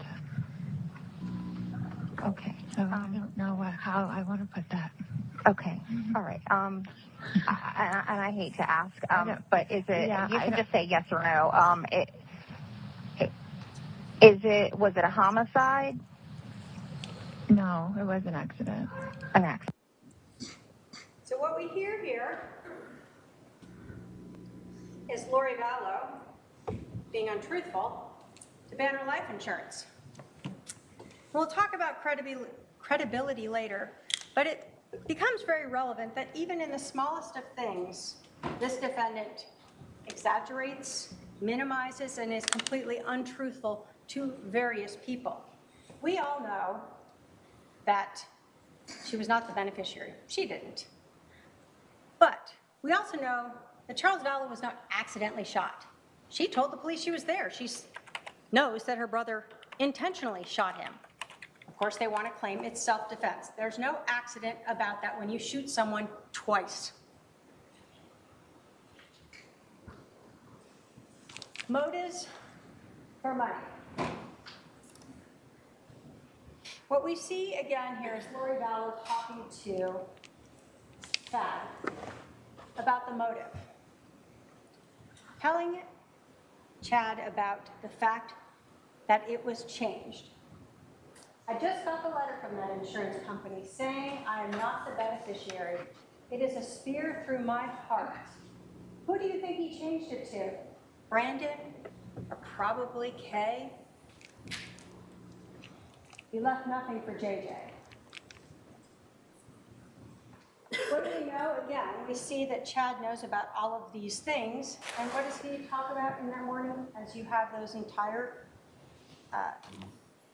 Okay. So I don't know how I want to put that. Okay. All right. And I hate to ask, but is it? Yeah, you can just say yes or no. Was it a homicide? No, it was an accident. An accident. So what we hear here is Lori Vallow being untruthful to Banner Life Insurance. We'll talk about credibility later, but it becomes very relevant that even in the smallest of things, this defendant exaggerates, minimizes, and is completely untruthful to various people. We all know that she was not the beneficiary. She didn't. But we also know that Charles Vallow was not accidentally shot. She told the police she was there. She knows that her brother intentionally shot him. Of course, they want to claim it's self-defense. There's no accident about that when you shoot someone twice. Motives for money. What we see again here is Lori Vallow talking to Chad about the motive. Telling Chad about the fact that it was changed. I just got the letter from that insurance company saying I am not the beneficiary. It is a spear through my heart. Who do you think he changed it to? Brandon? Or probably Kay? He left nothing for JJ. What do we know? Again, we see that Chad knows about all of these things. And what does he talk about in that morning as you have those entire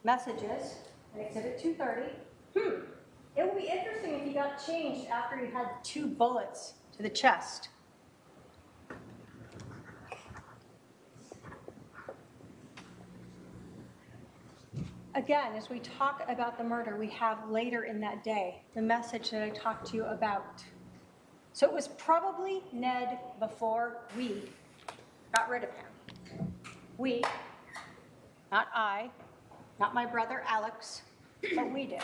messages in Exhibit 230? It would be interesting if he got changed after he had 2 bullets to the chest. Again, as we talk about the murder, we have later in that day the message that I talked to you about. So it was probably Ned before we got rid of him. We, not I, not my brother Alex, but we did.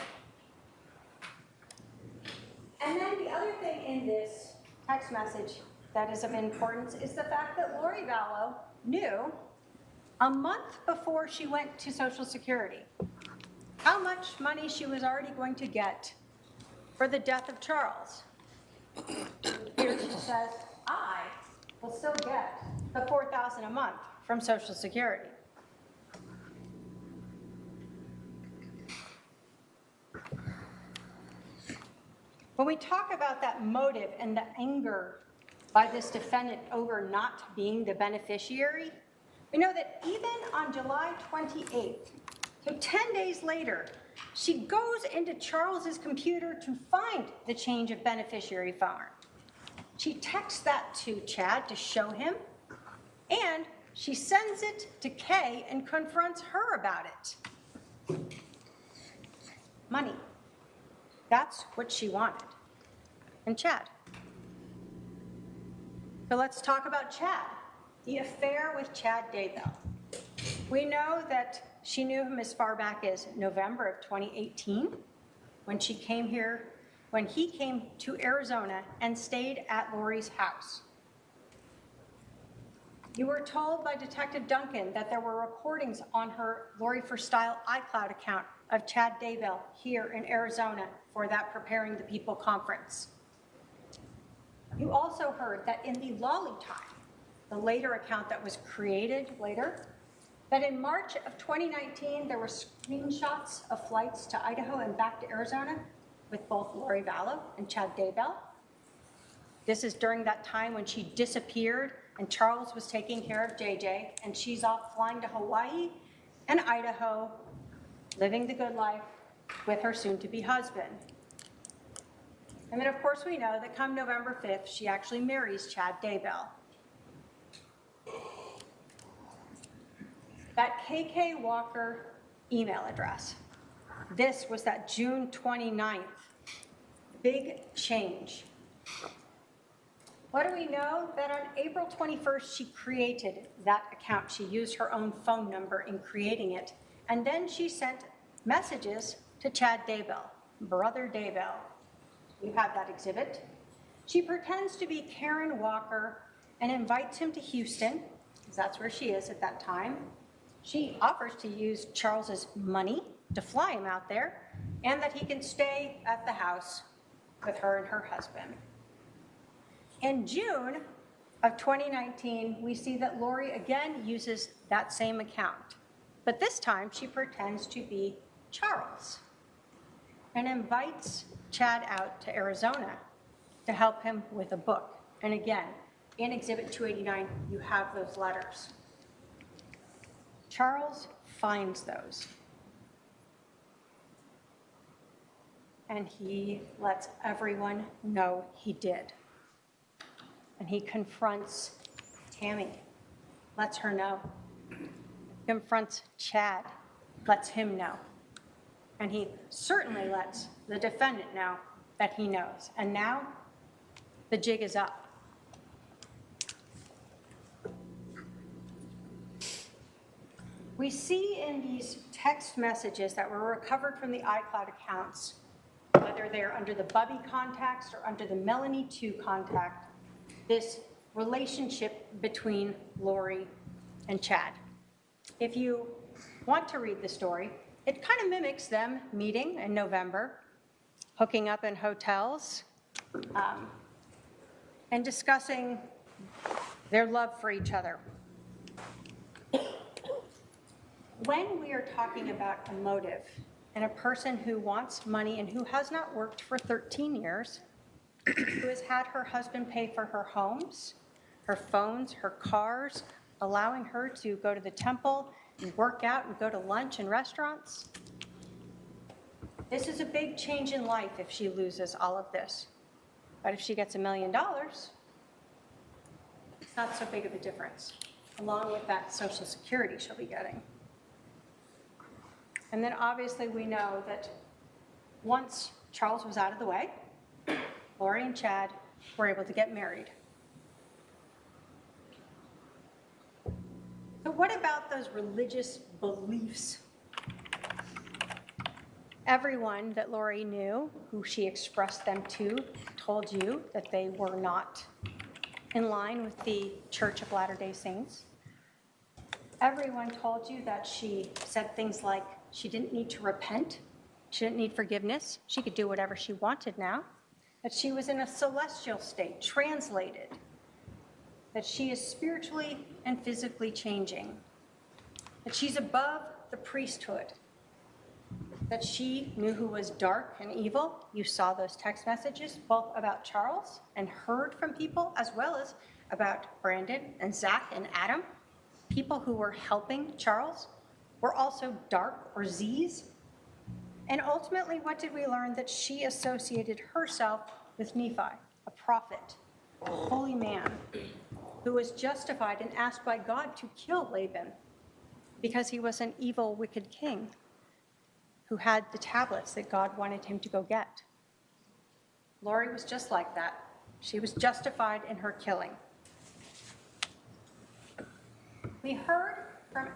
And then the other thing in this text message that is of importance is the fact that Lori Vallow knew a month before she went to Social Security how much money she was already going to get for the death of Charles. Here she says, I will still get the $4,000 a month from Social Security. When we talk about that motive and the anger by this defendant over not being the beneficiary, we know that even on July 28th, so 10 days later, she goes into Charles's computer to find the change of beneficiary form. She texts that to Chad to show him, and she sends it to Kay and confronts her about it. Money. That's what she wanted. And Chad. So let's talk about Chad. The affair with Chad Daybell. We know that she knew him as far back as November of 2018 when he came to Arizona and stayed at Lori's house. You were told by Detective Duncan that there were recordings on her Lori for Style iCloud account of Chad Daybell here in Arizona for that Preparing the People conference. You also heard that in the Lolly Time, the later account that was created later, that in March of 2019, there were screenshots of flights to Idaho and back to Arizona with both Lori Vallow and Chad Daybell. This is during that time when she disappeared and Charles was taking care of JJ, and she's off flying to Hawaii and Idaho, living the good life with her soon-to-be husband. And then, of course, we know that come November 5th, she actually marries Chad Daybell. That KK Walker email address, this was that June 29th big change. What do we know? That on April 21st, she created that account. She used her own phone number in creating it. And then she sent messages to Chad Daybell, Brother Daybell. You have that exhibit. She pretends to be Karen Walker and invites him to Houston, because that's where she is at that time. She offers to use Charles's money to fly him out there, and that he can stay at the house with her and her husband. In June of 2019, we see that Lori again uses that same account, but this time she pretends to be Charles and invites Chad out to Arizona to help him with a book. And again, in Exhibit 289, you have those letters. Charles finds those. And he lets everyone know he did. And he confronts Tammy, lets her know. Confronts Chad, lets him know. And he certainly lets the defendant know that he knows. And now, the jig is up. We see in these text messages that were recovered from the iCloud accounts, whether they're under the Bubby context or under the Melanie 2 contact, this relationship between Lori and Chad. If you want to read the story, it kind of mimics them meeting in November, hooking up in hotels, and discussing their love for each other. When we are talking about a motive and a person who wants money and who has not worked for 13 years, who has had her husband pay for her homes, her phones, her cars, allowing her to go to the temple and work out and go to lunch in restaurants, this is a big change in life if she loses all of this. But if she gets $1 million, it's not so big of a difference, along with that Social Security she'll be getting. And then obviously we know that once Charles was out of the way, Lori and Chad were able to get married. So what about those religious beliefs? Everyone that Lori knew, who she expressed them to, told you that they were not in line with the Church of Latter-day Saints. Everyone told you that she said things like she didn't need to repent, she didn't need forgiveness, she could do whatever she wanted now, that she was in a celestial state, translated, that she is spiritually and physically changing, that she's above the priesthood, that she knew who was dark and evil. You saw those text messages, both about Charles and heard from people, as well as about Brandon and Zach and Adam. People who were helping Charles were also dark or Z's. And ultimately, what did we learn? That she associated herself with Nephi, a prophet, a holy man, who was justified and asked by God to kill Laban because he was an evil, wicked king who had the tablets that God wanted him to go get. Lori was just like that. She was justified in her killing. We heard from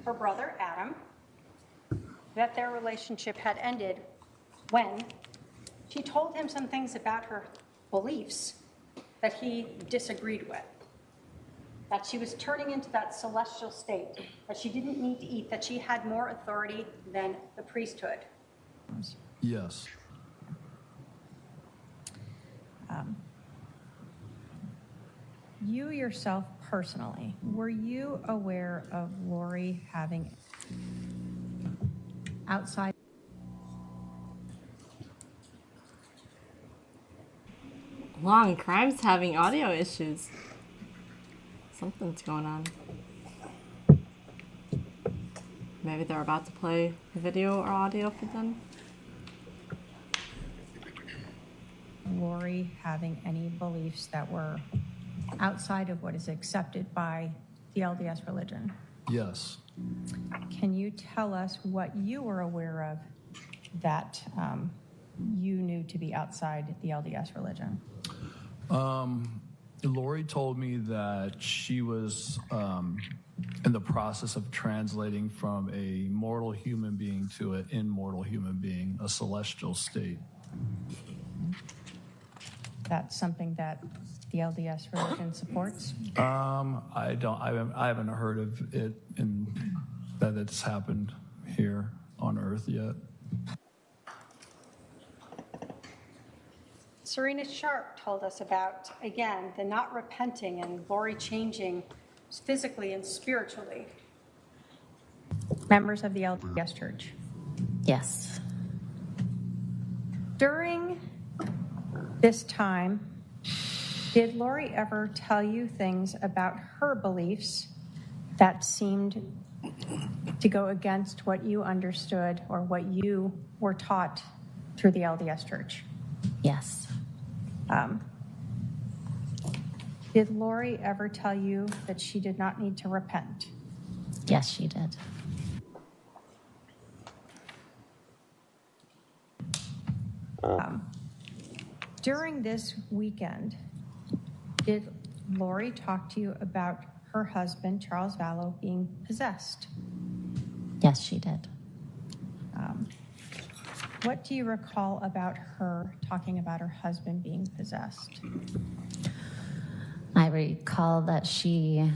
her brother Adam that their relationship had ended when she told him some things about her beliefs that he disagreed with. That she was turning into that celestial state, that she didn't need to eat, that she had more authority than the priesthood. Yes. You yourself personally, were you aware of Lori having outside? Long Crime's having audio issues. Something's going on. Maybe they're about to play video or audio for them. Lori having any beliefs that were outside of what is accepted by the LDS religion? Yes. Can you tell us what you were aware of that you knew to be outside the LDS religion? Lori told me that she was in the process of translating from a mortal human being to an immortal human being, a celestial state. That's something that the LDS religion supports? I haven't heard of it in that it's happened here on Earth yet. Serena Sharp told us about, again, the not repenting and Lori changing physically and spiritually. Members of the LDS Church? Yes. During this time, did Lori ever tell you things about her beliefs that seemed to go against what you understood or what you were taught through the LDS Church? Yes. Did Lori ever tell you that she did not need to repent? Yes, she did. During this weekend, did Lori talk to you about her husband, Charles Vallow, being possessed? Yes, she did. What do you recall about her talking about her husband being possessed? I recall that she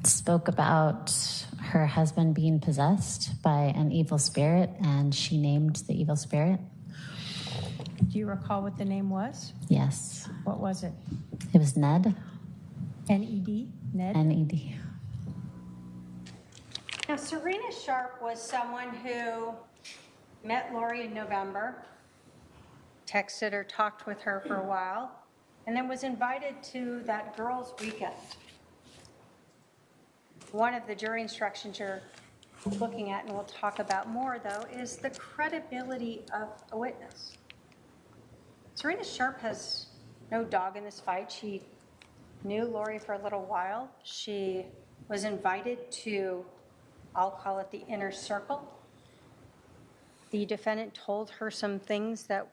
spoke about her husband being possessed by an evil spirit, and she named the evil spirit. Do you recall what the name was? Yes. What was it? It was Ned. N-E-D? Ned? N-E-D. Now, Serena Sharp was someone who met Lori in November, texted or talked with her for a while, and then was invited to that girls' weekend. One of the jury instructions you're looking at, and we'll talk about more, though, is the credibility of a witness. Serena Sharp has no dog in this fight. She knew Lori for a little while. She was invited to, I'll call it the inner circle. The defendant told her some things that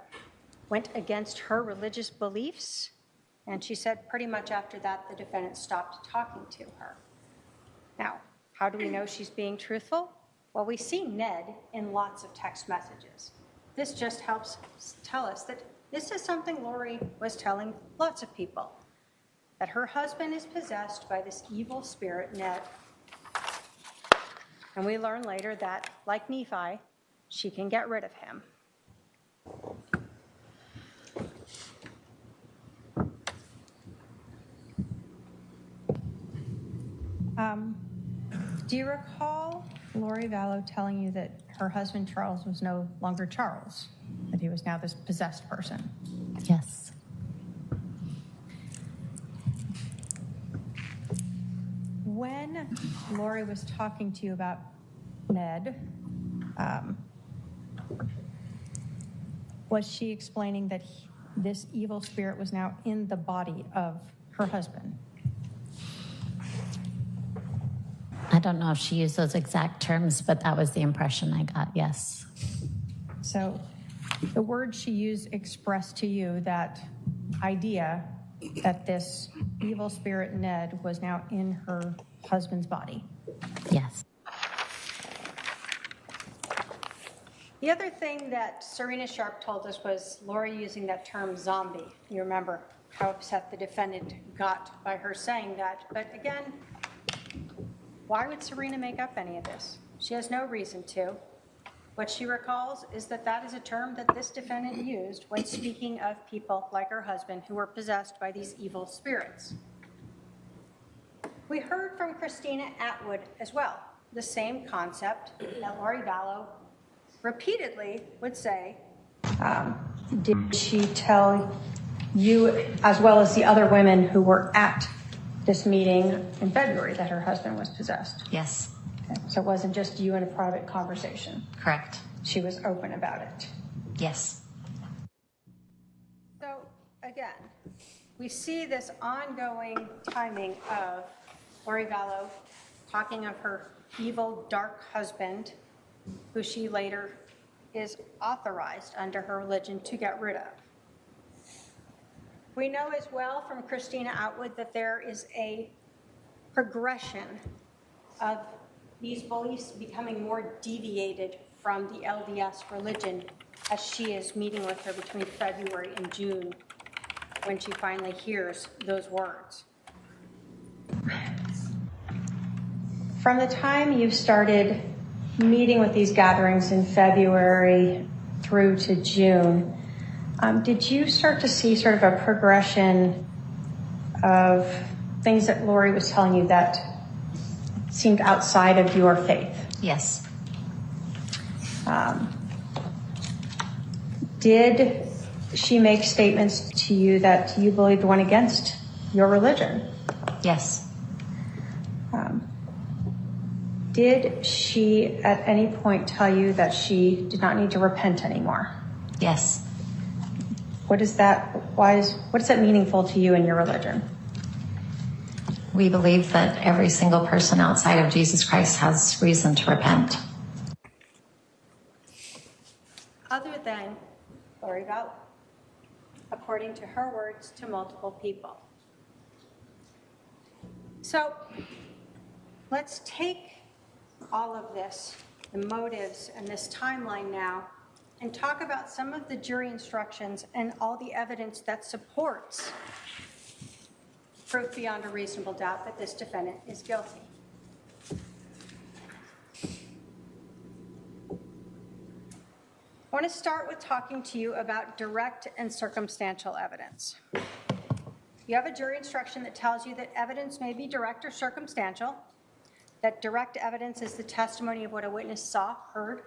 went against her religious beliefs, and she said pretty much after that the defendant stopped talking to her. How do we know she's being truthful? Well, we see Ned in lots of text messages. This just helps tell us that this is something Lori was telling lots of people, that her husband is possessed by this evil spirit, Ned. And we learn later that, like Nephi, she can get rid of him. Do you recall Lori Vallow telling you that her husband Charles was no longer Charles, that he was now this possessed person? Yes. When Lori was talking to you about Ned, was she explaining that this evil spirit was now in the body of her husband? I don't know if she used those exact terms, but that was the impression I got, yes. So the words she used expressed to you that idea that this evil spirit Ned was now in her husband's body. Yes. The other thing that Serena Sharp told us was Lori using that term zombie. You remember how upset the defendant got by her saying that. But again, why would Serena make up any of this? She has no reason to. What she recalls is that that is a term that this defendant used when speaking of people like her husband who were possessed by these evil spirits. We heard from Christina Atwood as well, the same concept that Lori Vallow repeatedly would say. Did she tell you, as well as the other women who were at this meeting in February, that her husband was possessed? Yes. Okay. So it wasn't just you in a private conversation? Correct. She was open about it? Yes. So again, we see this ongoing timing of Lori Vallow talking of her evil, dark husband, who she later is authorized under her religion to get rid of. We know as well from Christina Atwood that there is a progression of these beliefs becoming more deviated from the LDS religion as she is meeting with her between February and June when she finally hears those words. From the time you started meeting with these gatherings in February through to June, did you start to see sort of a progression of things that Lori was telling you that seemed outside of your faith? Yes. Did she make statements to you that you believed went against your religion? Yes. Did she at any point tell you that she did not need to repent anymore? Yes. What is that meaningful to you in your religion? We believe that every single person outside of Jesus Christ has reason to repent. Other than Lori Vallow, according to her words to multiple people. So let's take all of this, the motives and this timeline now, and talk about some of the jury instructions and all the evidence that supports proof beyond a reasonable doubt that this defendant is guilty. I want to start with talking to you about direct and circumstantial evidence. You have a jury instruction that tells you that evidence may be direct or circumstantial, that direct evidence is the testimony of what a witness saw, heard,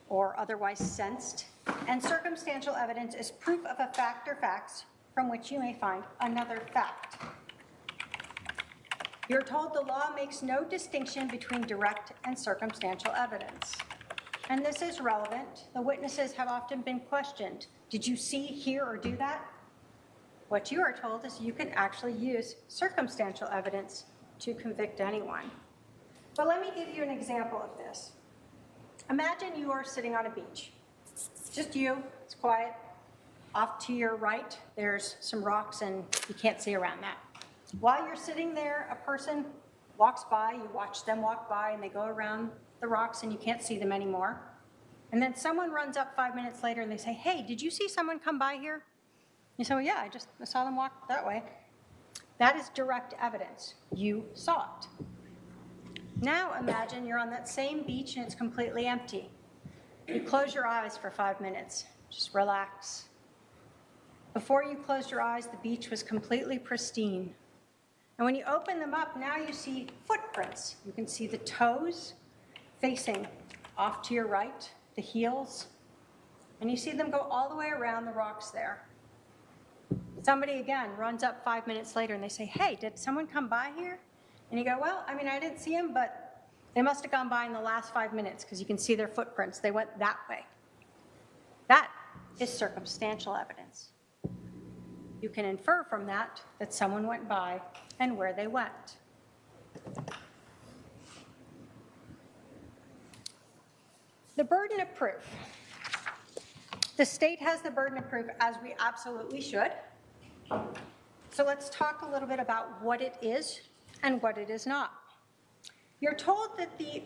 or otherwise sensed, and circumstantial evidence is proof of a fact or facts from which you may find another fact. You're told the law makes no distinction between direct and circumstantial evidence. And this is relevant. The witnesses have often been questioned. Did you see, hear, or do that? What you are told is you can actually use circumstantial evidence to convict anyone. But let me give you an example of this. Imagine you are sitting on a beach. Just you, it's quiet. Off to your right, there's some rocks and you can't see around that. While you're sitting there, a person walks by, you watch them walk by, and they go around the rocks and you can't see them anymore. And then someone runs up 5 minutes later and they say, hey, did you see someone come by here? You say, well, yeah, I saw them walk that way. That is direct evidence. You saw it. Now imagine you're on that same beach and it's completely empty. You close your eyes for 5 minutes. Just relax. Before you closed your eyes, the beach was completely pristine. And when you open them up, now you see footprints. You can see the toes facing off to your right, the heels, and you see them go all the way around the rocks there. Somebody, again, runs up 5 minutes later and they say, hey, did someone come by here? And you go, well, I mean, I didn't see them, but they must have gone by in the last 5 minutes because you can see their footprints. They went that way. That is circumstantial evidence. You can infer from that that someone went by and where they went. The burden of proof. The state has the burden of proof, as we absolutely should. So let's talk a little bit about what it is and what it is not. You're told that the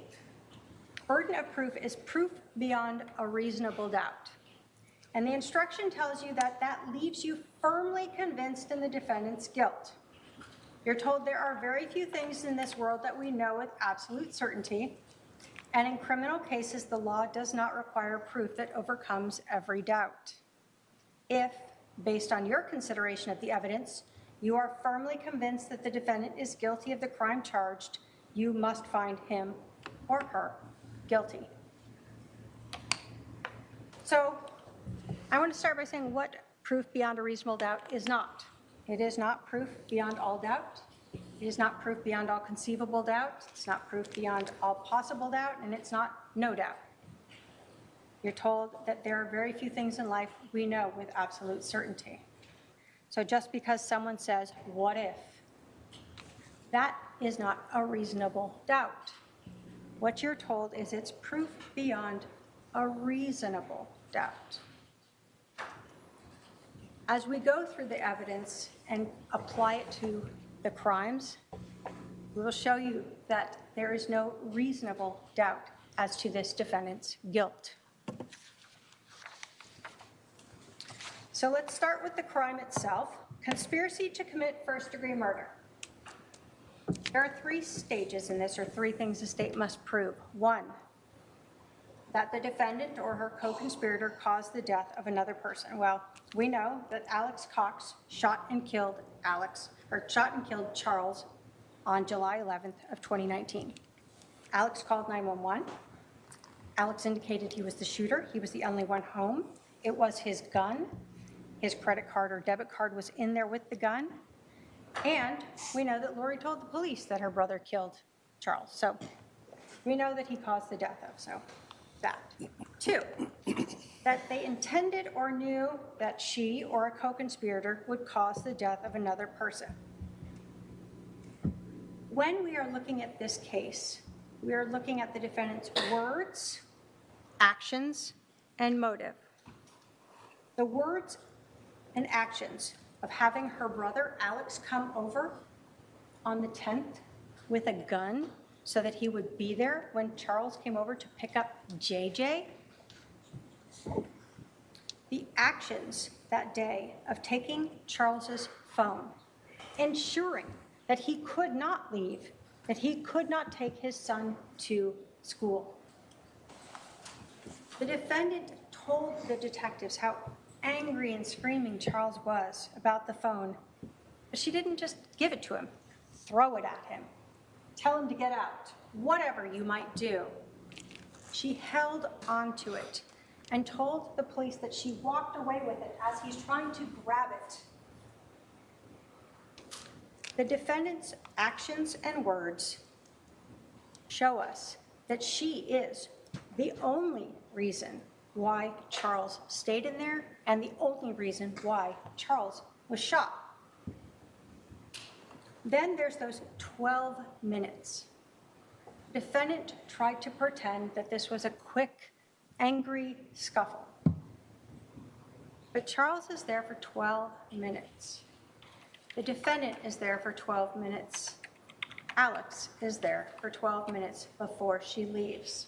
burden of proof is proof beyond a reasonable doubt. And the instruction tells you that that leaves you firmly convinced in the defendant's guilt. You're told there are very few things in this world that we know with absolute certainty, and in criminal cases, the law does not require proof that overcomes every doubt. If, based on your consideration of the evidence, you are firmly convinced that the defendant is guilty of the crime charged, you must find him or her guilty. So, I want to start by saying what proof beyond a reasonable doubt is not. It is not proof beyond all doubt. It is not proof beyond all conceivable doubt. It's not proof beyond all possible doubt, and it's not no doubt. You're told that there are very few things in life we know with absolute certainty. So just because someone says, what if? That is not a reasonable doubt. What you're told is it's proof beyond a reasonable doubt. As we go through the evidence and apply it to the crimes, we will show you that there is no reasonable doubt as to this defendant's guilt. So let's start with the crime itself. Conspiracy to commit first-degree murder. There are 3 stages in this, or 3 things the state must prove. 1, that the defendant or her co-conspirator caused the death of another person. Well, we know that Alex Cox shot and killed Charles on July 11th of 2019. Alex called 911. Alex indicated he was the shooter. He was the only one home. It was his gun. His credit card or debit card was in there with the gun. And we know that Lori told the police that her brother killed Charles. So we know that he caused the death of, so that. 2, that they intended or knew that she or a co-conspirator would cause the death of another person. When we are looking at this case, we are looking at the defendant's words, actions, and motive. The words and actions of having her brother Alex come over on the 10th with a gun so that he would be there when Charles came over to pick up JJ. The actions that day of taking Charles's phone, ensuring that he could not leave, that he could not take his son to school. The defendant told the detectives how angry and screaming Charles was about the phone, but she didn't just give it to him, throw it at him, tell him to get out, whatever you might do. She held onto it and told the police that she walked away with it as he's trying to grab it. The defendant's actions and words show us that she is the only reason why Charles stayed in there and the only reason why Charles was shot. Then there's those 12 minutes. Defendant tried to pretend that this was a quick, angry scuffle. But Charles is there for 12 minutes. The defendant is there for 12 minutes. Alex is there for 12 minutes before she leaves.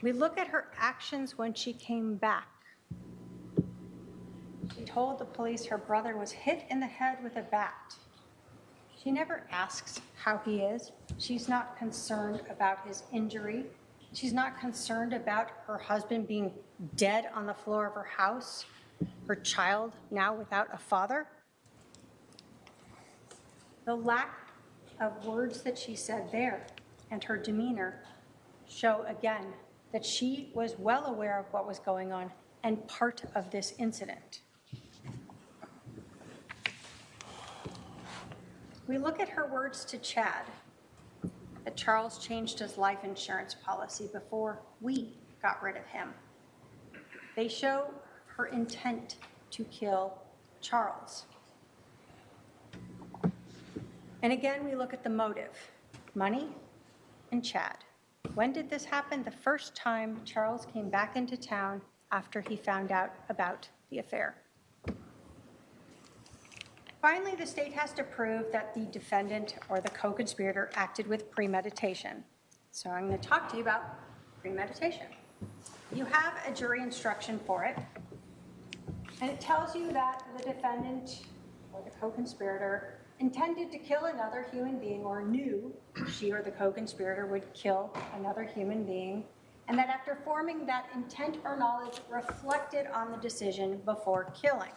We look at her actions when she came back. She told the police her brother was hit in the head with a bat. She never asks how he is. She's not concerned about his injury. She's not concerned about her husband being dead on the floor of her house, her child now without a father. The lack of words that she said there and her demeanor show again that she was well aware of what was going on and part of this incident. We look at her words to Chad, that Charles changed his life insurance policy before we got rid of him. They show her intent to kill Charles. And again, we look at the motive, money and Chad. When did this happen? The first time Charles came back into town after he found out about the affair. Finally, the state has to prove that the defendant or the co-conspirator acted with premeditation. So I'm going to talk to you about premeditation. You have a jury instruction for it, and it tells you that the defendant or the co-conspirator intended to kill another human being or knew she or the co-conspirator would kill another human being, and that after forming that intent or knowledge reflected on the decision before killing.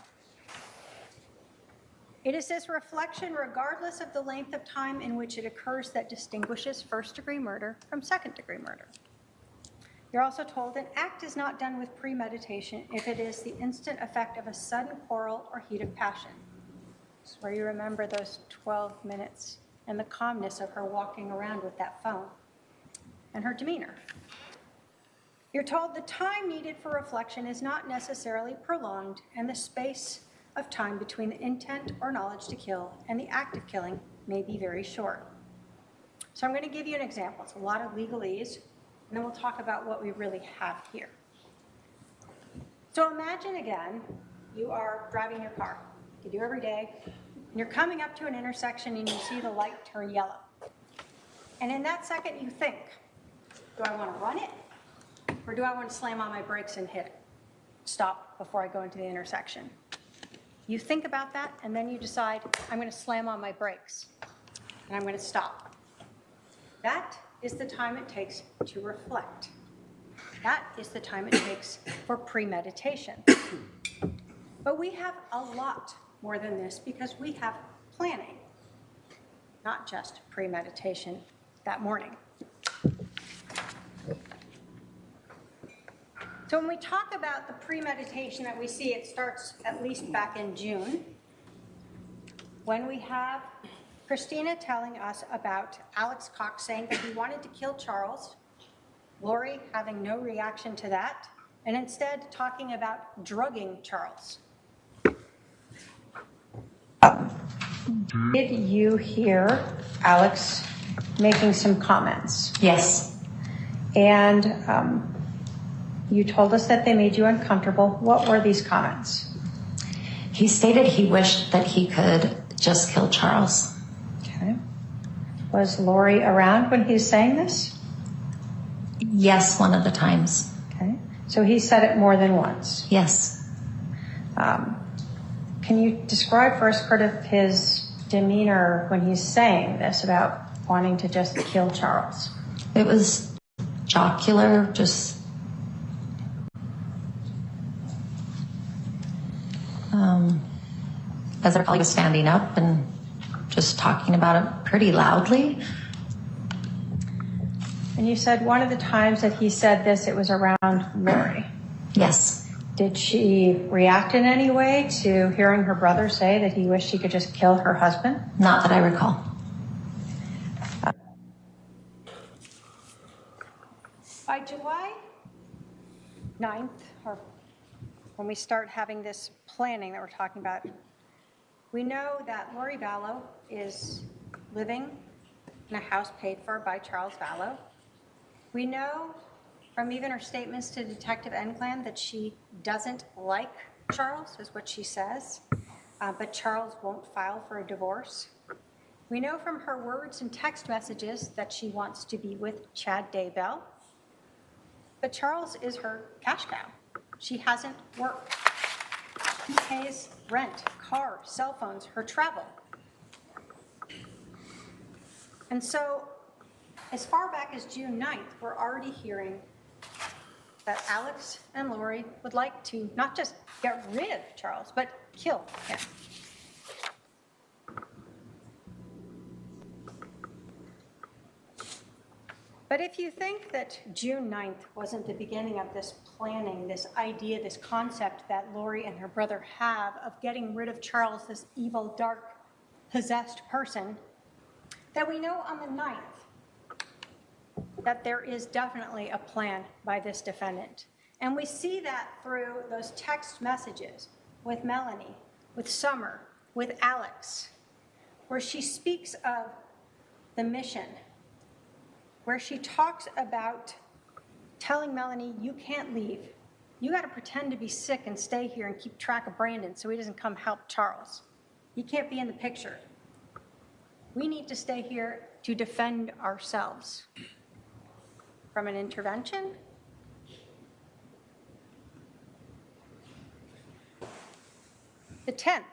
It is this reflection, regardless of the length of time in which it occurs, that distinguishes first-degree murder from second-degree murder. You're also told an act is not done with premeditation if it is the instant effect of a sudden quarrel or heat of passion. This is where you remember those 12 minutes and the calmness of her walking around with that phone and her demeanor. You're told the time needed for reflection is not necessarily prolonged, and the space of time between the intent or knowledge to kill and the act of killing may be very short. So I'm going to give you an example. It's a lot of legalese, and then we'll talk about what we really have here. So imagine again, you are driving your car. You do every day, and you're coming up to an intersection and you see the light turn yellow. And in that second you think, do I want to run it? Or do I want to slam on my brakes and hit it? Stop before I go into the intersection. You think about that, and then you decide, I'm going to slam on my brakes, and I'm going to stop. That is the time it takes to reflect. That is the time it takes for premeditation. But we have a lot more than this because we have planning, not just premeditation that morning. So when we talk about the premeditation that we see, it starts at least back in June, when we have Christina telling us about Alex Cox saying that he wanted to kill Charles, Lori having no reaction to that, and instead talking about drugging Charles. Did you hear Alex making some comments? Yes. And you told us that they made you uncomfortable. What were these comments? He stated he wished that he could just kill Charles. Okay. Was Lori around when he was saying this? Yes, one of the times. Okay. So he said it more than once? Yes. Can you describe for us part of his demeanor when he's saying this about wanting to just kill Charles? It was jocular, just as I was standing up and just talking about it pretty loudly. And you said one of the times that he said this, it was around Lori. Yes. Did she react in any way to hearing her brother say that he wished he could just kill her husband? Not that I recall. By July 9th, or when we start having this planning that we're talking about, we know that Lori Vallow is living in a house paid for by Charles Vallow. We know from even her statements to Detective Enclan that she doesn't like Charles, is what she says. but Charles won't file for a divorce. We know from her words and text messages that she wants to be with Chad Daybell, but Charles is her cash cow. She hasn't worked. He pays rent, car, cell phones, her travel. And so, as far back as June 9th, we're already hearing that Alex and Lori would like to not just get rid of Charles, but kill him. But if you think that June 9th wasn't the beginning of this planning, this idea, this concept that Lori and her brother have of getting rid of Charles, this evil, dark, possessed person, that we know on the 9th that there is definitely a plan by this defendant. And we see that through those text messages with Melanie, with Summer, with Alex, where she speaks of the mission, where she talks about telling Melanie, you can't leave. You got to pretend to be sick and stay here and keep track of Brandon so he doesn't come help Charles. You can't be in the picture. We need to stay here to defend ourselves from an intervention. The 10th.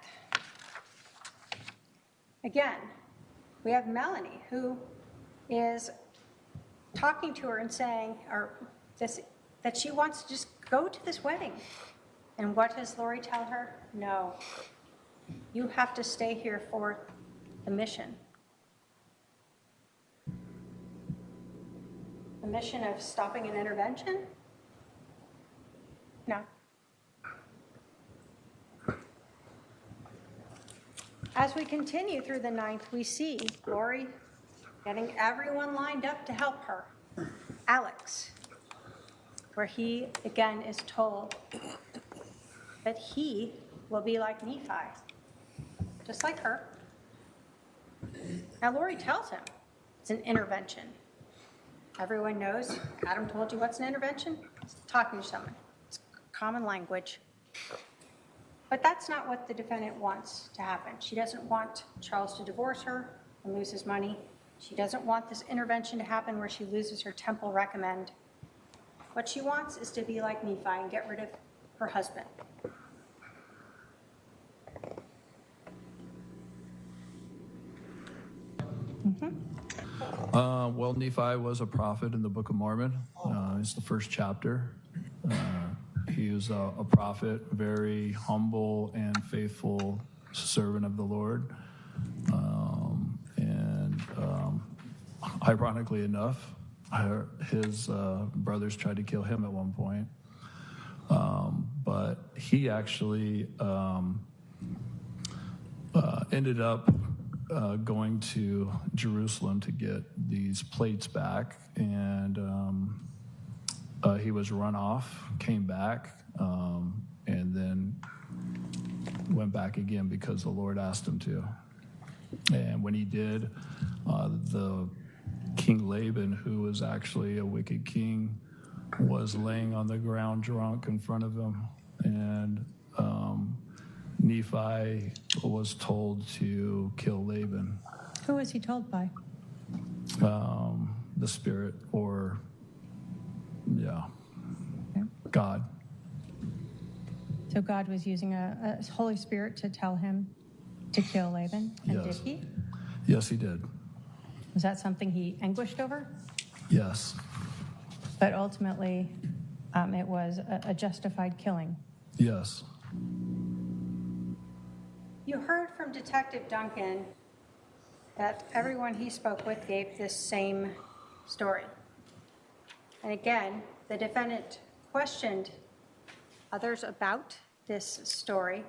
Again, we have Melanie, who is talking to her and saying that she wants to just go to this wedding. And what does Lori tell her? No, you have to stay here for the mission. The mission of stopping an intervention? No. As we continue through the 9th, we see Lori getting everyone lined up to help her. Alex, where he again is told that he will be like Nephi, just like her. Now Lori tells him it's an intervention. Everyone knows, Adam told you what's an intervention? It's talking to someone. It's common language. But that's not what the defendant wants to happen. She doesn't want Charles to divorce her and lose his money. She doesn't want this intervention to happen where she loses her temple recommend. What she wants is to be like Nephi and get rid of her husband. Well, Nephi was a prophet in the Book of Mormon. It's the first chapter. He was a prophet, very humble and faithful servant of the Lord. Ironically enough, his brothers tried to kill him at one point. But he actually ended up going to Jerusalem to get these plates back, and he was run off, came back, and then went back again because the Lord asked him to. And when he did, the King Laban, who was actually a wicked king, was laying on the ground drunk in front of him, and Nephi was told to kill Laban. Who was he told by? The spirit, or God. So God was using a Holy Spirit to tell him to kill Laban, and Yes. did he? Yes, he did. Was that something he anguished over? Yes. But ultimately, it was a justified killing. Yes. You heard from Detective Duncan that everyone he spoke with gave this same story. And again, the defendant questioned others about this story.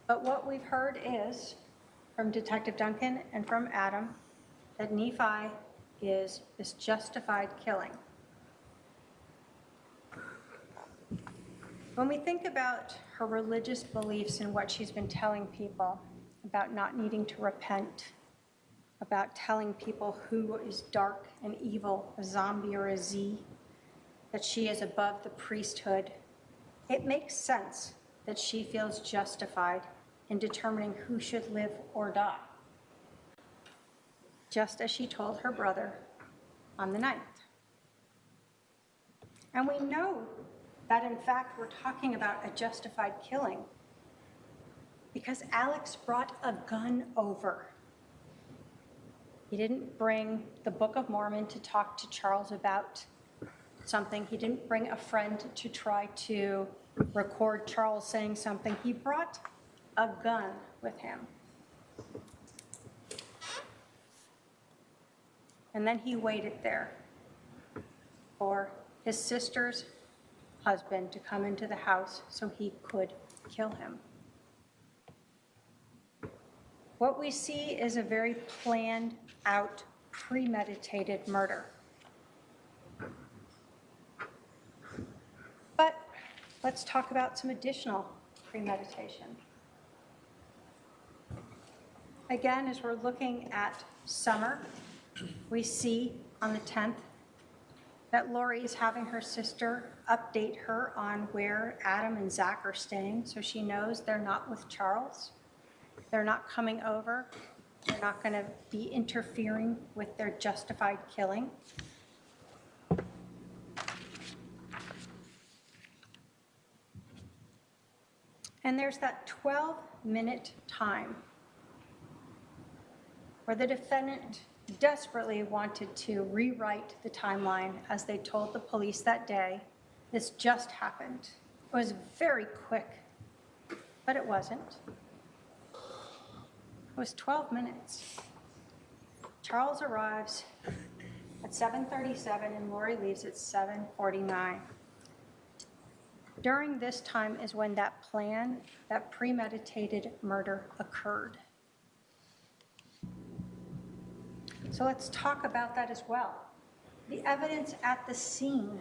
But what we've heard is, from Detective Duncan and from Adam, that Nephi is this justified killing. When we think about her religious beliefs and what she's been telling people about not needing to repent, about telling people who is dark and evil, a zombie or a Z, that she is above the priesthood, it makes sense that she feels justified in determining who should live or die, just as she told her brother on the 9th. And we know that, in fact, we're talking about a justified killing because Alex brought a gun over. He didn't bring the Book of Mormon to talk to Charles about something. He didn't bring a friend to try to record Charles saying something. He brought a gun with him. And then he waited there for his sister's husband to come into the house so he could kill him. What we see is a very planned out, premeditated murder. But let's talk about some additional premeditation. Again, as we're looking at Summer, we see on the 10th that Lori is having her sister update her on where Adam and Zach are staying, so she knows they're not with Charles. They're not coming over. They're not going to be interfering with their justified killing. And there's that 12-minute time where the defendant desperately wanted to rewrite the timeline as they told the police that day. This just happened. It was very quick, but it wasn't. It was 12 minutes. Charles arrives at 7:37 and Lori leaves at 7:49. During this time is when that plan, that premeditated murder occurred. So let's talk about that as well. The evidence at the scene,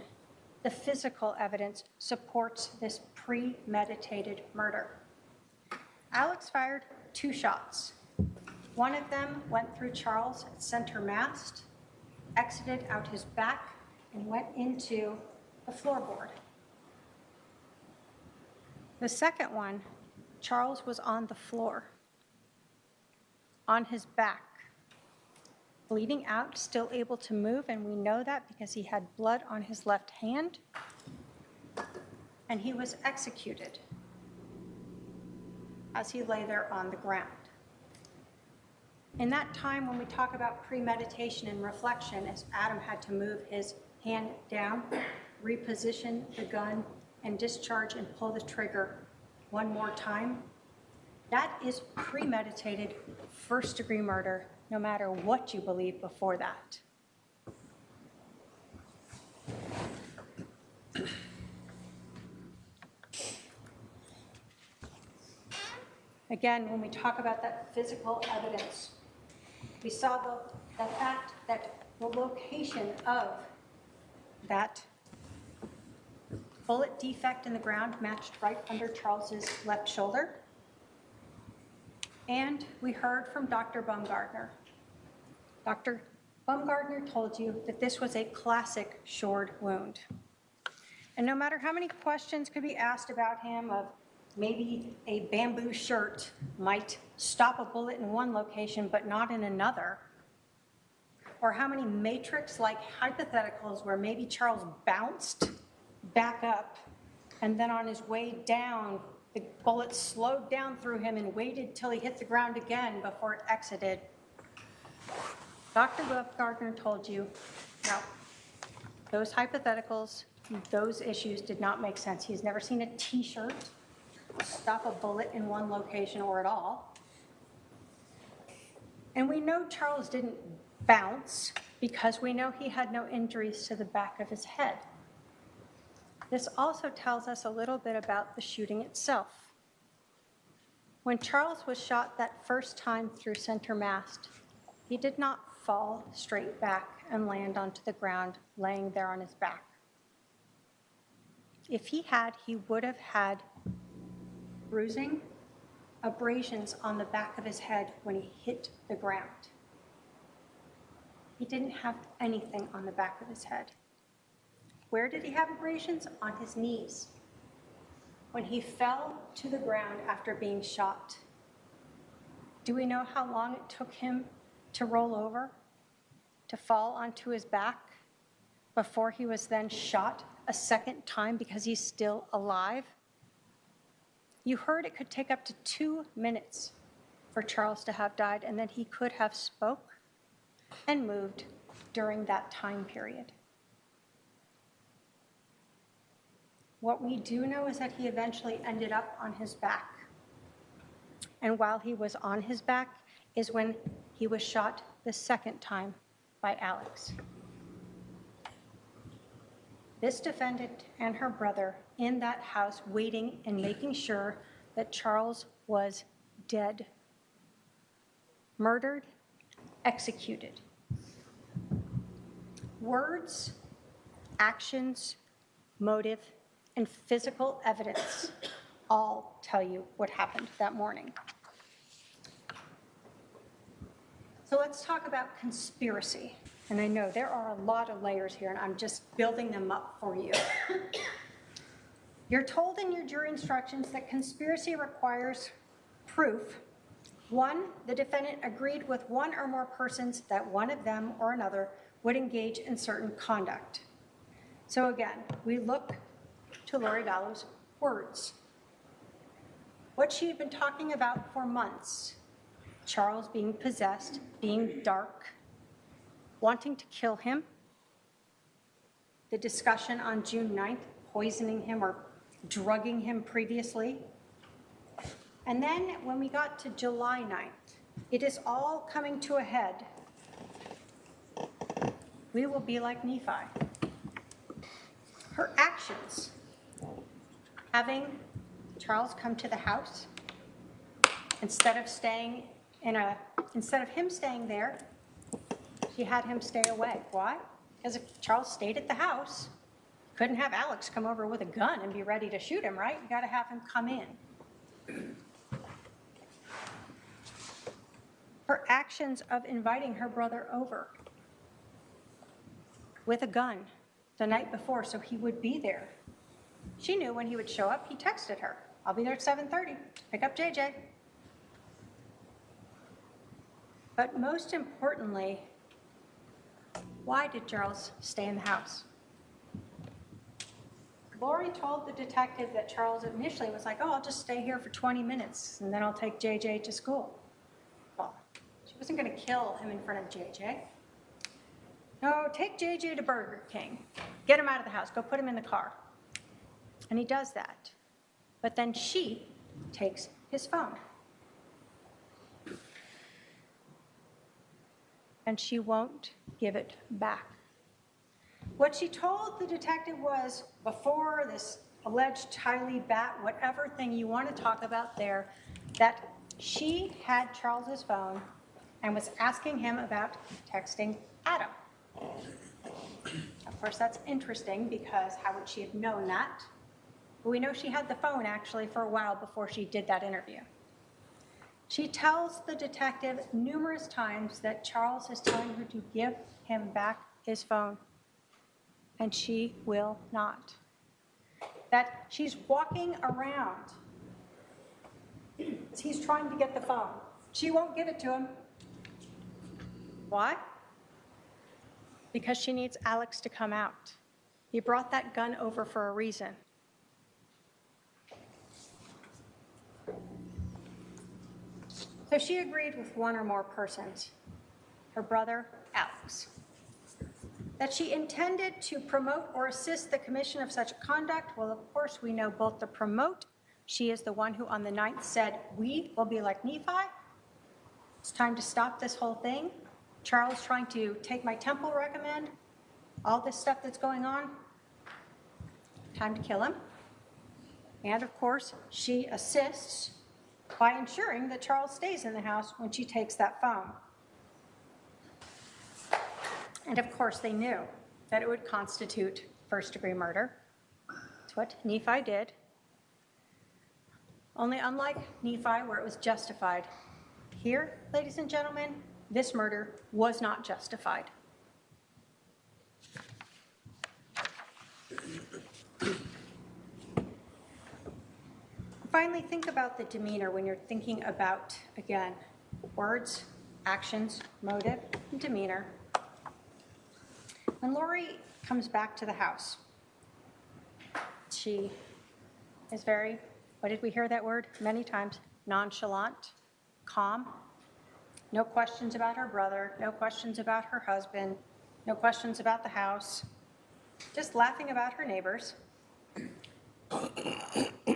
the physical evidence, supports this premeditated murder. Alex fired 2 shots. One of them went through Charles at center mast, exited out his back, and went into the floorboard. The second one, Charles was on the floor, on his back, bleeding out, still able to move, and we know that because he had blood on his left hand, and he was executed as he lay there on the ground. In that time, when we talk about premeditation and reflection, as Adam had to move his hand down, reposition the gun, and discharge and pull the trigger one more time, that is premeditated first-degree murder, no matter what you believe before that. Again, when we talk about that physical evidence, we saw the fact that the location of that bullet defect in the ground matched right under Charles's left shoulder. And we heard from Dr. Baumgartner. Dr. Baumgartner told you that this was a classic shored wound. And no matter how many questions could be asked about him of maybe a bamboo shirt might stop a bullet in one location but not in another, or how many matrix-like hypotheticals where maybe Charles bounced back up and then on his way down, the bullet slowed down through him and waited till he hit the ground again before it exited. Dr. Baumgartner told you, no, those hypotheticals, those issues did not make sense. He's never seen a t-shirt stop a bullet in one location or at all. And we know Charles didn't bounce because we know he had no injuries to the back of his head. This also tells us a little bit about the shooting itself. When Charles was shot that first time through center mast, he did not fall straight back and land onto the ground, laying there on his back. If he had, he would have had bruising, abrasions on the back of his head when he hit the ground. He didn't have anything on the back of his head. Where did he have abrasions? On his knees. when he fell to the ground after being shot. Do we know how long it took him to roll over, to fall onto his back, before he was then shot a second time because he's still alive? You heard it could take up to 2 minutes for Charles to have died, and that he could have spoke and moved during that time period. What we do know is that he eventually ended up on his back. And while he was on his back is when he was shot the second time by Alex. This defendant and her brother in that house waiting and making sure that Charles was dead. Murdered, executed. Words, actions, motive, and physical evidence all tell you what happened that morning. So let's talk about conspiracy. And I know there are a lot of layers here, and I'm just building them up for you. You're told in your jury instructions that conspiracy requires proof. 1, the defendant agreed with one or more persons that one of them or another would engage in certain conduct. So again, we look to Lori Vallow's words. What she had been talking about for months, Charles being possessed, being dark, wanting to kill him, the discussion on June 9th, poisoning him or drugging him previously. And then when we got to July 9th, it is all coming to a head. We will be like Nephi. Her actions, having Charles come to the house, instead of him staying there, she had him stay away. Why? Because if Charles stayed at the house, couldn't have Alex come over with a gun and be ready to shoot him, right? You got to have him come in. Her actions of inviting her brother over with a gun the night before so he would be there. She knew when he would show up. He texted her, "I'll be there at 7:30. Pick up JJ." But most importantly, why did Charles stay in the house? Lori told the detective that Charles initially was like, "Oh, I'll just stay here for 20 minutes and then I'll take JJ to school." Well, she wasn't going to kill him in front of JJ. No, take JJ to Burger King. Get him out of the house. Go put him in the car. And he does that. But then she takes his phone. And she won't give it back. What she told the detective was, before this alleged Tylee bat, whatever thing you want to talk about there, that she had Charles's phone and was asking him about texting Adam. Of course, that's interesting because how would she have known that? But we know she had the phone actually for a while before she did that interview. She tells the detective numerous times that Charles is telling her to give him back his phone, and she will not. That she's walking around as he's trying to get the phone. She won't give it to him. Why? Because she needs Alex to come out. He brought that gun over for a reason. So she agreed with one or more persons, her brother, Alex, that she intended to promote or assist the commission of such conduct. Well, of course, we know both the promote. She is the one who on the 9th said, "We will be like Nephi. It's time to stop this whole thing. Charles trying to take my temple recommend, all this stuff that's going on. Time to kill him." And of course, she assists by ensuring that Charles stays in the house when she takes that phone. And of course, they knew that it would constitute first-degree murder. That's what Nephi did. Only unlike Nephi, where it was justified, here, ladies and gentlemen, this murder was not justified. finally, think about the demeanor when you're thinking about, again, words, actions, motive, and demeanor. When Lori comes back to the house, she is very, what did we hear that word many times? Nonchalant, calm, no questions about her brother, no questions about her husband, no questions about the house, just laughing about her neighbors.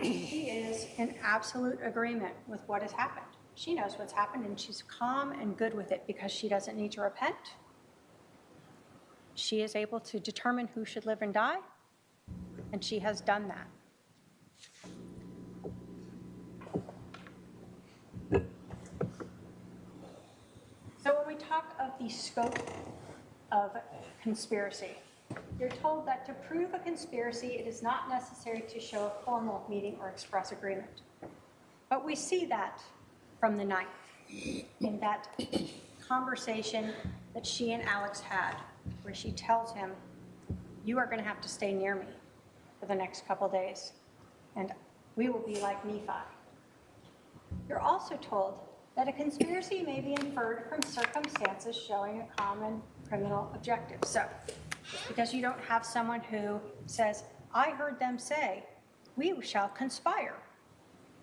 She is in absolute agreement with what has happened. She knows what's happened and she's calm and good with it because she doesn't need to repent. She is able to determine who should live and die, and she has done that. So when we talk of the scope of conspiracy, you're told that to prove a conspiracy, it is not necessary to show a formal meeting or express agreement. But we see that from the 9th, in that conversation that she and Alex had, where she tells him, you are going to have to stay near me for the next couple days, and we will be like Nephi. You're also told that a conspiracy may be inferred from circumstances showing a common criminal objective. So, just because you don't have someone who says, I heard them say, we shall conspire,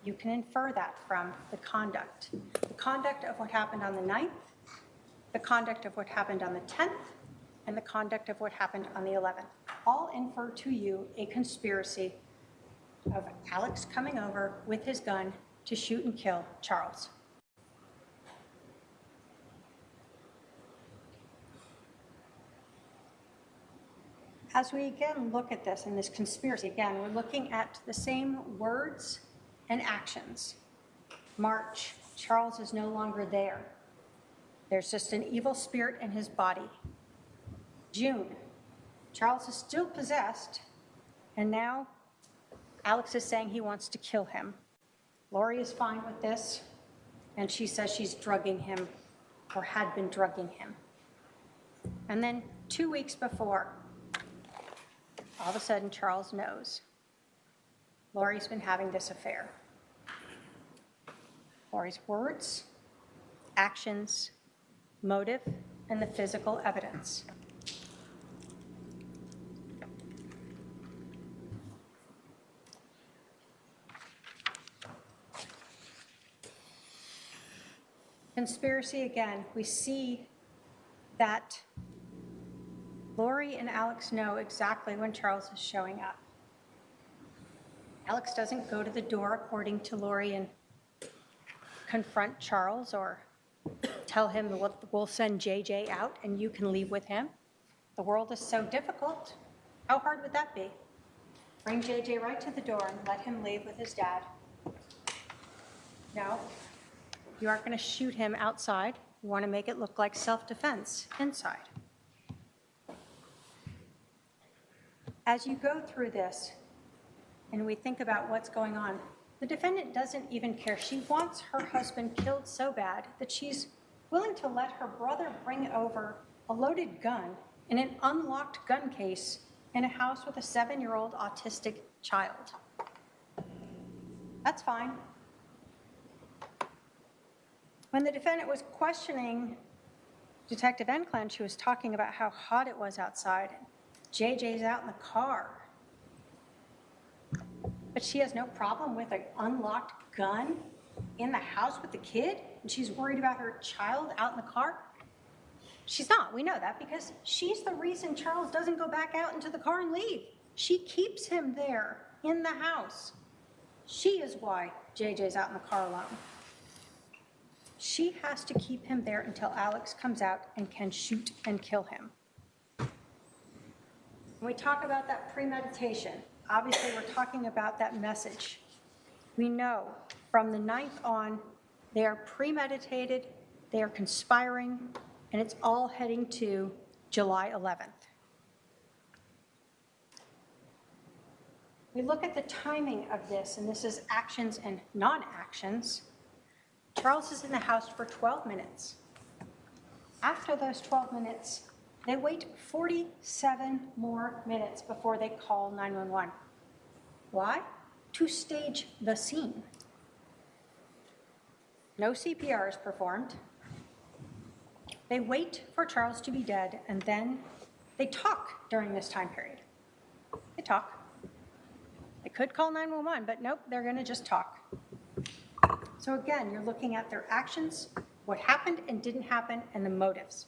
you can infer that from the conduct. The conduct of what happened on the 9th, the conduct of what happened on the 10th, and the conduct of what happened on the 11th. All infer to you a conspiracy of Alex coming over with his gun to shoot and kill Charles. As we again look at this in this conspiracy, again, we're looking at the same words and actions. March, Charles is no longer there. There's just an evil spirit in his body. June, Charles is still possessed, and now Alex is saying he wants to kill him. Lori is fine with this, and she says she's drugging him, or had been drugging him. And then 2 weeks before, all of a sudden Charles knows Lori's been having this affair. Lori's words, actions, motive, and the physical evidence. Conspiracy again, we see that Lori and Alex know exactly when Charles is showing up. Alex doesn't go to the door, according to Lori, and confront Charles or tell him we'll send JJ out and you can leave with him. The world is so difficult. How hard would that be? Bring JJ right to the door and let him leave with his dad. No. You aren't going to shoot him outside. You want to make it look like self-defense inside. As you go through this, and we think about what's going on, the defendant doesn't even care. She wants her husband killed so bad that she's willing to let her brother bring over a loaded gun in an unlocked gun case in a house with a 7-year-old autistic child. That's fine. When the defendant was questioning Detective Enclan, she was talking about how hot it was outside. JJ's out in the car. But she has no problem with an unlocked gun in the house with the kid, and she's worried about her child out in the car? She's not. We know that because she's the reason Charles doesn't go back out into the car and leave. She keeps him there in the house. She is why JJ's out in the car alone. She has to keep him there until Alex comes out and can shoot and kill him. When we talk about that premeditation, obviously we're talking about that message. We know from the 9th on, they are premeditated, they are conspiring, and it's all heading to July 11th. We look at the timing of this, and this is actions and non-actions. Charles is in the house for 12 minutes. After those 12 minutes, they wait 47 more minutes before they call 911. Why? to stage the scene. No CPR is performed. They wait for Charles to be dead, and then they talk during this time period. They talk. They could call 911, but nope, they're going to just talk. So again, you're looking at their actions, what happened and didn't happen, and the motives.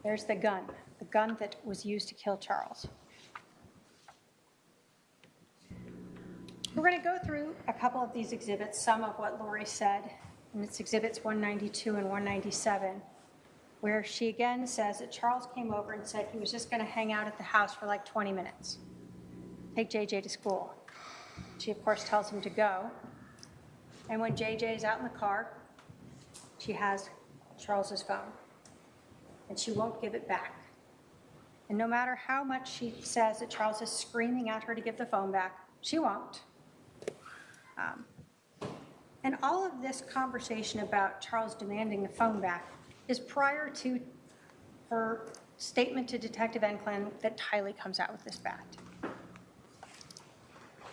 There's the gun that was used to kill Charles. We're going to go through a couple of these exhibits, some of what Lori said, and it's exhibits 192 and 197, where she again says that Charles came over and said he was just going to hang out at the house for like 20 minutes, take JJ to school. She, of course, tells him to go. And when JJ is out in the car, she has Charles's phone, and she won't give it back. And no matter how much she says that Charles is screaming at her to give the phone back, she won't. And all of this conversation about Charles demanding the phone back is prior to her statement to Detective Enclin that Tylee comes out with this bat.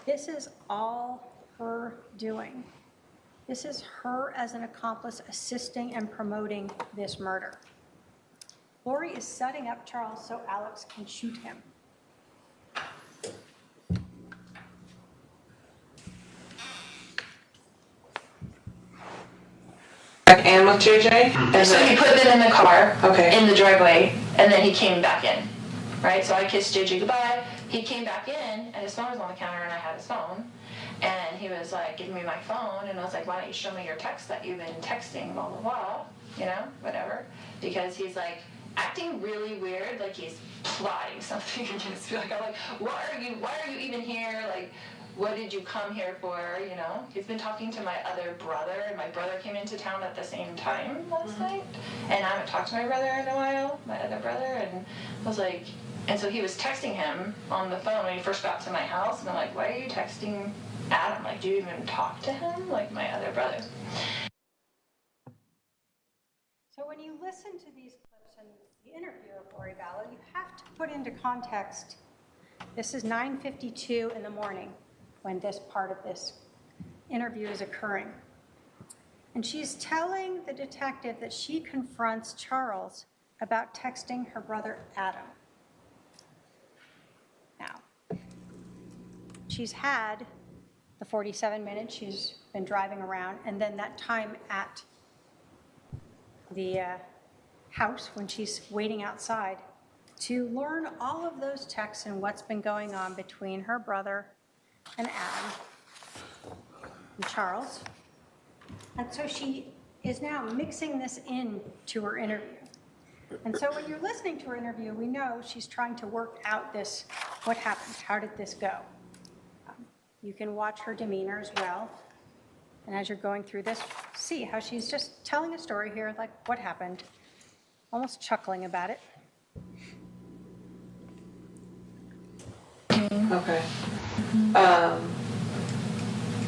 This is all her doing. This is her as an accomplice assisting and promoting this murder. Lori is setting up Charles so Alex can shoot him. And with JJ? And So he put it in the car, Okay. in the driveway, and then he came back in, right? So I kissed JJ goodbye. He came back in, and his phone was on the counter, and I had his phone. And he was like, give me my phone. And I was like, why don't you show me your text that you've been texting, blah, blah, blah, you know, whatever. Because he's like acting really weird, like he's plotting something against me. Like, I'm like, why are you even here? Like, what did you come here for, you know? He's been talking to my other brother, and my brother came into town at the same time last night. And I haven't talked to my brother in a while, my other brother, and I was like, and so he was texting him on the phone when he first got to my house, and I'm like, why are you texting Adam? Like, do you even talk to him? Like my other brother. So when you listen to these clips and the interview of Lori Vallow, you have to put into context, this is 9:52 in the morning when this part of this interview is occurring. And she's telling the detective that she confronts Charles about texting her brother Adam. Now, she's had the 47 minutes she's been driving around, and then that time at the house when she's waiting outside to learn all of those texts and what's been going on between her brother and Adam and Charles. And so she is now mixing this in to her interview. And so when you're listening to her interview, we know she's trying to work out this, what happened, how did this go? You can watch her demeanor as well. And as you're going through this, see how she's just telling a story here, like what happened, almost chuckling about it. Okay.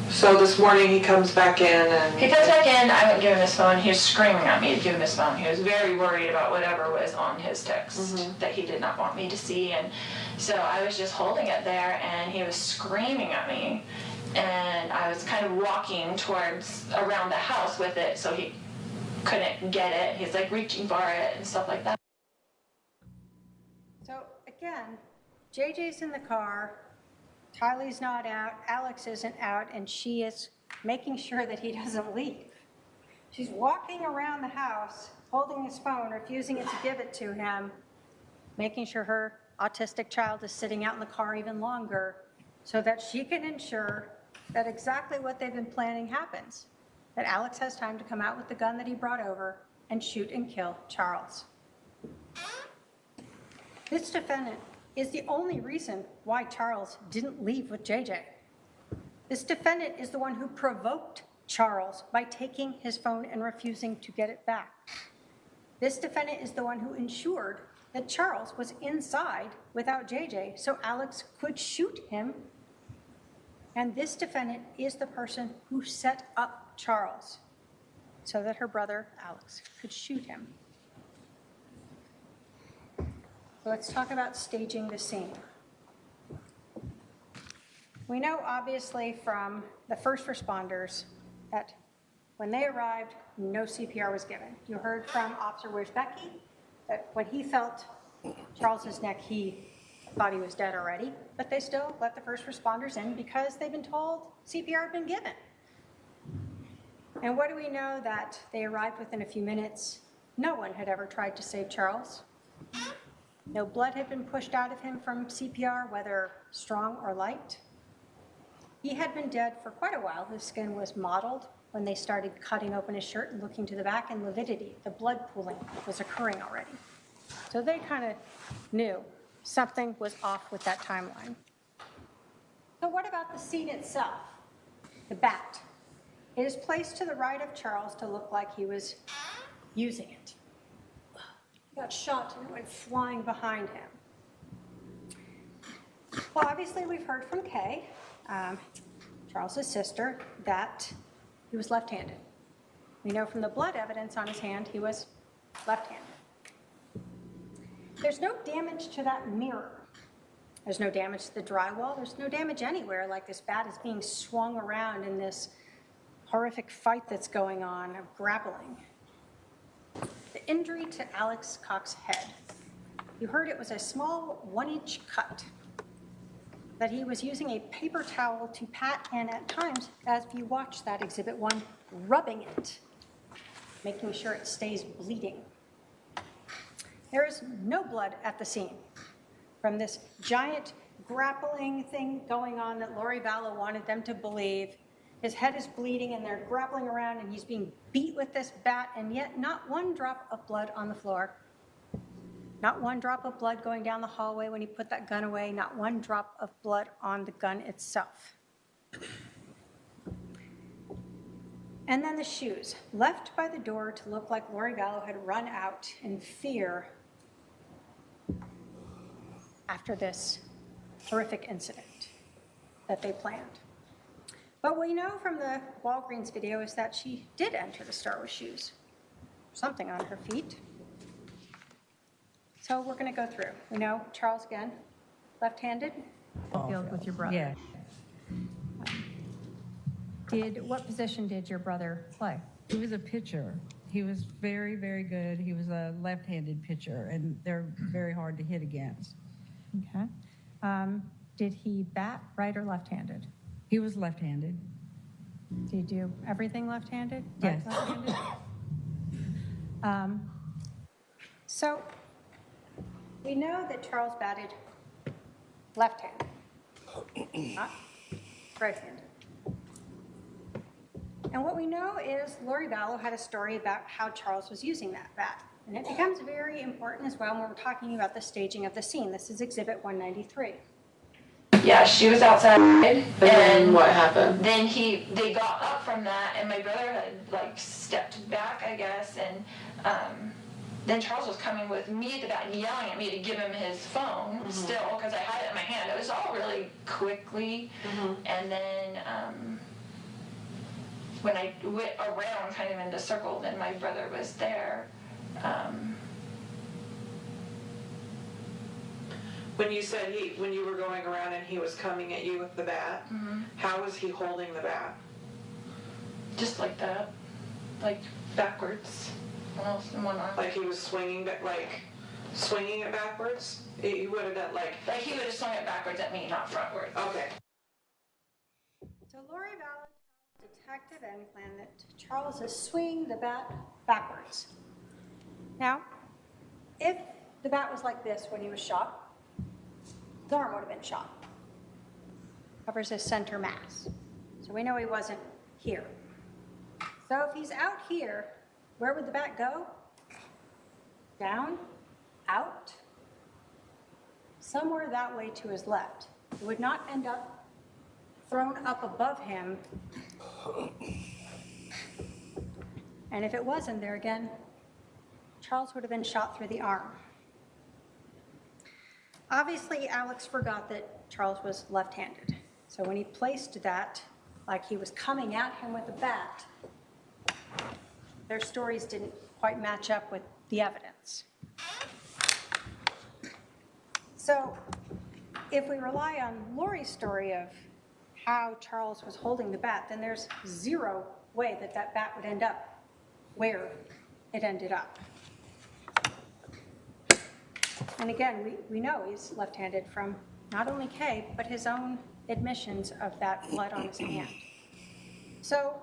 So this morning he comes back in and... He comes back in, I wouldn't give him his phone. He was screaming at me to give him his phone. He was very worried about whatever was on his text that he did not want me to see. And so I was just holding it there, and he was screaming at me. And I was kind of walking towards around the house with it, so he couldn't get it. He's like reaching for it and stuff like that. So again, JJ's in the car, Tylee's not out, Alex isn't out, and she is making sure that he doesn't leave. She's walking around the house, holding his phone, refusing to give it to him, making sure her autistic child is sitting out in the car even longer so that she can ensure that exactly what they've been planning happens, that Alex has time to come out with the gun that he brought over and shoot and kill Charles. This defendant is the only reason why Charles didn't leave with JJ. This defendant is the one who provoked Charles by taking his phone and refusing to get it back. This defendant is the one who ensured that Charles was inside without JJ so Alex could shoot him. And this defendant is the person who set up Charles so that her brother Alex could shoot him. Let's talk about staging the scene. We know obviously from the first responders that when they arrived, no CPR was given. You heard from Officer Wierzbecki that when he felt Charles's neck, he thought he was dead already, but they still let the first responders in because they've been told CPR had been given. And what do we know? That they arrived within a few minutes. No one had ever tried to save Charles. No blood had been pushed out of him from CPR, whether strong or light. He had been dead for quite a while. His skin was mottled when they started cutting open his shirt and looking to the back, and lividity, the blood pooling, was occurring already. So they kind of knew something was off with that timeline. So what about the scene itself? The bat. It is placed to the right of Charles to look like he was using it. He got shot and it went flying behind him. Well, obviously we've heard from Kay, Charles's sister, that he was left-handed. We know from the blood evidence on his hand he was left-handed. There's no damage to that mirror. There's no damage to the drywall. There's no damage anywhere, like this bat is being swung around in this horrific fight that's going on of grappling. The injury to Alex Cox's head. You heard it was a small 1-inch cut that he was using a paper towel to pat, and at times, as you watch that Exhibit 1, rubbing it, making sure it stays bleeding. There is no blood at the scene from this giant grappling thing going on that Lori Vallow wanted them to believe. His head is bleeding and they're grappling around and he's being beat with this bat, and yet not one drop of blood on the floor. Not one drop of blood going down the hallway when he put that gun away. Not one drop of blood on the gun itself. And then the shoes, left by the door to look like Lori Vallow had run out in fear after this horrific incident that they planned. But what we know from the Walgreens video is that she did enter the store with shoes. Something on her feet. So we're going to go through. We know Charles, again, left-handed. Field with your brother. Yeah. What position did your brother play? He was a pitcher. He was very, very good. He was a left-handed pitcher, and they're very hard to hit against. Okay. Did he bat right or left-handed? He was left-handed. Did he do everything left-handed? Yes. Right, left-handed? So we know that Charles batted left-handed, not right-handed. And what we know is Lori Vallow had a story about how Charles was using that bat. And it becomes very important as well when we're talking about the staging of the scene. This is Exhibit 193. Yeah, she was outside, and what happened? then they got up from that, and my brother had like stepped back, I guess, and then Charles was coming with me to that and yelling at me to give him his phone still, because I had it in my hand. It was all really quickly, and then when I went around kind of in the circle, then my brother was there. When you said when you were going around and he was coming at you with the bat, how was he holding the bat? Just like that, like backwards, almost in one arm. Like he was swinging it backwards? He would have done like he would have swung it backwards at me, not frontwards. Okay. So Lori Vallow tells Detective Enclan that Charles is swinging the bat backwards. Now, if the bat was like this when he was shot, his arm would have been shot. Covers his center mass. So we know he wasn't here. So if he's out here, where would the bat go? Down? Out? Somewhere that way to his left. It would not end up thrown up above him. And if it wasn't there again, Charles would have been shot through the arm. Obviously, Alex forgot that Charles was left-handed. So when he placed that, like he was coming at him with a bat, their stories didn't quite match up with the evidence. So if we rely on Lori's story of how Charles was holding the bat, then there's zero way that that bat would end up where it ended up. And again, we know he's left-handed from not only Kay, but his own admissions of that blood on his hand. So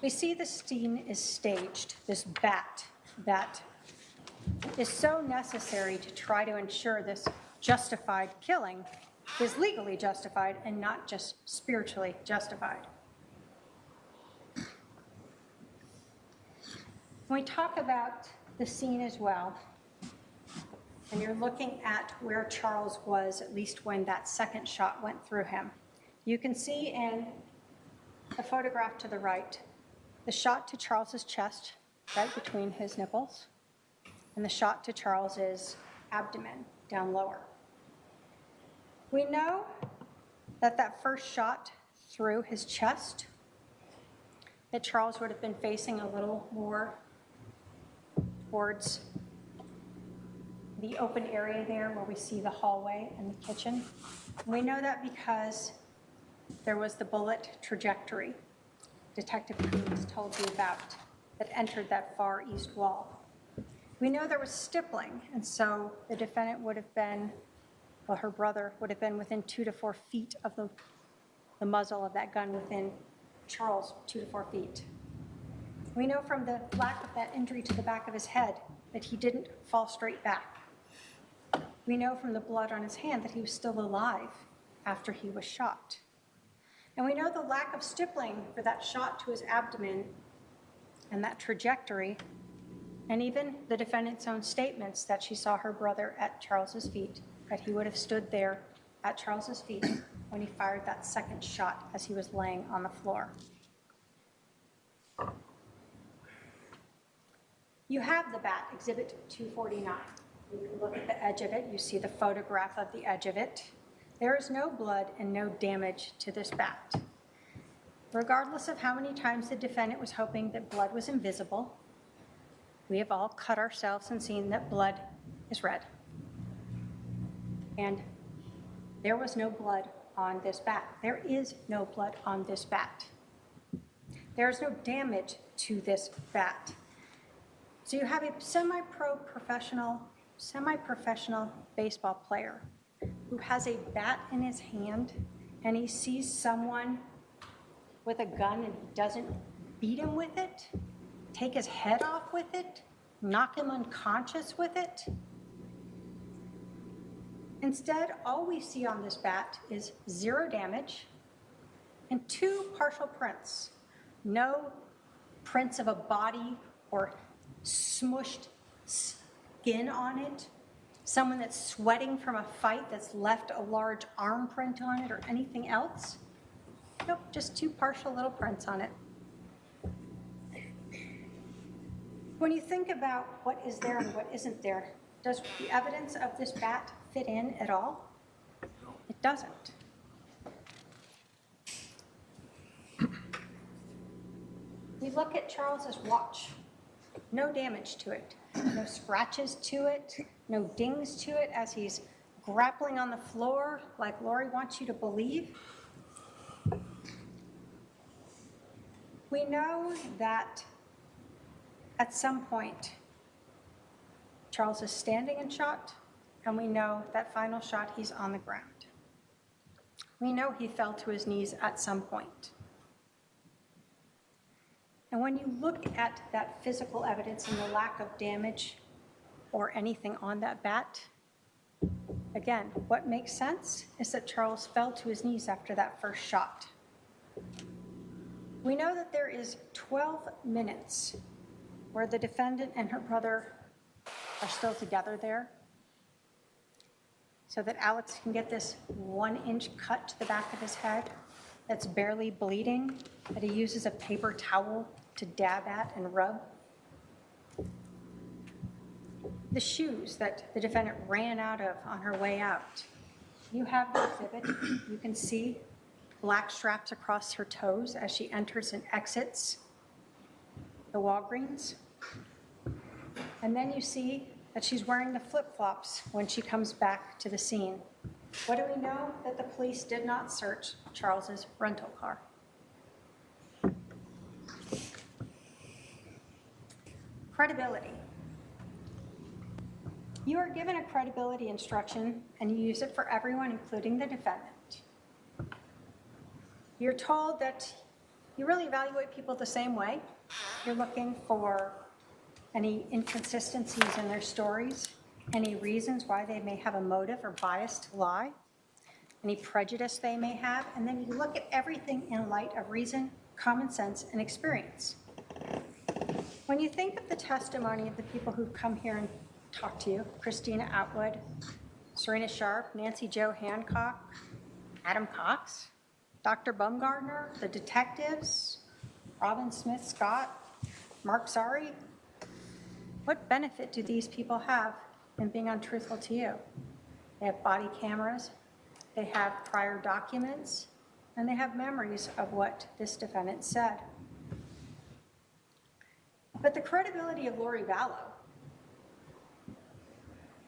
we see the scene is staged, this bat that is so necessary to try to ensure this justified killing is legally justified and not just spiritually justified. When we talk about the scene as well, and you're looking at where Charles was, at least when that second shot went through him, you can see in the photograph to the right, the shot to Charles's chest, right between his nipples, and the shot to Charles's abdomen, down lower. We know that that first shot through his chest, that Charles would have been facing a little more towards the open area there where we see the hallway and the kitchen. We know that because there was the bullet trajectory Detective Coons told you about that entered that far east wall. We know there was stippling, and so the defendant would have been, well, her brother would have been within 2 to 4 feet of the muzzle of that gun, within Charles 2 to 4 feet. We know from the lack of that injury to the back of his head that he didn't fall straight back. We know from the blood on his hand that he was still alive after he was shot. And we know the lack of stippling for that shot to his abdomen and that trajectory, and even the defendant's own statements that she saw her brother at Charles's feet, that he would have stood there at Charles's feet when he fired that second shot as he was laying on the floor. You have the bat, Exhibit 249. You can look at the edge of it. You see the photograph of the edge of it. There is no blood and no damage to this bat. Regardless of how many times the defendant was hoping that blood was invisible, we have all cut ourselves and seen that blood is red. And there was no blood on this bat. There is no blood on this bat. There is no damage to this bat. So you have a semi-professional baseball player who has a bat in his hand, and he sees someone with a gun and he doesn't beat him with it, take his head off with it, knock him unconscious with it. Instead, all we see on this bat is 0 damage and 2 partial prints. No prints of a body or smushed skin on it, someone that's sweating from a fight that's left a large arm print on it or anything else. Nope, just 2 partial little prints on it. When you think about what is there and what isn't there, does the evidence of this bat fit in at all? It doesn't. We look at Charles's watch. No damage to it, no scratches to it, no dings to it as he's grappling on the floor like Lori wants you to believe. We know that at some point Charles is standing and shot, and we know that final shot he's on the ground. We know he fell to his knees at some point. And when you look at that physical evidence and the lack of damage or anything on that bat, again, what makes sense is that Charles fell to his knees after that first shot. We know that there is 12 minutes where the defendant and her brother are still together there, so that Alex can get this 1-inch cut to the back of his head that's barely bleeding, that he uses a paper towel to dab at and rub. The shoes that the defendant ran out of on her way out. You have the exhibit. You can see black straps across her toes as she enters and exits the Walgreens. And then you see that she's wearing the flip-flops when she comes back to the scene. What do we know? That the police did not search Charles's rental car. Credibility. You are given a credibility instruction and you use it for everyone, including the defendant. You're told that you really evaluate people the same way. You're looking for any inconsistencies in their stories, any reasons why they may have a motive or bias to lie, any prejudice they may have, and then you look at everything in light of reason, common sense, and experience. When you think of the testimony of the people who come here and talk to you, Christina Atwood, Serena Sharp, Nancy Jo Hancock, Adam Cox, Dr. Bumgardner, the detectives, Robin Smith Scott, Mark Zari, what benefit do these people have in being untruthful to you? They have body cameras, they have prior documents, and they have memories of what this defendant said. But the credibility of Lori Vallow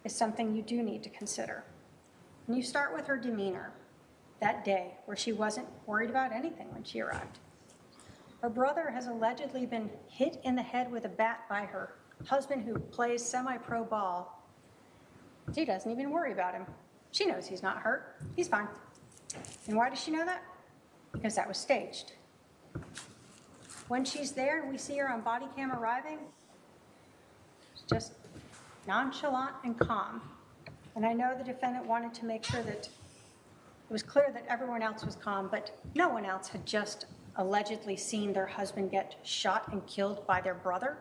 is something you do need to consider. And you start with her demeanor that day, where she wasn't worried about anything when she arrived. Her brother has allegedly been hit in the head with a bat by her husband, who plays semi-pro ball. She doesn't even worry about him. She knows he's not hurt. He's fine. And why does she know that? Because that was staged. When she's there and we see her on body cam arriving, she's just nonchalant and calm. And I know the defendant wanted to make sure that it was clear that everyone else was calm, but no one else had just allegedly seen their husband get shot and killed by their brother.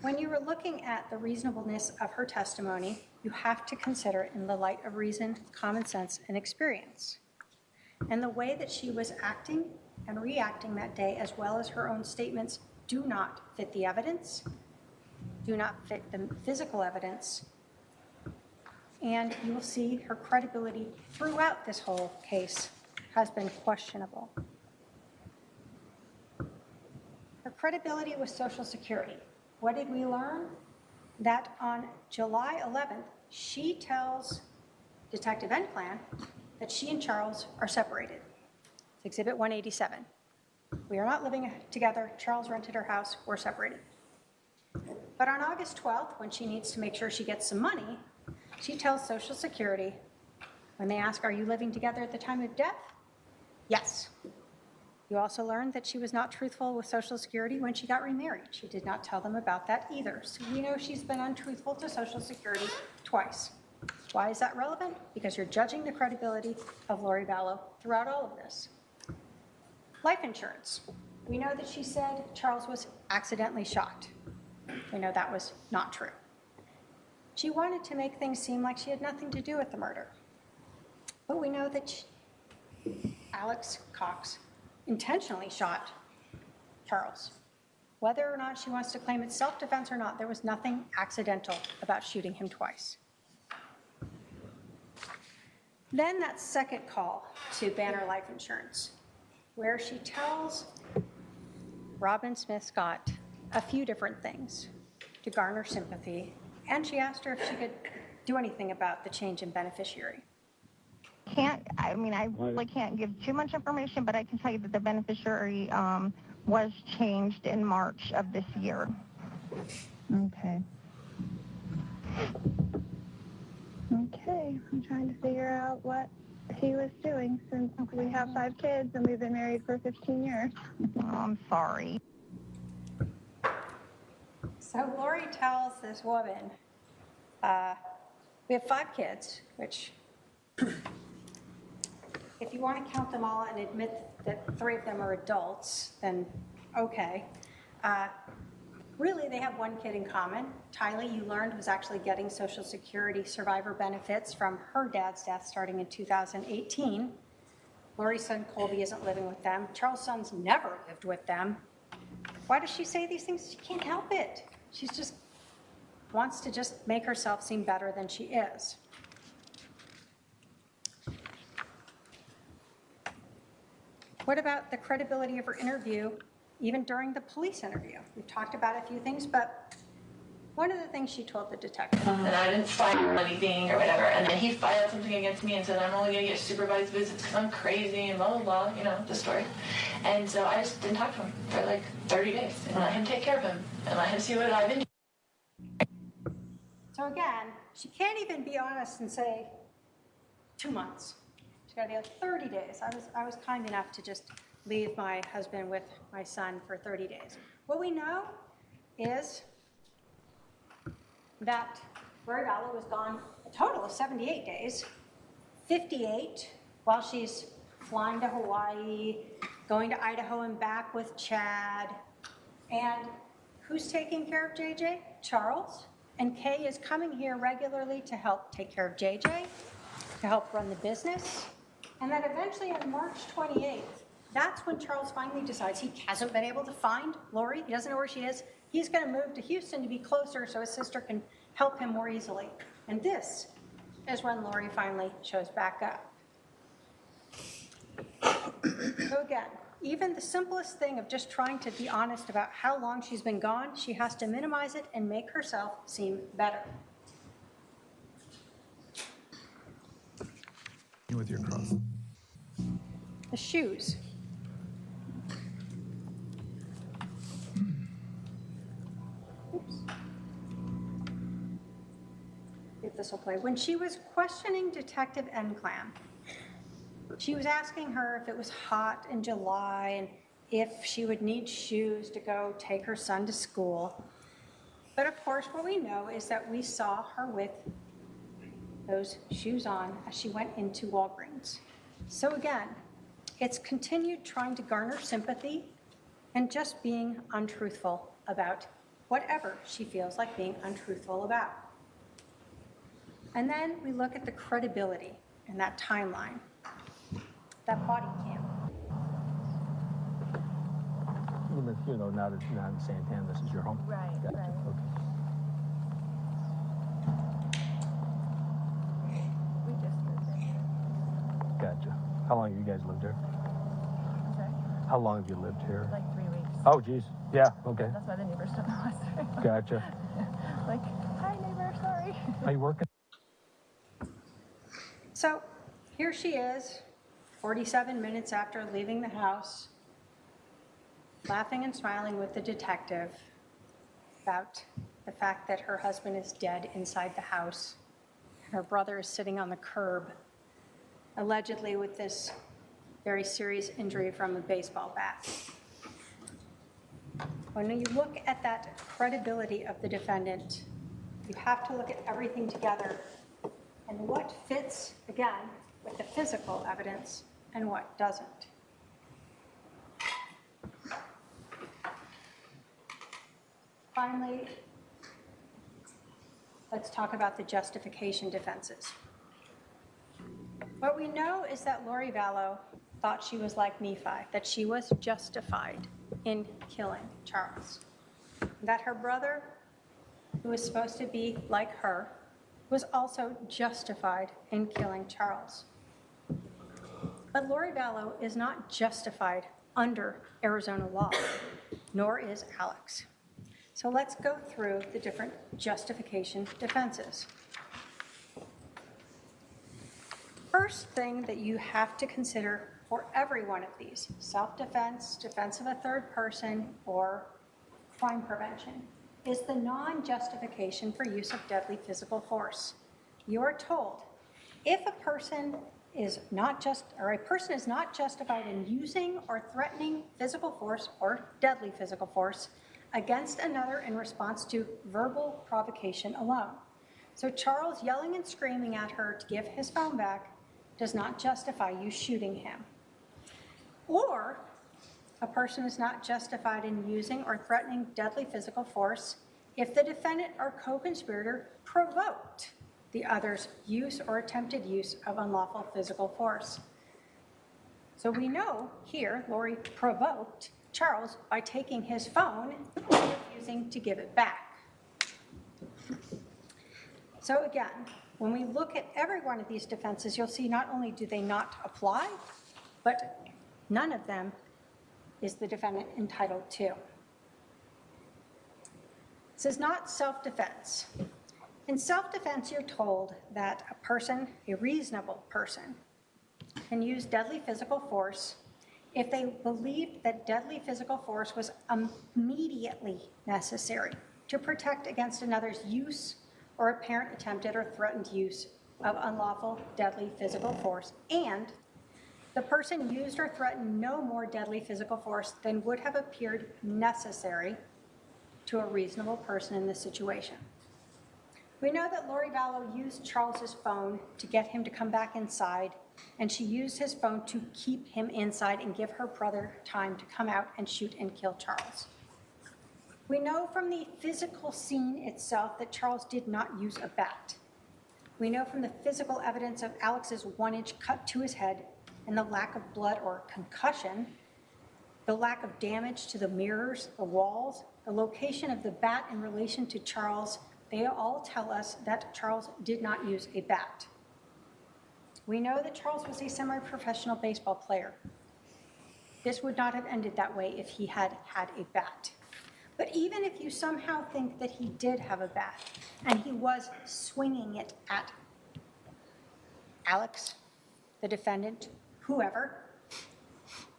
When you were looking at the reasonableness of her testimony, you have to consider it in the light of reason, common sense, and experience. And the way that she was acting and reacting that day, as well as her own statements, do not fit the evidence, do not fit the physical evidence, and you will see her credibility throughout this whole case has been questionable. Her credibility with Social Security. What did we learn? That on July 11th, she tells Detective Enclan that she and Charles are separated. It's Exhibit 187. We are not living together. Charles rented her house. We're separated. But on August 12th, when she needs to make sure she gets some money, she tells Social Security, when they ask, are you living together at the time of death? Yes. You also learned that she was not truthful with Social Security when she got remarried. She did not tell them about that either. So we know she's been untruthful to Social Security twice. Why is that relevant? Because you're judging the credibility of Lori Vallow throughout all of this. Life insurance. We know that she said Charles was accidentally shot. We know that was not true. She wanted to make things seem like she had nothing to do with the murder. But we know that Alex Cox intentionally shot Charles. Whether or not she wants to claim it's self-defense or not, there was nothing accidental about shooting him twice. Then that second call to Banner Life Insurance, where she tells Robin Smith Scott a few different things to garner sympathy, and she asked her if she could do anything about the change in beneficiary. I really can't give too much information, but I can tell you that the beneficiary was changed in March of this year. Okay. Okay, I'm trying to figure out what he was doing since we have 5 kids and we've been married for 15 years. Oh, I'm sorry. So Lori tells this woman, we have 5 kids, which if you want to count them all and admit that 3 of them are adults, then okay. Really, they have 1 kid in common. Tylee, you learned, was actually getting Social Security survivor benefits from her dad's death starting in 2018. Lori's son, Colby, isn't living with them. Charles' son's never lived with them. Why does she say these things? She can't help it. She just wants to just make herself seem better than she is. What about the credibility of her interview, even during the police interview? We've talked about a few things, but One of the things she told the detective. And I didn't file anything or whatever. And then he filed something against me and said, I'm only going to get supervised visits because I'm crazy and blah, blah, blah, you know, the story. And so I just didn't talk to him for like 30 days and let him take care of him and let him see what I've been doing. So again, she can't even be honest and say 2 months. It's got to be like 30 days. I was kind enough to just leave my husband with my son for 30 days. What we know is that Lori Vallow was gone a total of 78 days, 58 while she's flying to Hawaii, going to Idaho and back with Chad. And who's taking care of JJ? Charles. And Kay is coming here regularly to help take care of JJ, to help run the business. And then eventually on March 28th, that's when Charles finally decides he hasn't been able to find Lori. He doesn't know where she is. He's going to move to Houston to be closer so his sister can help him more easily. And this is when Lori finally shows back up. So again, even the simplest thing of just trying to be honest about how long she's been gone, she has to minimize it and make herself seem better. With your cross. The shoes. Oops. If this will play. When she was questioning Detective Enclam, she was asking her if it was hot in July and if she would need shoes to go take her son to school. But of course, what we know is that we saw her with those shoes on as she went into Walgreens. So again, it's continued trying to garner sympathy and just being untruthful about whatever she feels like being untruthful about. And then we look at the credibility in that timeline, that body cam. You live here though, not in Santana. This is your home? Right, Gotcha. right. Okay. We just moved in here. Gotcha. How long have you guys lived here? I'm sorry? How long have you lived here? Like 3 weeks. Oh, geez. Yeah, okay. That's why the neighbors don't know us very well. Gotcha. Like, hi neighbor, sorry. Are you working? So here she is, 47 minutes after leaving the house, laughing and smiling with the detective about the fact that her husband is dead inside the house. Her brother is sitting on the curb, allegedly with this very serious injury from a baseball bat. When you look at that credibility of the defendant, you have to look at everything together and what fits, again, with the physical evidence and what doesn't. Finally, let's talk about the justification defenses. What we know is that Lori Vallow thought she was like Nephi, that she was justified in killing Charles. That her brother, who was supposed to be like her, was also justified in killing Charles. But Lori Vallow is not justified under Arizona law, nor is Alex. So let's go through the different justification defenses. First thing that you have to consider for every one of these, self-defense, defense of a third person, or crime prevention, is the non-justification for use of deadly physical force. You are told if a person is not justified in using or threatening physical force or deadly physical force against another in response to verbal provocation alone. So Charles yelling and screaming at her to give his phone back does not justify you shooting him. Or a person is not justified in using or threatening deadly physical force if the defendant or co-conspirator provoked the other's use or attempted use of unlawful physical force. So we know here Lori provoked Charles by taking his phone and refusing to give it back. So again, when we look at every one of these defenses, you'll see not only do they not apply, but none of them is the defendant entitled to. This is not self-defense. In self-defense, you're told that a person, a reasonable person, can use deadly physical force if they believed that deadly physical force was immediately necessary to protect against another's use or apparent attempted or threatened use of unlawful deadly physical force, and the person used or threatened no more deadly physical force than would have appeared necessary to a reasonable person in this situation. We know that Lori Vallow used Charles's phone to get him to come back inside, and she used his phone to keep him inside and give her brother time to come out and shoot and kill Charles. We know from the physical scene itself that Charles did not use a bat. We know from the physical evidence of Alex's 1-inch cut to his head and the lack of blood or concussion, the lack of damage to the mirrors, the walls, the location of the bat in relation to Charles, they all tell us that Charles did not use a bat. We know that Charles was a semi-professional baseball player. This would not have ended that way if he had had a bat. But even if you somehow think that he did have a bat and he was swinging it at Alex, the defendant, whoever,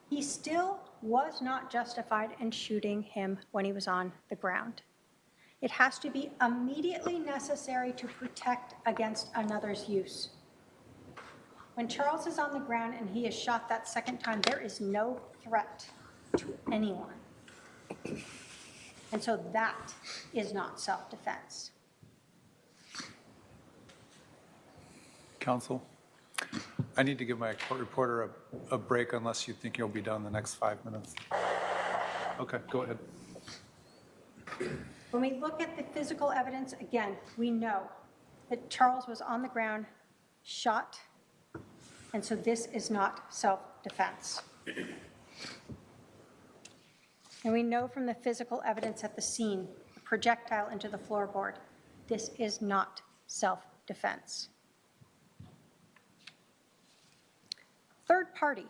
he still was not justified in shooting him when he was on the ground. It has to be immediately necessary to protect against another's use. When Charles is on the ground and he is shot that second time, there is no threat to anyone. And so that is not self-defense. Counsel, I need to give my court reporter a break unless you think you'll be done in the next 5 minutes. Okay, go ahead. When we look at the physical evidence, again, we know that Charles was on the ground, shot, and so this is not self-defense. And we know from the physical evidence at the scene, the projectile into the floorboard, this is not self-defense. Third party.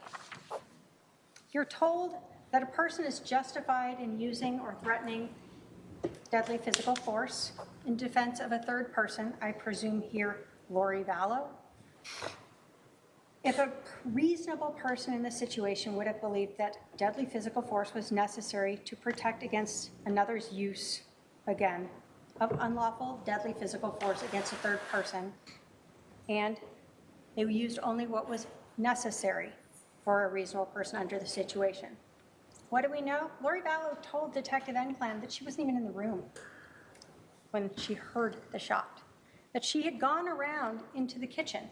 You're told that a person is justified in using or threatening deadly physical force in defense of a third person, I presume here Lori Vallow. If a reasonable person in this situation would have believed that deadly physical force was necessary to protect against another's use, again, of unlawful deadly physical force against a third person, and they used only what was necessary for a reasonable person under the situation. What do we know? Lori Vallow told Detective Enclan that she wasn't even in the room when she heard the shot, that she had gone around into the kitchen.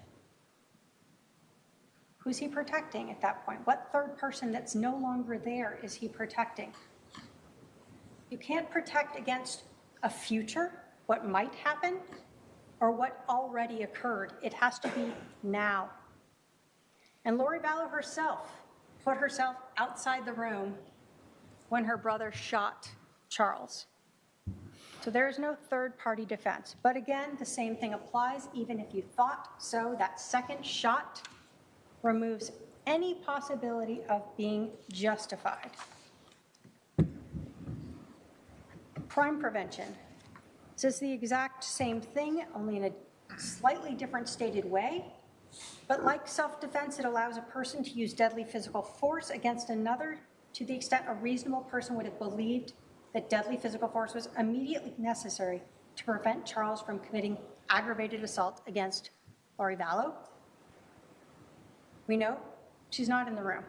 Who's he protecting at that point? What third person that's no longer there is he protecting? You can't protect against a future, what might happen, or what already occurred. It has to be now. And Lori Vallow herself put herself outside the room when her brother shot Charles. So there is no third-party defense. But again, the same thing applies. Even if you thought so, that second shot removes any possibility of being justified. Crime prevention. This is the exact same thing, only in a slightly different stated way. But like self-defense, it allows a person to use deadly physical force against another to the extent a reasonable person would have believed that deadly physical force was immediately necessary to prevent Charles from committing aggravated assault against Lori Vallow. We know she's not in the room.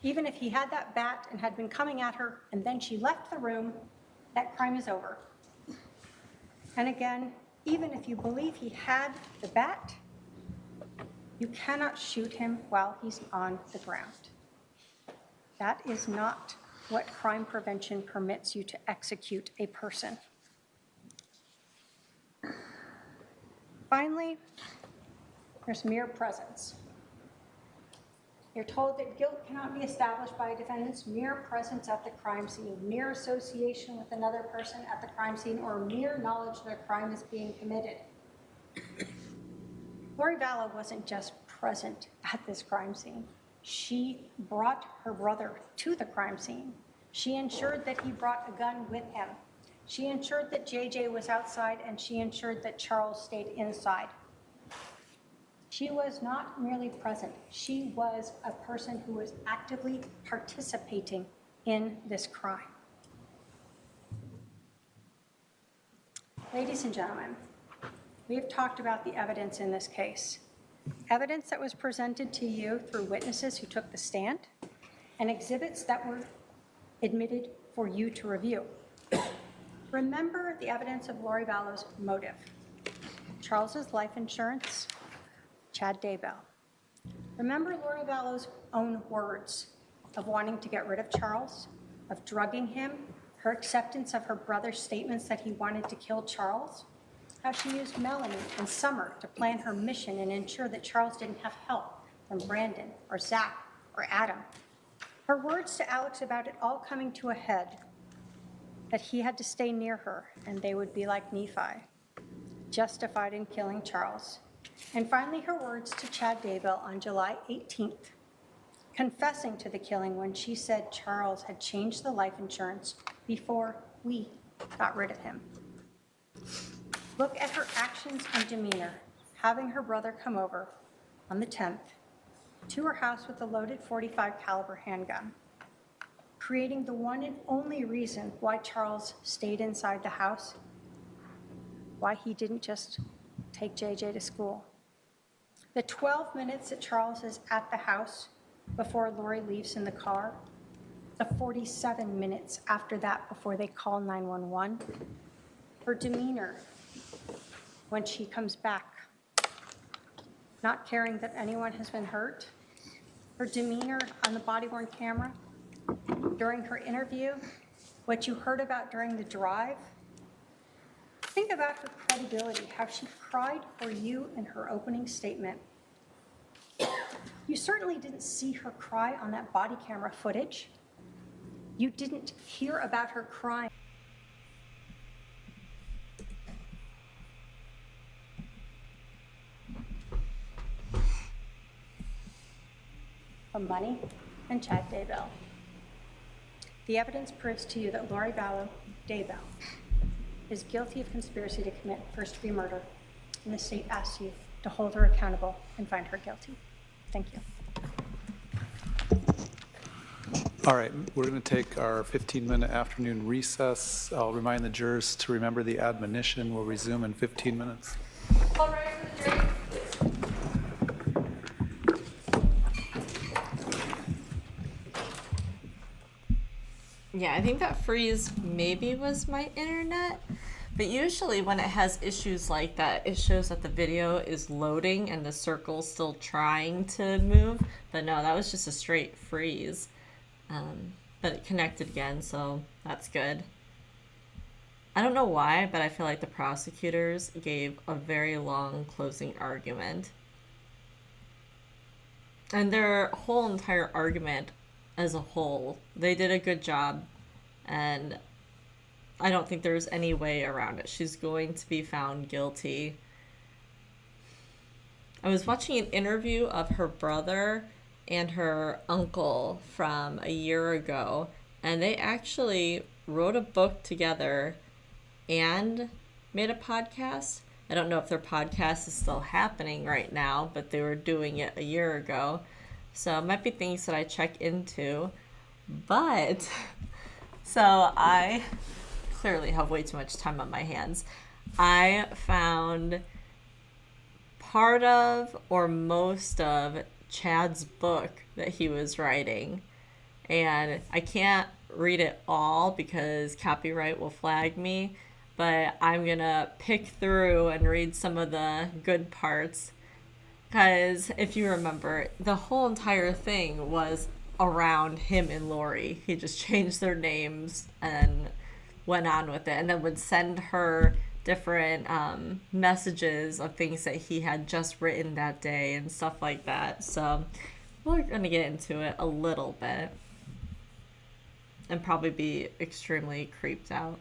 Even if he had that bat and had been coming at her and then she left the room, that crime is over. And again, even if you believe he had the bat, you cannot shoot him while he's on the ground. That is not what crime prevention permits you to execute a person. Finally, there's mere presence. You're told that guilt cannot be established by a defendant's mere presence at the crime scene, mere association with another person at the crime scene, or mere knowledge that a crime is being committed. Lori Vallow wasn't just present at this crime scene. She brought her brother to the crime scene. She ensured that he brought a gun with him. She ensured that JJ was outside, and she ensured that Charles stayed inside. She was not merely present. She was a person who was actively participating in this crime. Ladies and gentlemen, we have talked about the evidence in this case. Evidence that was presented to you through witnesses who took the stand, and exhibits that were admitted for you to review. Remember the evidence of Lori Vallow's motive. Charles's life insurance, Chad Daybell. Remember Lori Vallow's own words of wanting to get rid of Charles, of drugging him, her acceptance of her brother's statements that he wanted to kill Charles, how she used Melanie and Summer to plan her mission and ensure that Charles didn't have help from Brandon or Zach or Adam. Her words to Alex about it all coming to a head, that he had to stay near her and they would be like Nephi, justified in killing Charles. And finally, her words to Chad Daybell on July 18th, confessing to the killing when she said Charles had changed the life insurance before we got rid of him. Look at her actions and demeanor, having her brother come over on the 10th to her house with a loaded .45 caliber handgun, creating the one and only reason why Charles stayed inside the house, why he didn't just take JJ to school. The 12 minutes that Charles is at the house before Lori leaves in the car, the 47 minutes after that before they call 911, her demeanor when she comes back, not caring that anyone has been hurt, her demeanor on the body-worn camera, during her interview, what you heard about during the drive. Think about her credibility, how she cried for you in her opening statement. You certainly didn't see her cry on that body camera footage. You didn't hear about her crying. For money and Chad Daybell. The evidence proves to you that Lori Vallow Daybell is guilty of conspiracy to commit first-degree murder, and the state asks you to hold her accountable and find her guilty. Thank you. All right, we're going to take our 15-minute afternoon recess. I'll remind the jurors to remember the admonition. We'll resume in 15 minutes. All right for the jury. Yeah, I think that freeze maybe was my internet. But usually when it has issues like that, it shows that the video is loading and the circle's still trying to move. But no, that was just a straight freeze. But it connected again, so that's good. I don't know why, but I feel like the prosecutors gave a very long closing argument. And their whole entire argument as a whole, they did a good job, and I don't think there's any way around it. She's going to be found guilty. I was watching an interview of her brother and her uncle from a year ago, and they actually wrote a book together and made a podcast. I don't know if their podcast is still happening right now, but they were doing it a year ago. So it might be things that I check into. But, so I clearly have way too much time on my hands. I found part of or most of Chad's book that he was writing. And I can't read it all because copyright will flag me. But I'm going to pick through and read some of the good parts. Because if you remember, the whole entire thing was around him and Lori. He just changed their names and went on with it. And then would send her different messages of things that he had just written that day and stuff like that. So we're going to get into it a little bit. And probably be extremely creeped out.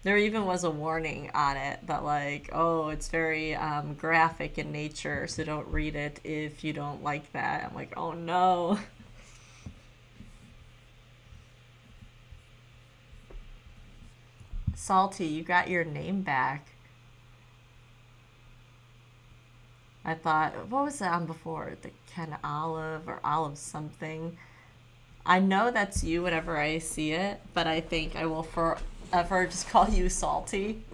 There even was a warning on it that like, oh, it's very graphic in nature, so don't read it if you don't like that. I'm like, oh no. Salty, you got your name back. I thought, what was that on before? The Ken Olive or Olive something. I know that's you whenever I see it, but I think I will forever just call you Salty.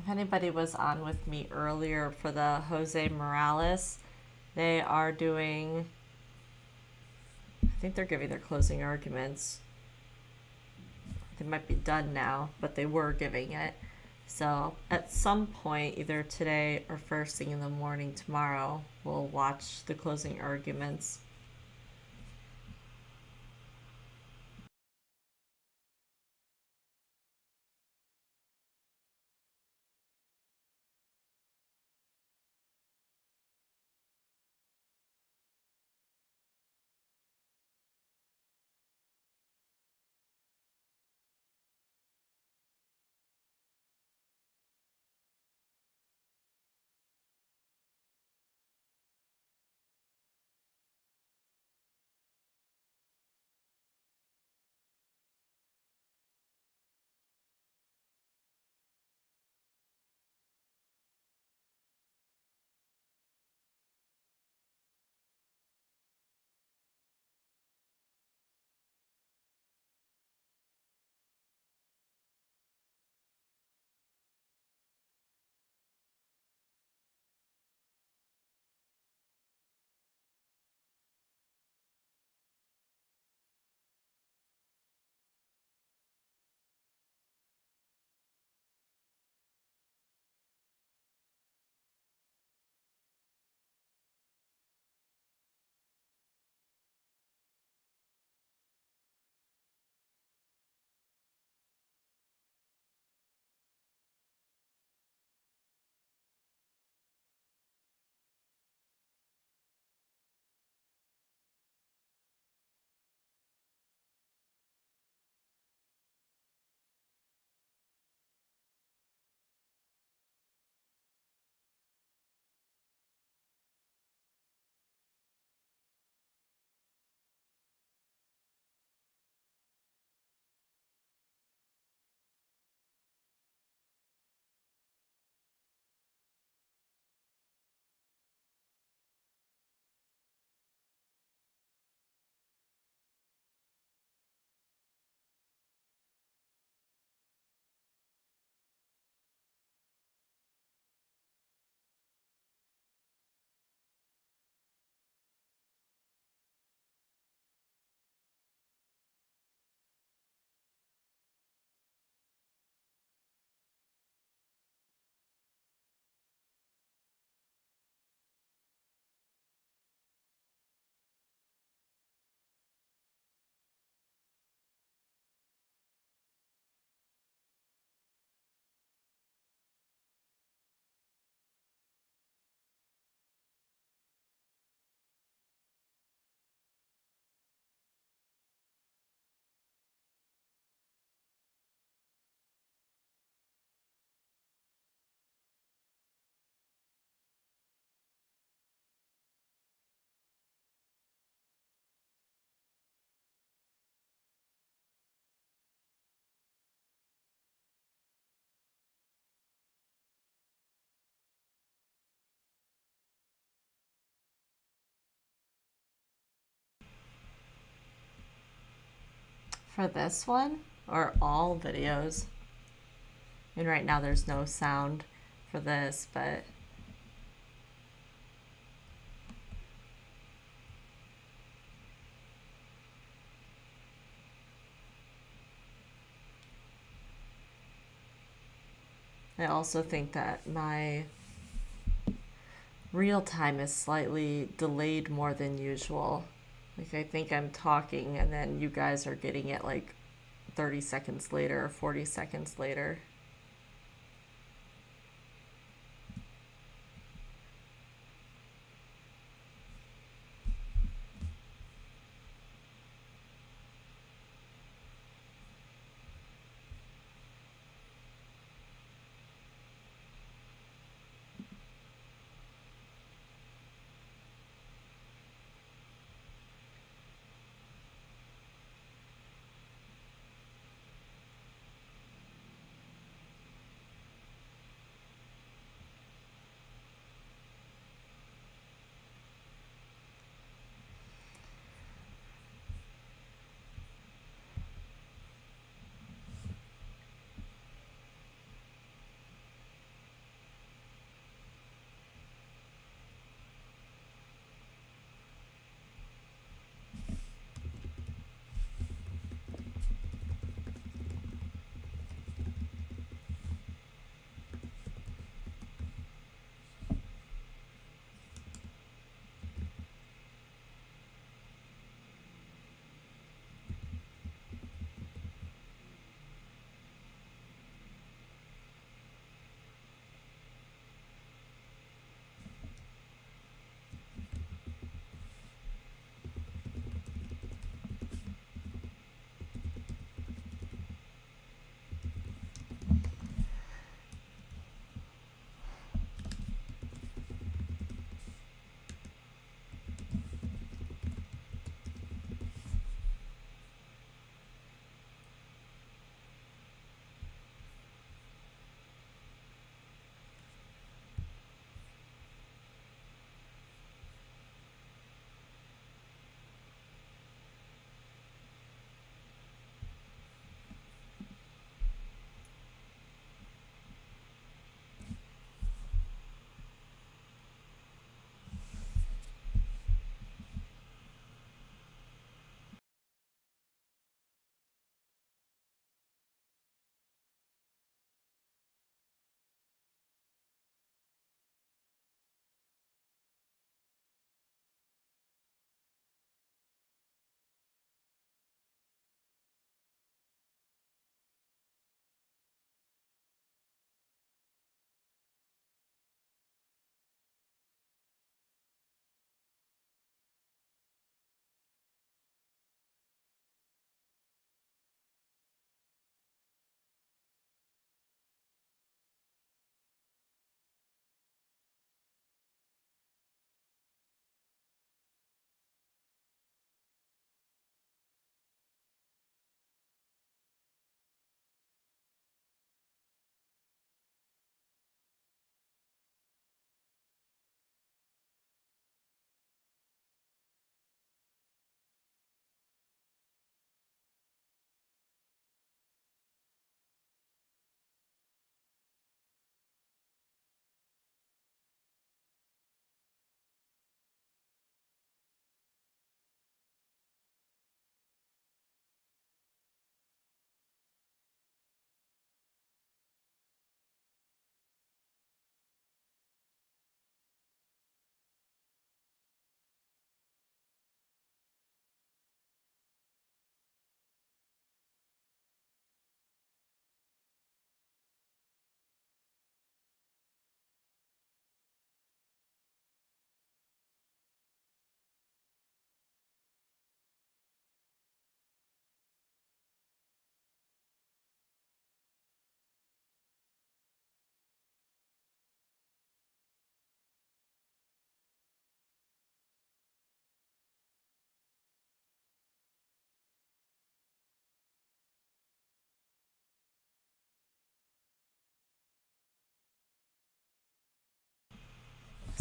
If anybody was on with me earlier for the Jose Morales, they are doing, I think they're giving their closing arguments. They might be done now, but they were giving it. So at some point, either today or first thing in the morning tomorrow, we'll watch the closing arguments. for this one or all videos. And right now there's no sound for this, but I also think that my real time is slightly delayed more than usual. Like I think I'm talking and then you guys are getting it like 30 seconds later or 40 seconds later.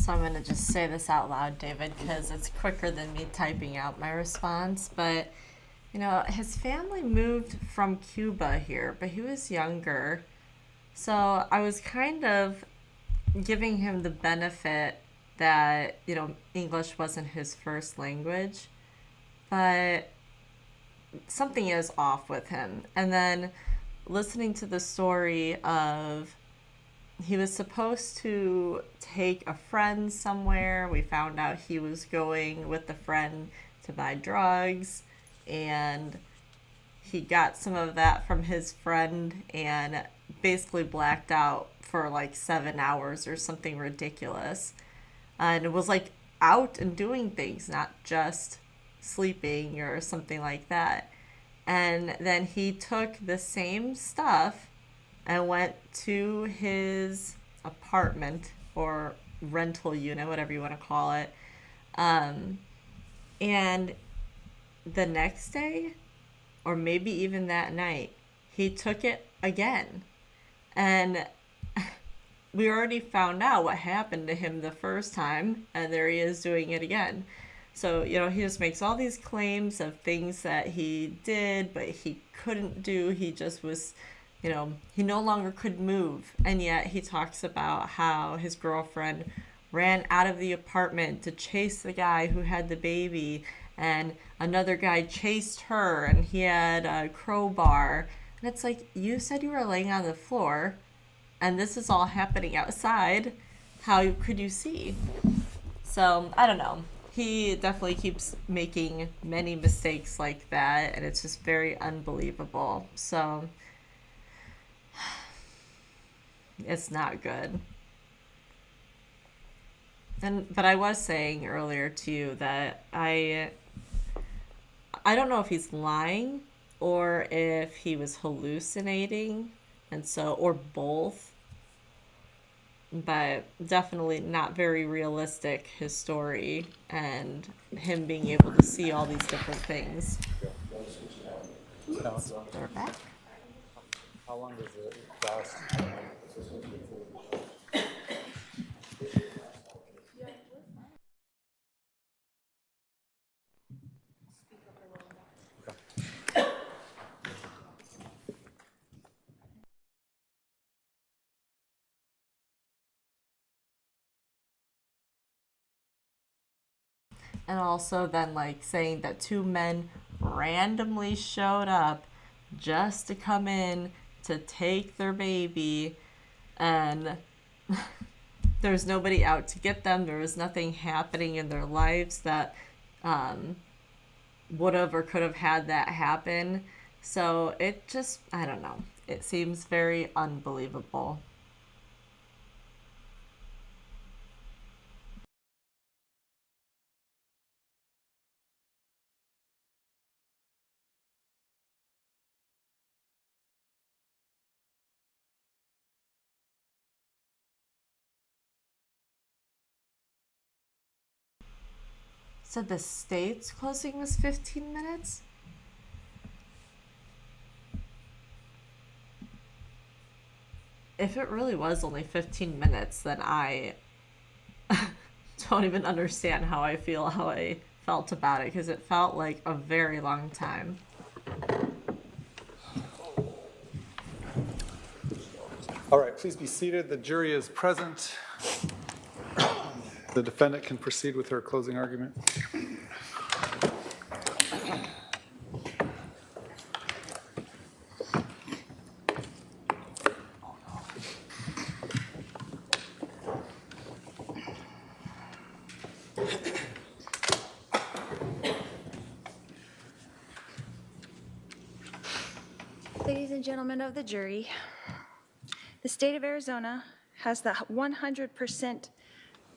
So I'm going to just say this out loud, David, because it's quicker than me typing out my response. But You know, his family moved from Cuba here, but he was younger. So I was kind of giving him the benefit that, you know, English wasn't his first language, but something is off with him. And then listening to the story of he was supposed to take a friend somewhere. We found out he was going with the friend to buy drugs, and he got some of that from his friend and basically blacked out for like 7 hours or something ridiculous. And it was like out and doing things, not just sleeping or something like that. And then he took the same stuff and went to his apartment or rental unit, whatever you want to call it. And the next day, or maybe even that night, he took it again. And we already found out what happened to him the first time, and there he is doing it again. So, you know, he just makes all these claims of things that he did, but he couldn't do. He just was, you know, he no longer could move. And yet he talks about how his girlfriend ran out of the apartment to chase the guy who had the baby, and another guy chased her, and he had a crowbar. And it's like, you said you were laying on the floor, and this is all happening outside. How could you see? So, I don't know. He definitely keeps making many mistakes like that, and it's just very unbelievable. So, it's not good. But I was saying earlier to you that I don't know if he's lying or if he was hallucinating, and so, or both. But definitely not very realistic, his story, and him being able to see all these different things. They're back. How long does it last? And also then like saying that two men randomly showed up just to come in to take their baby, and there's nobody out to get them. There was nothing happening in their lives that would have or could have had that happen. So it just, I don't know. It seems very unbelievable. So the state's closing was 15 minutes? If it really was only 15 minutes, then I don't even understand how I felt about it, because it felt like a very long time. All right, please be seated. The jury is present. The defendant can proceed with her closing argument. Ladies and gentlemen of the jury, the state of Arizona has the 100%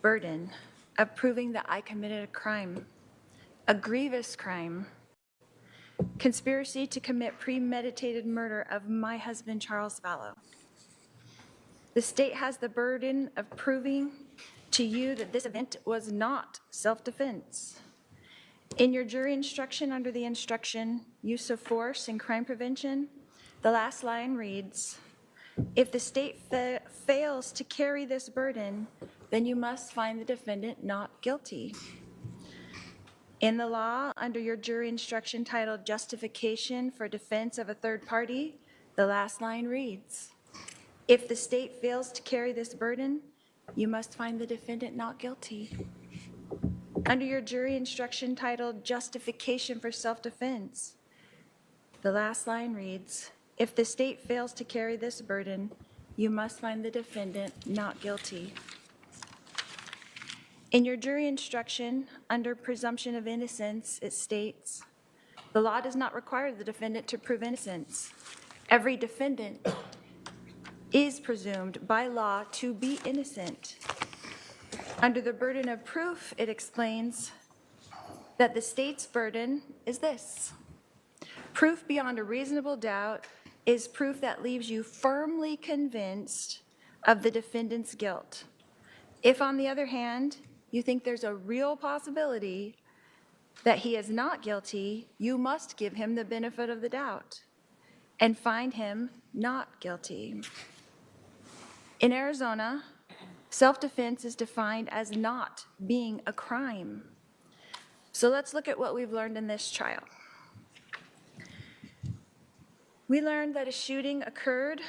burden of proving that I committed a crime, a grievous crime, conspiracy to commit premeditated murder of my husband, Charles Vallow. The state has the burden of proving to you that this event was not self-defense. In your jury instruction under the instruction, use of force in crime prevention, the last line reads, if the state fails to carry this burden, then you must find the defendant not guilty. In the law, under your jury instruction titled Justification for Defense of a Third Party, the last line reads, if the state fails to carry this burden, you must find the defendant not guilty. Under your jury instruction titled Justification for Self-Defense, the last line reads, if the state fails to carry this burden, you must find the defendant not guilty. In your jury instruction, under presumption of innocence, it states, the law does not require the defendant to prove innocence. Every defendant is presumed by law to be innocent. Under the burden of proof, it explains that the state's burden is this. Proof beyond a reasonable doubt is proof that leaves you firmly convinced of the defendant's guilt. If, on the other hand, you think there's a real possibility that he is not guilty, you must give him the benefit of the doubt and find him not guilty. In Arizona, self-defense is defined as not being a crime. So let's look at what we've learned in this trial. We learned that a shooting occurred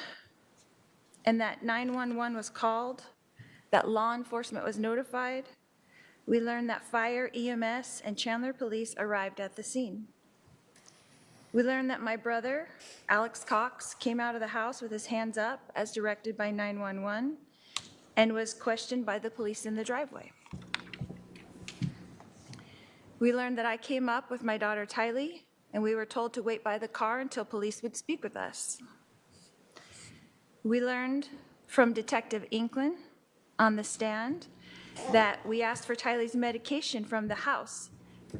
and that 911 was called, that law enforcement was notified. We learned that fire, EMS, and Chandler police arrived at the scene. We learned that my brother, Alex Cox, came out of the house with his hands up as directed by 911 and was questioned by the police in the driveway. We learned that I came up with my daughter Tylee, and we were told to wait by the car until police would speak with us. We learned from Detective Inklin on the stand that we asked for Tylee's medication from the house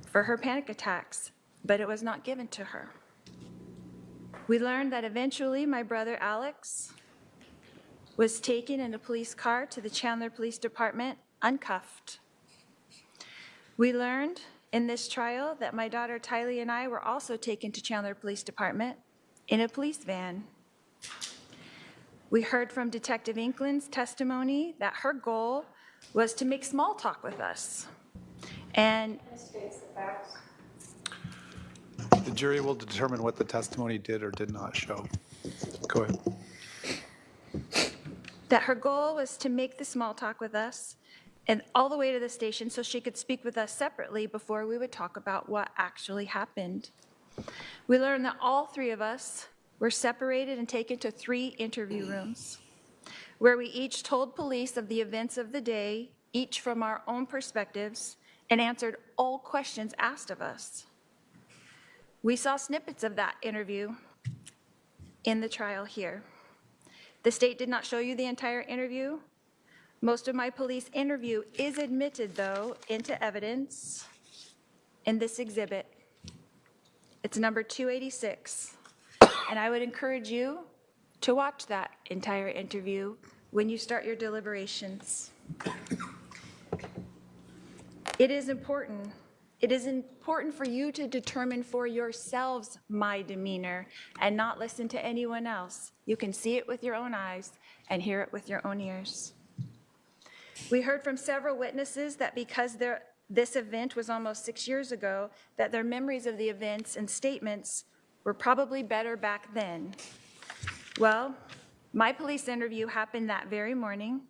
for her panic attacks, but it was not given to her. We learned that eventually my brother Alex was taken in a police car to the Chandler Police Department uncuffed. We learned in this trial that my daughter Tylee and I were also taken to Chandler Police Department in a police van. We heard from Detective Inklin's testimony that her goal was to make small talk with us. And The jury will determine what the testimony did or did not show. Go ahead. that her goal was to make the small talk with us and all the way to the station so she could speak with us separately before we would talk about what actually happened. We learned that all three of us were separated and taken to 3 interview rooms, where we each told police of the events of the day, each from our own perspectives, and answered all questions asked of us. We saw snippets of that interview in the trial here. The state did not show you the entire interview. Most of my police interview is admitted, though, into evidence in this exhibit. It's number 286, and I would encourage you to watch that entire interview when you start your deliberations. It is important. It is important for you to determine for yourselves my demeanor and not listen to anyone else. You can see it with your own eyes and hear it with your own ears. We heard from several witnesses that because this event was almost 6 years ago, that their memories of the events and statements were probably better back then. Well, my police interview happened that very morning,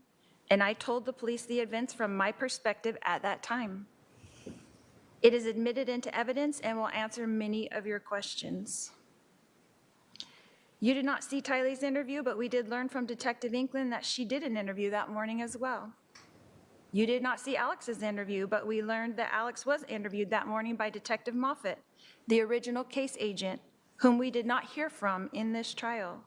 and I told the police the events from my perspective at that time. It is admitted into evidence and will answer many of your questions. You did not see Tylee's interview, but we did learn from Detective Inklin that she did an interview that morning as well. You did not see Alex's interview, but we learned that Alex was interviewed that morning by Detective Moffett, the original case agent, whom we did not hear from in this trial.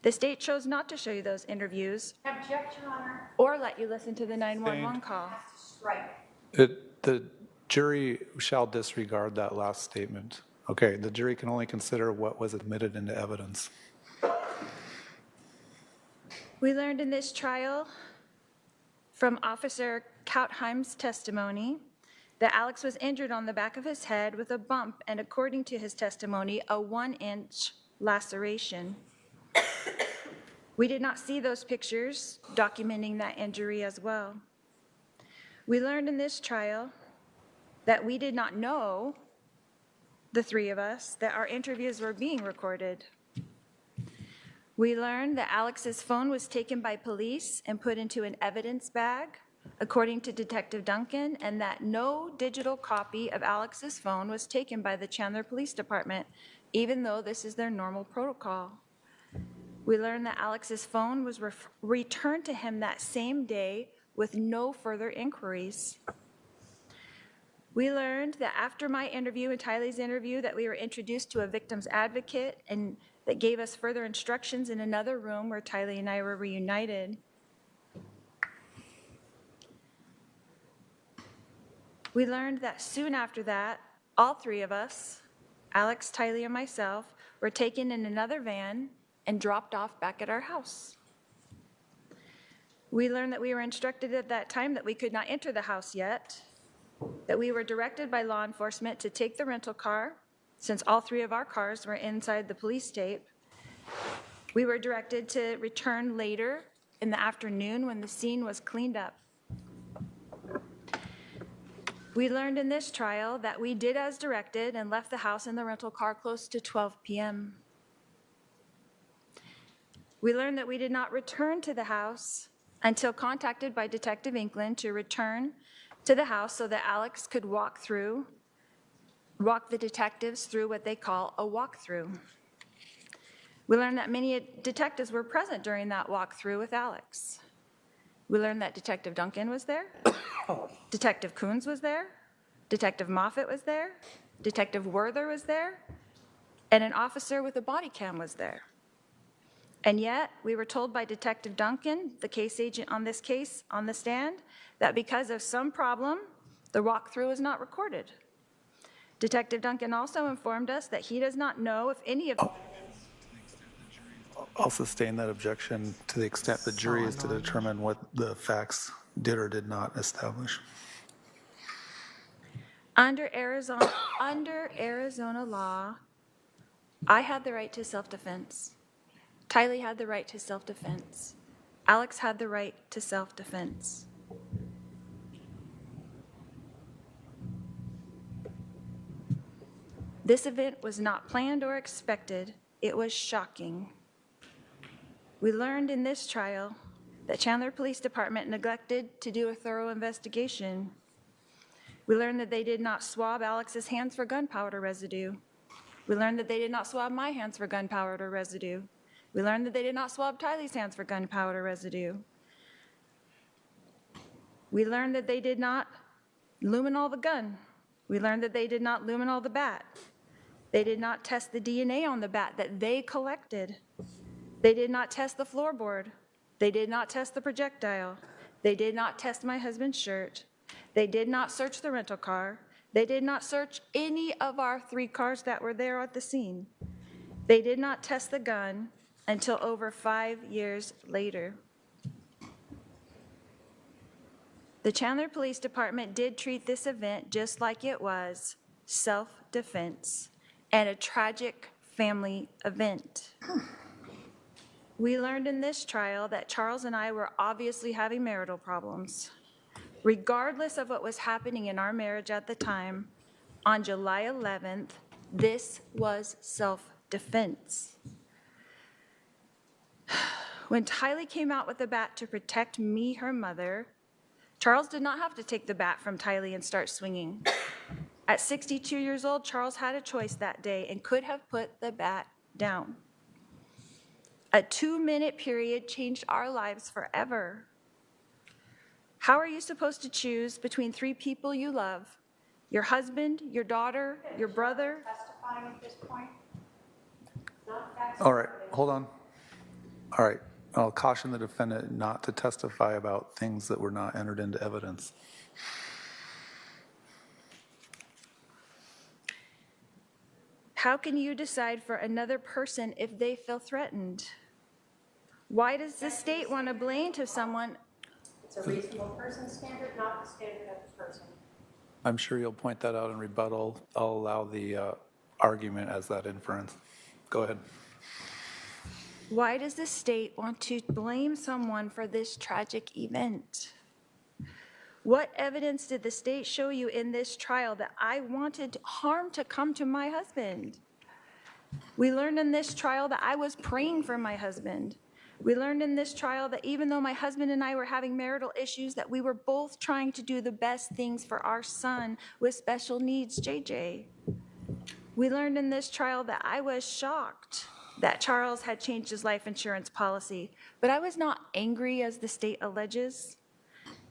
The state chose not to show you those interviews. Objection, Your Honor. Or let you listen to the 911 call. The jury shall disregard that last statement. Okay, the jury can only consider what was admitted into evidence. We learned in this trial from Officer Kautheim's testimony that Alex was injured on the back of his head with a bump and, according to his testimony, a 1-inch laceration. We did not see those pictures documenting that injury as well. We learned in this trial that we did not know, the three of us, that our interviews were being recorded. We learned that Alex's phone was taken by police and put into an evidence bag, according to Detective Duncan, and that no digital copy of Alex's phone was taken by the Chandler Police Department, even though this is their normal protocol. We learned that Alex's phone was returned to him that same day with no further inquiries. We learned that after my interview and Tylee's interview that we were introduced to a victim's advocate and that gave us further instructions in another room where Tylee and I were reunited. We learned that soon after that, all three of us, Alex, Tylee, and myself, were taken in another van and dropped off back at our house. We learned that we were instructed at that time that we could not enter the house yet, that we were directed by law enforcement to take the rental car, since all three of our cars were inside the police tape. We were directed to return later in the afternoon when the scene was cleaned up. We learned in this trial that we did as directed and left the house in the rental car close to 12 p.m. We learned that we did not return to the house until contacted by Detective Inkland to return to the house so that Alex could walk the detectives through what they call a walkthrough. We learned that many detectives were present during that walkthrough with Alex. We learned that Detective Duncan was there, Detective Coons was there, Detective Moffett was there, Detective Werther was there, and an officer with a body cam was there. And yet, we were told by Detective Duncan, the case agent on this case, on the stand, that because of some problem, the walkthrough is not recorded. Detective Duncan also informed us that he does not know if any of the evidence. I'll sustain that objection to the extent the jury is to determine what the facts did or did not establish. Under Arizona law, I had the right to self-defense. Tylee had the right to self-defense. Alex had the right to self-defense. This event was not planned or expected. It was shocking. We learned in this trial that Chandler Police Department neglected to do a thorough investigation. We learned that they did not swab Alex's hands for gunpowder residue. We learned that they did not swab my hands for gunpowder residue. We learned that they did not swab Tylee's hands for gunpowder residue. We learned that they did not luminol the gun. We learned that they did not luminol the bat. They did not test the DNA on the bat that they collected. They did not test the floorboard. They did not test the projectile. They did not test my husband's shirt. They did not search the rental car. They did not search any of our 3 cars that were there at the scene. They did not test the gun until over 5 years later. The Chandler Police Department did treat this event just like it was self-defense and a tragic family event. We learned in this trial that Charles and I were obviously having marital problems. Regardless of what was happening in our marriage at the time, on July 11th, this was self-defense. When Tylee came out with the bat to protect me, her mother, Charles did not have to take the bat from Tylee and start swinging. At 62 years old, Charles had a choice that day and could have put the bat down. A 2-minute period changed our lives forever. How are you supposed to choose between 3 people you love? Your husband, your daughter, your brother? Testifying at this point? Not facts. All right, hold on. All right, I'll caution the defendant not to testify about things that were not entered into evidence. How can you decide for another person if they feel threatened? Why does the state want to blame to someone? It's a reasonable person standard, not the standard of the person. I'm sure you'll point that out in rebuttal. I'll allow the argument as that inference. Go ahead. Why does the state want to blame someone for this tragic event? What evidence did the state show you in this trial that I wanted harm to come to my husband? We learned in this trial that I was praying for my husband. We learned in this trial that even though my husband and I were having marital issues, that we were both trying to do the best things for our son with special needs, JJ. We learned in this trial that I was shocked that Charles had changed his life insurance policy, but I was not angry as the state alleges.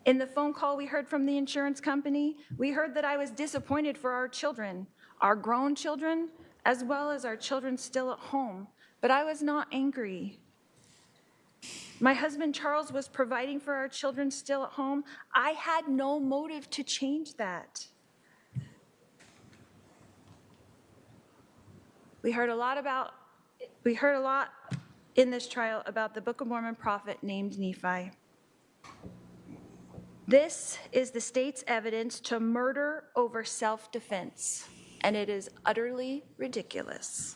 In the phone call we heard from the insurance company, we heard that I was disappointed for our children, our grown children, as well as our children still at home, but I was not angry. My husband Charles was providing for our children still at home. I had no motive to change that. We heard a lot in this trial about the Book of Mormon prophet named Nephi. This is the state's evidence to murder over self-defense, and it is utterly ridiculous.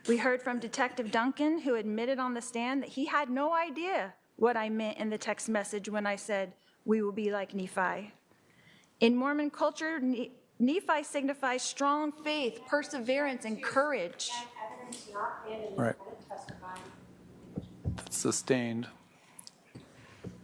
We heard from Detective Duncan, who admitted on the stand that he had no idea what I meant in the text message when I said, "We will be like Nephi." In Mormon culture, Nephi signifies strong faith, perseverance, and courage. Right. That's sustained.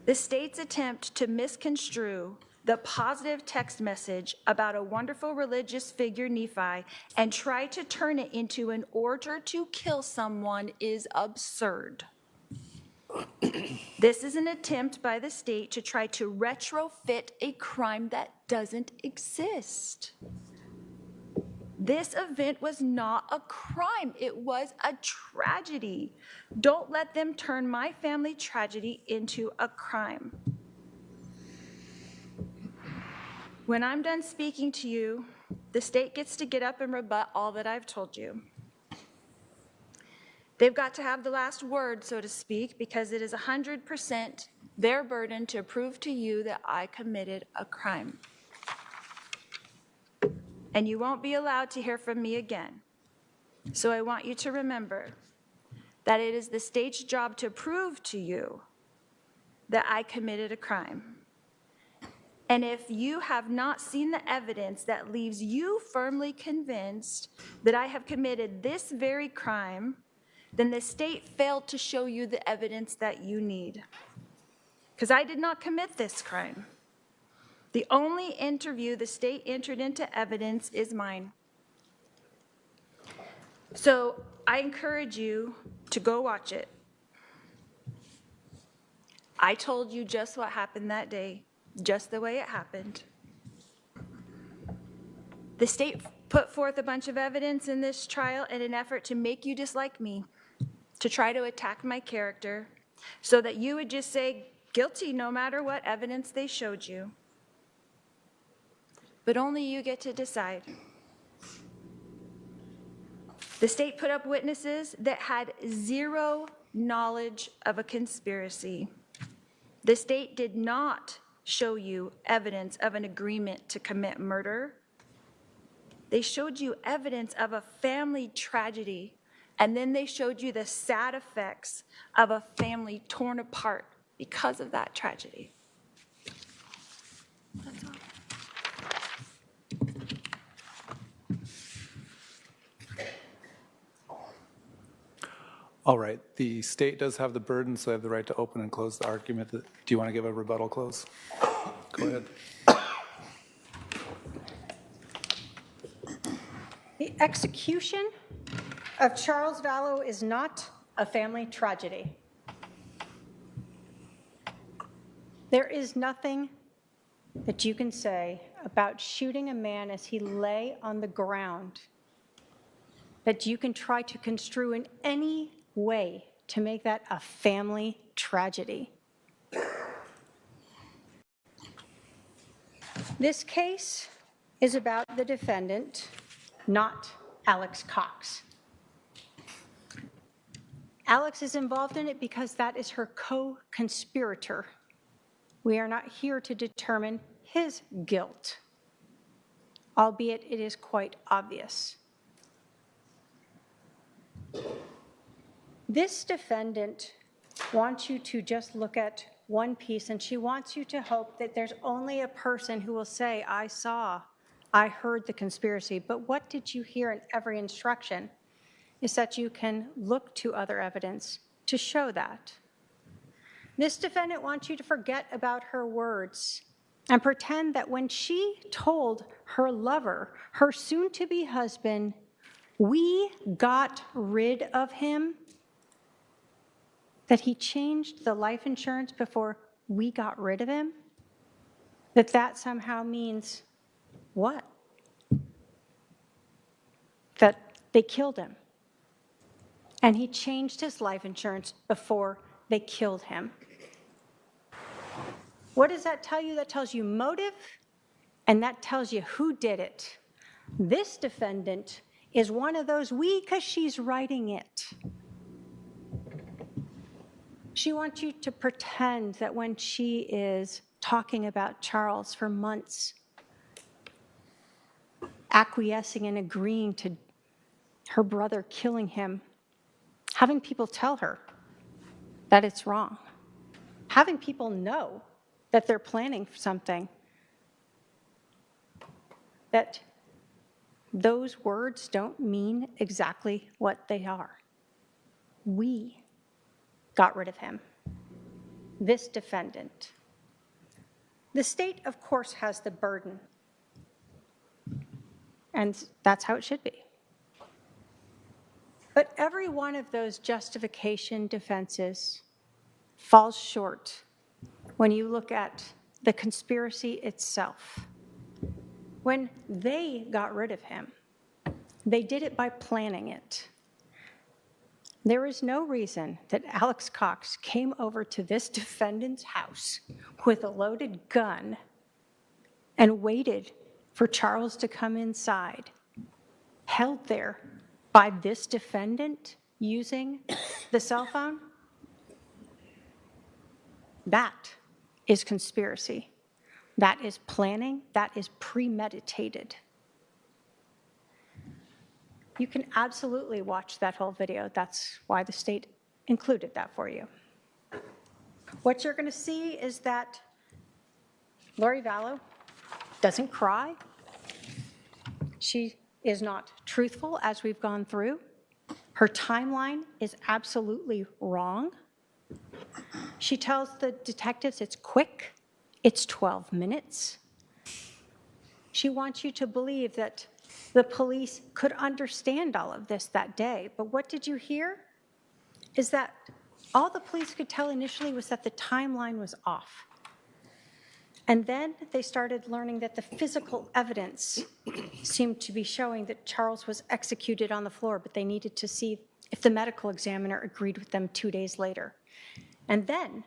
The state's attempt to misconstrue the positive text message about a wonderful religious figure, Nephi, and try to turn it into an order to kill someone is absurd. This is an attempt by the state to try to retrofit a crime that doesn't exist. This event was not a crime, it was a tragedy. Don't let them turn my family tragedy into a crime. When I'm done speaking to you, the state gets to get up and rebut all that I've told you. They've got to have the last word, so to speak, because it is 100% their burden to prove to you that I committed a crime. And you won't be allowed to hear from me again. So I want you to remember that it is the state's job to prove to you that I committed a crime. And if you have not seen the evidence that leaves you firmly convinced that I have committed this very crime, then the state failed to show you the evidence that you need. Because I did not commit this crime. The only interview the state entered into evidence is mine. So I encourage you to go watch it. I told you just what happened that day, just the way it happened. The state put forth a bunch of evidence in this trial in an effort to make you dislike me, to try to attack my character, so that you would just say guilty no matter what evidence they showed you. But only you get to decide. The state put up witnesses that had zero knowledge of a conspiracy. The state did not show you evidence of an agreement to commit murder. They showed you evidence of a family tragedy, and then they showed you the sad effects of a family torn apart because of that tragedy. That's all. All right, the state does have the burden, so they have the right to open and close the argument. Do you want to give a rebuttal close? Go ahead. The execution of Charles Vallow is not a family tragedy. There is nothing that you can say about shooting a man as he lay on the ground that you can try to construe in any way to make that a family tragedy. This case is about the defendant, not Alex Cox. Alex is involved in it because that is her co-conspirator. We are not here to determine his guilt, albeit it is quite obvious. This defendant wants you to just look at one piece, and she wants you to hope that there's only a person who will say, I saw, I heard the conspiracy. But what did you hear in every instruction is that you can look to other evidence to show that. This defendant wants you to forget about her words and pretend that when she told her lover, her soon-to-be husband, we got rid of him, that he changed the life insurance before we got rid of him, that somehow means what? That they killed him. And he changed his life insurance before they killed him. What does that tell you? That tells you motive, and that tells you who did it. This defendant is one of those we because she's writing it. She wants you to pretend that when she is talking about Charles for months, acquiescing and agreeing to her brother killing him, having people tell her that it's wrong, having people know that they're planning for something, that those words don't mean exactly what they are. We got rid of him, this defendant. The state, of course, has the burden, and that's how it should be. But every one of those justification defenses falls short when you look at the conspiracy itself. When they got rid of him, they did it by planning it. There is no reason that Alex Cox came over to this defendant's house with a loaded gun and waited for Charles to come inside, held there by this defendant using the cell phone. That is conspiracy. That is planning. That is premeditated. You can absolutely watch that whole video. That's why the state included that for you. What you're going to see is that Lori Vallow doesn't cry. She is not truthful, as we've gone through. Her timeline is absolutely wrong. She tells the detectives it's quick, it's 12 minutes. She wants you to believe that the police could understand all of this that day. But what did you hear? Is that all the police could tell initially was that the timeline was off. And then they started learning that the physical evidence seemed to be showing that Charles was executed on the floor, but they needed to see if the medical examiner agreed with them 2 days later. And then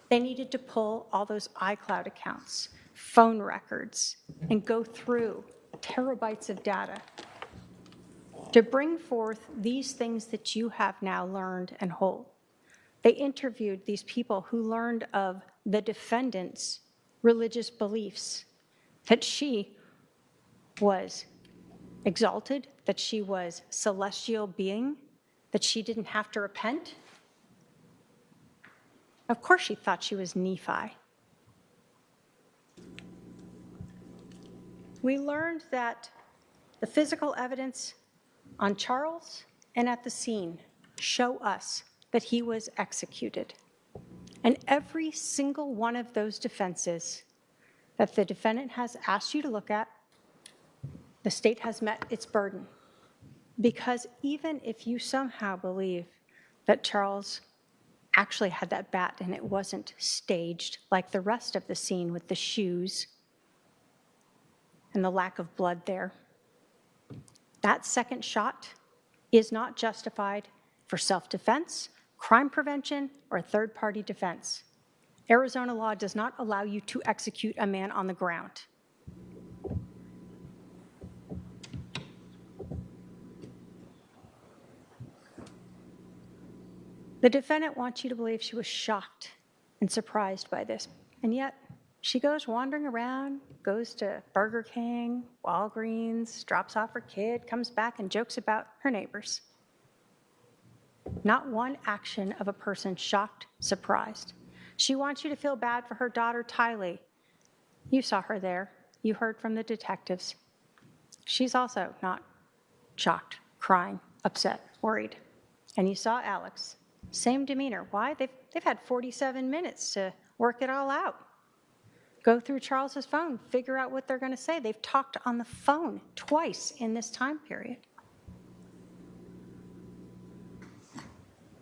they needed to pull all those iCloud accounts, phone records, and go through terabytes of data to bring forth these things that you have now learned and hold. They interviewed these people who learned of the defendant's religious beliefs, that she was exalted, that she was celestial being, that she didn't have to repent. Of course she thought she was Nephi. We learned that the physical evidence on Charles and at the scene show us that he was executed. And every single one of those defenses that the defendant has asked you to look at, the state has met its burden. Because even if you somehow believe that Charles actually had that bat and it wasn't staged like the rest of the scene with the shoes and the lack of blood there, that second shot is not justified for self-defense, crime prevention, or third-party defense. Arizona law does not allow you to execute a man on the ground. The defendant wants you to believe she was shocked and surprised by this, and yet she goes wandering around, goes to Burger King, Walgreens, drops off her kid, comes back and jokes about her neighbors. Not one action of a person shocked, surprised. She wants you to feel bad for her daughter, Tylee. You saw her there. You heard from the detectives. She's also not shocked, crying, upset, worried. And you saw Alex. Same demeanor. Why? They've had 47 minutes to work it all out. Go through Charles's phone, figure out what they're going to say. They've talked on the phone twice in this time period.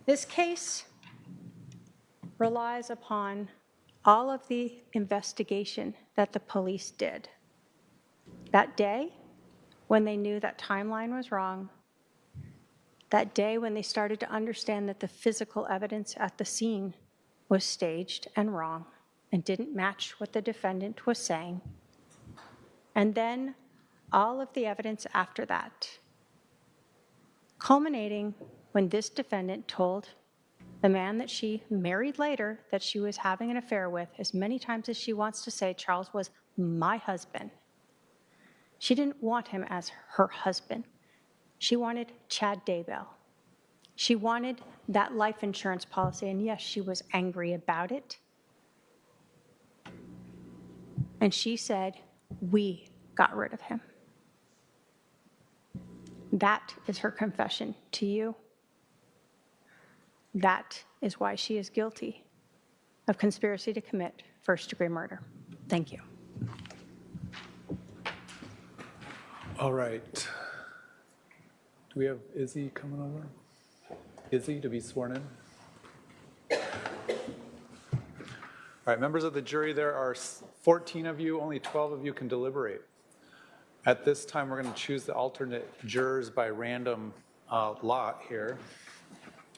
This case relies upon all of the investigation that the police did. That day, when they knew that timeline was wrong, that day when they started to understand that the physical evidence at the scene was staged and wrong and didn't match what the defendant was saying, and then all of the evidence after that, culminating when this defendant told the man that she married later that she was having an affair with, as many times as she wants to say Charles was my husband. She didn't want him as her husband. She wanted Chad Daybell. She wanted that life insurance policy, and yes, she was angry about it. And she said, we got rid of him. That is her confession to you. That is why she is guilty of conspiracy to commit first-degree murder. Thank you. All right. Do we have Izzy coming over? Izzy to be sworn in? All right, members of the jury, there are 14 of you, only 12 of you can deliberate. At this time, we're going to choose the alternate jurors by random lot here.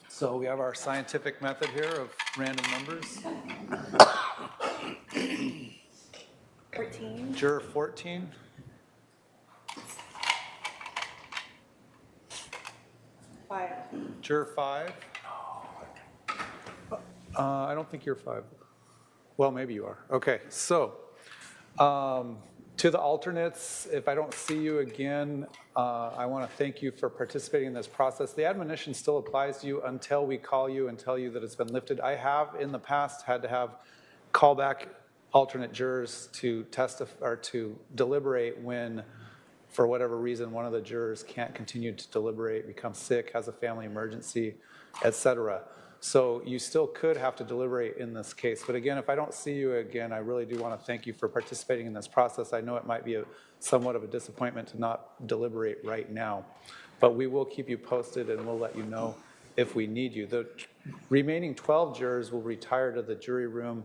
So we have our scientific method here of random numbers. 14. Juror 14. Five. Juror 5. I don't think you're 5. Well, maybe you are. Okay, so to the alternates, if I don't see you again, I want to thank you for participating in this process. The admonition still applies to you until we call you and tell you that it's been lifted. I have in the past had to have callback alternate jurors to testify or to deliberate when, for whatever reason, one of the jurors can't continue to deliberate, becomes sick, has a family emergency, etc. So you still could have to deliberate in this case. But again, if I don't see you again, I really do want to thank you for participating in this process. I know it might be somewhat of a disappointment to not deliberate right now, but we will keep you posted and we'll let you know if we need you. The remaining 12 jurors will retire to the jury room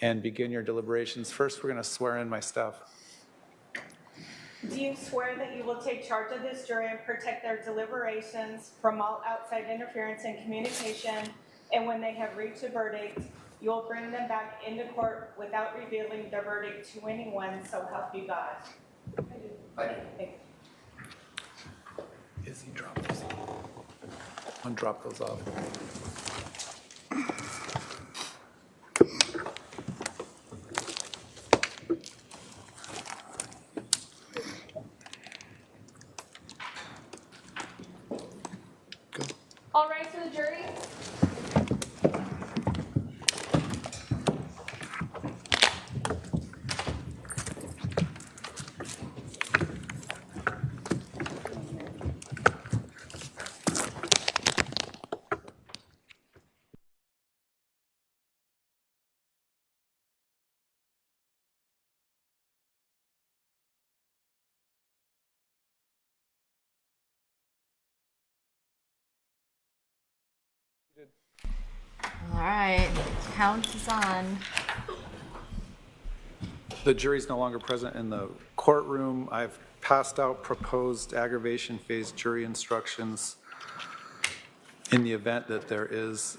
and begin your deliberations. First, we're going to swear in my staff. Do you swear that you will take charge of this jury and protect their deliberations from all outside interference and communication, and when they have reached a verdict, you will bring them back into court without revealing the verdict to anyone, so help you God? I do. Izzy, drop those off. Undrop those off. All rise for the jury. All right, count is on. The jury's no longer present in the courtroom. I've passed out proposed aggravation phase jury instructions. In the event that there is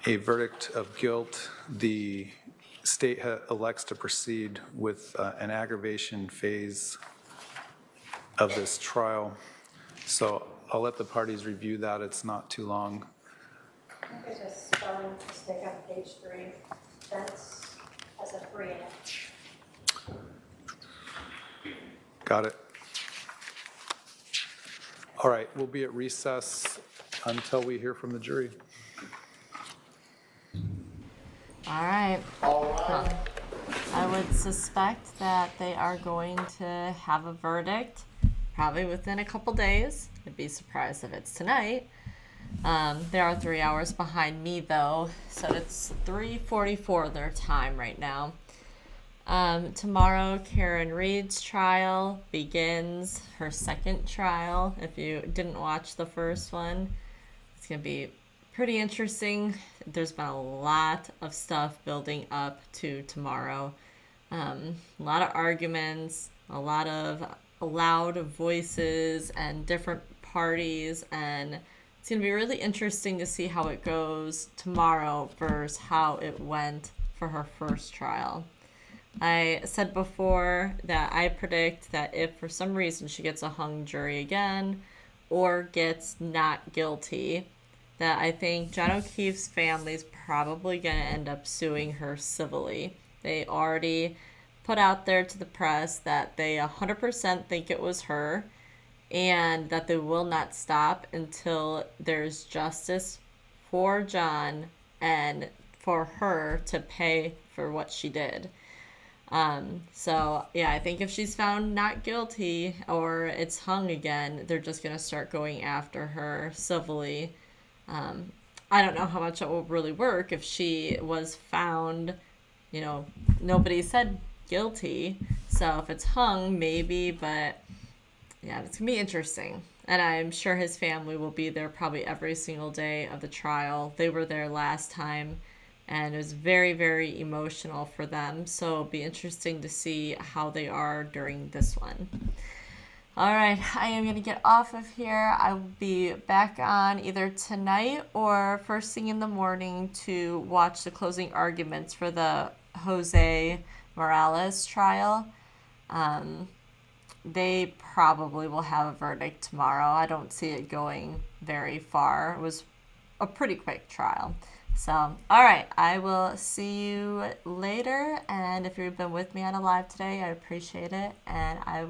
a verdict of guilt, the state elects to proceed with an aggravation phase of this trial. So I'll let the parties review that. It's not too long. I think it's a spelling mistake on page 3. Fence has a 3 in it. Got it. All right, we'll be at recess until we hear from the jury. All right. Huh. I would suspect that they are going to have a verdict probably within a couple days. I'd be surprised if it's tonight. They are 3 hours behind me though, so it's 3:44 their time right now. Tomorrow, Karen Reed's trial begins, her second trial. If you didn't watch the first one, it's going to be pretty interesting. There's been a lot of stuff building up to tomorrow. A lot of arguments, a lot of loud voices and different parties, and it's going to be really interesting to see how it goes tomorrow versus how it went for her first trial. I said before that I predict that if for some reason she gets a hung jury again or gets not guilty, that I think John O'Keefe's family is probably going to end up suing her civilly. They already put out there to the press that they 100% think it was her and that they will not stop until there's justice for John and for her to pay for what she did. So yeah, I think if she's found not guilty or it's hung again, they're just going to start going after her civilly. I don't know how much it will really work if she was found, nobody said guilty. So if it's hung, maybe, but yeah, it's going to be interesting. And I'm sure his family will be there probably every single day of the trial. They were there last time, and it was very, very emotional for them. So it'll be interesting to see how they are during this one. All right, I am going to get off of here. I will be back on either tonight or first thing in the morning to watch the closing arguments for the Jose Morales trial. They probably will have a verdict tomorrow. I don't see it going very far. It was a pretty quick trial. So, all right, I will see you later. And if you've been with me on a live today, I appreciate it. And I will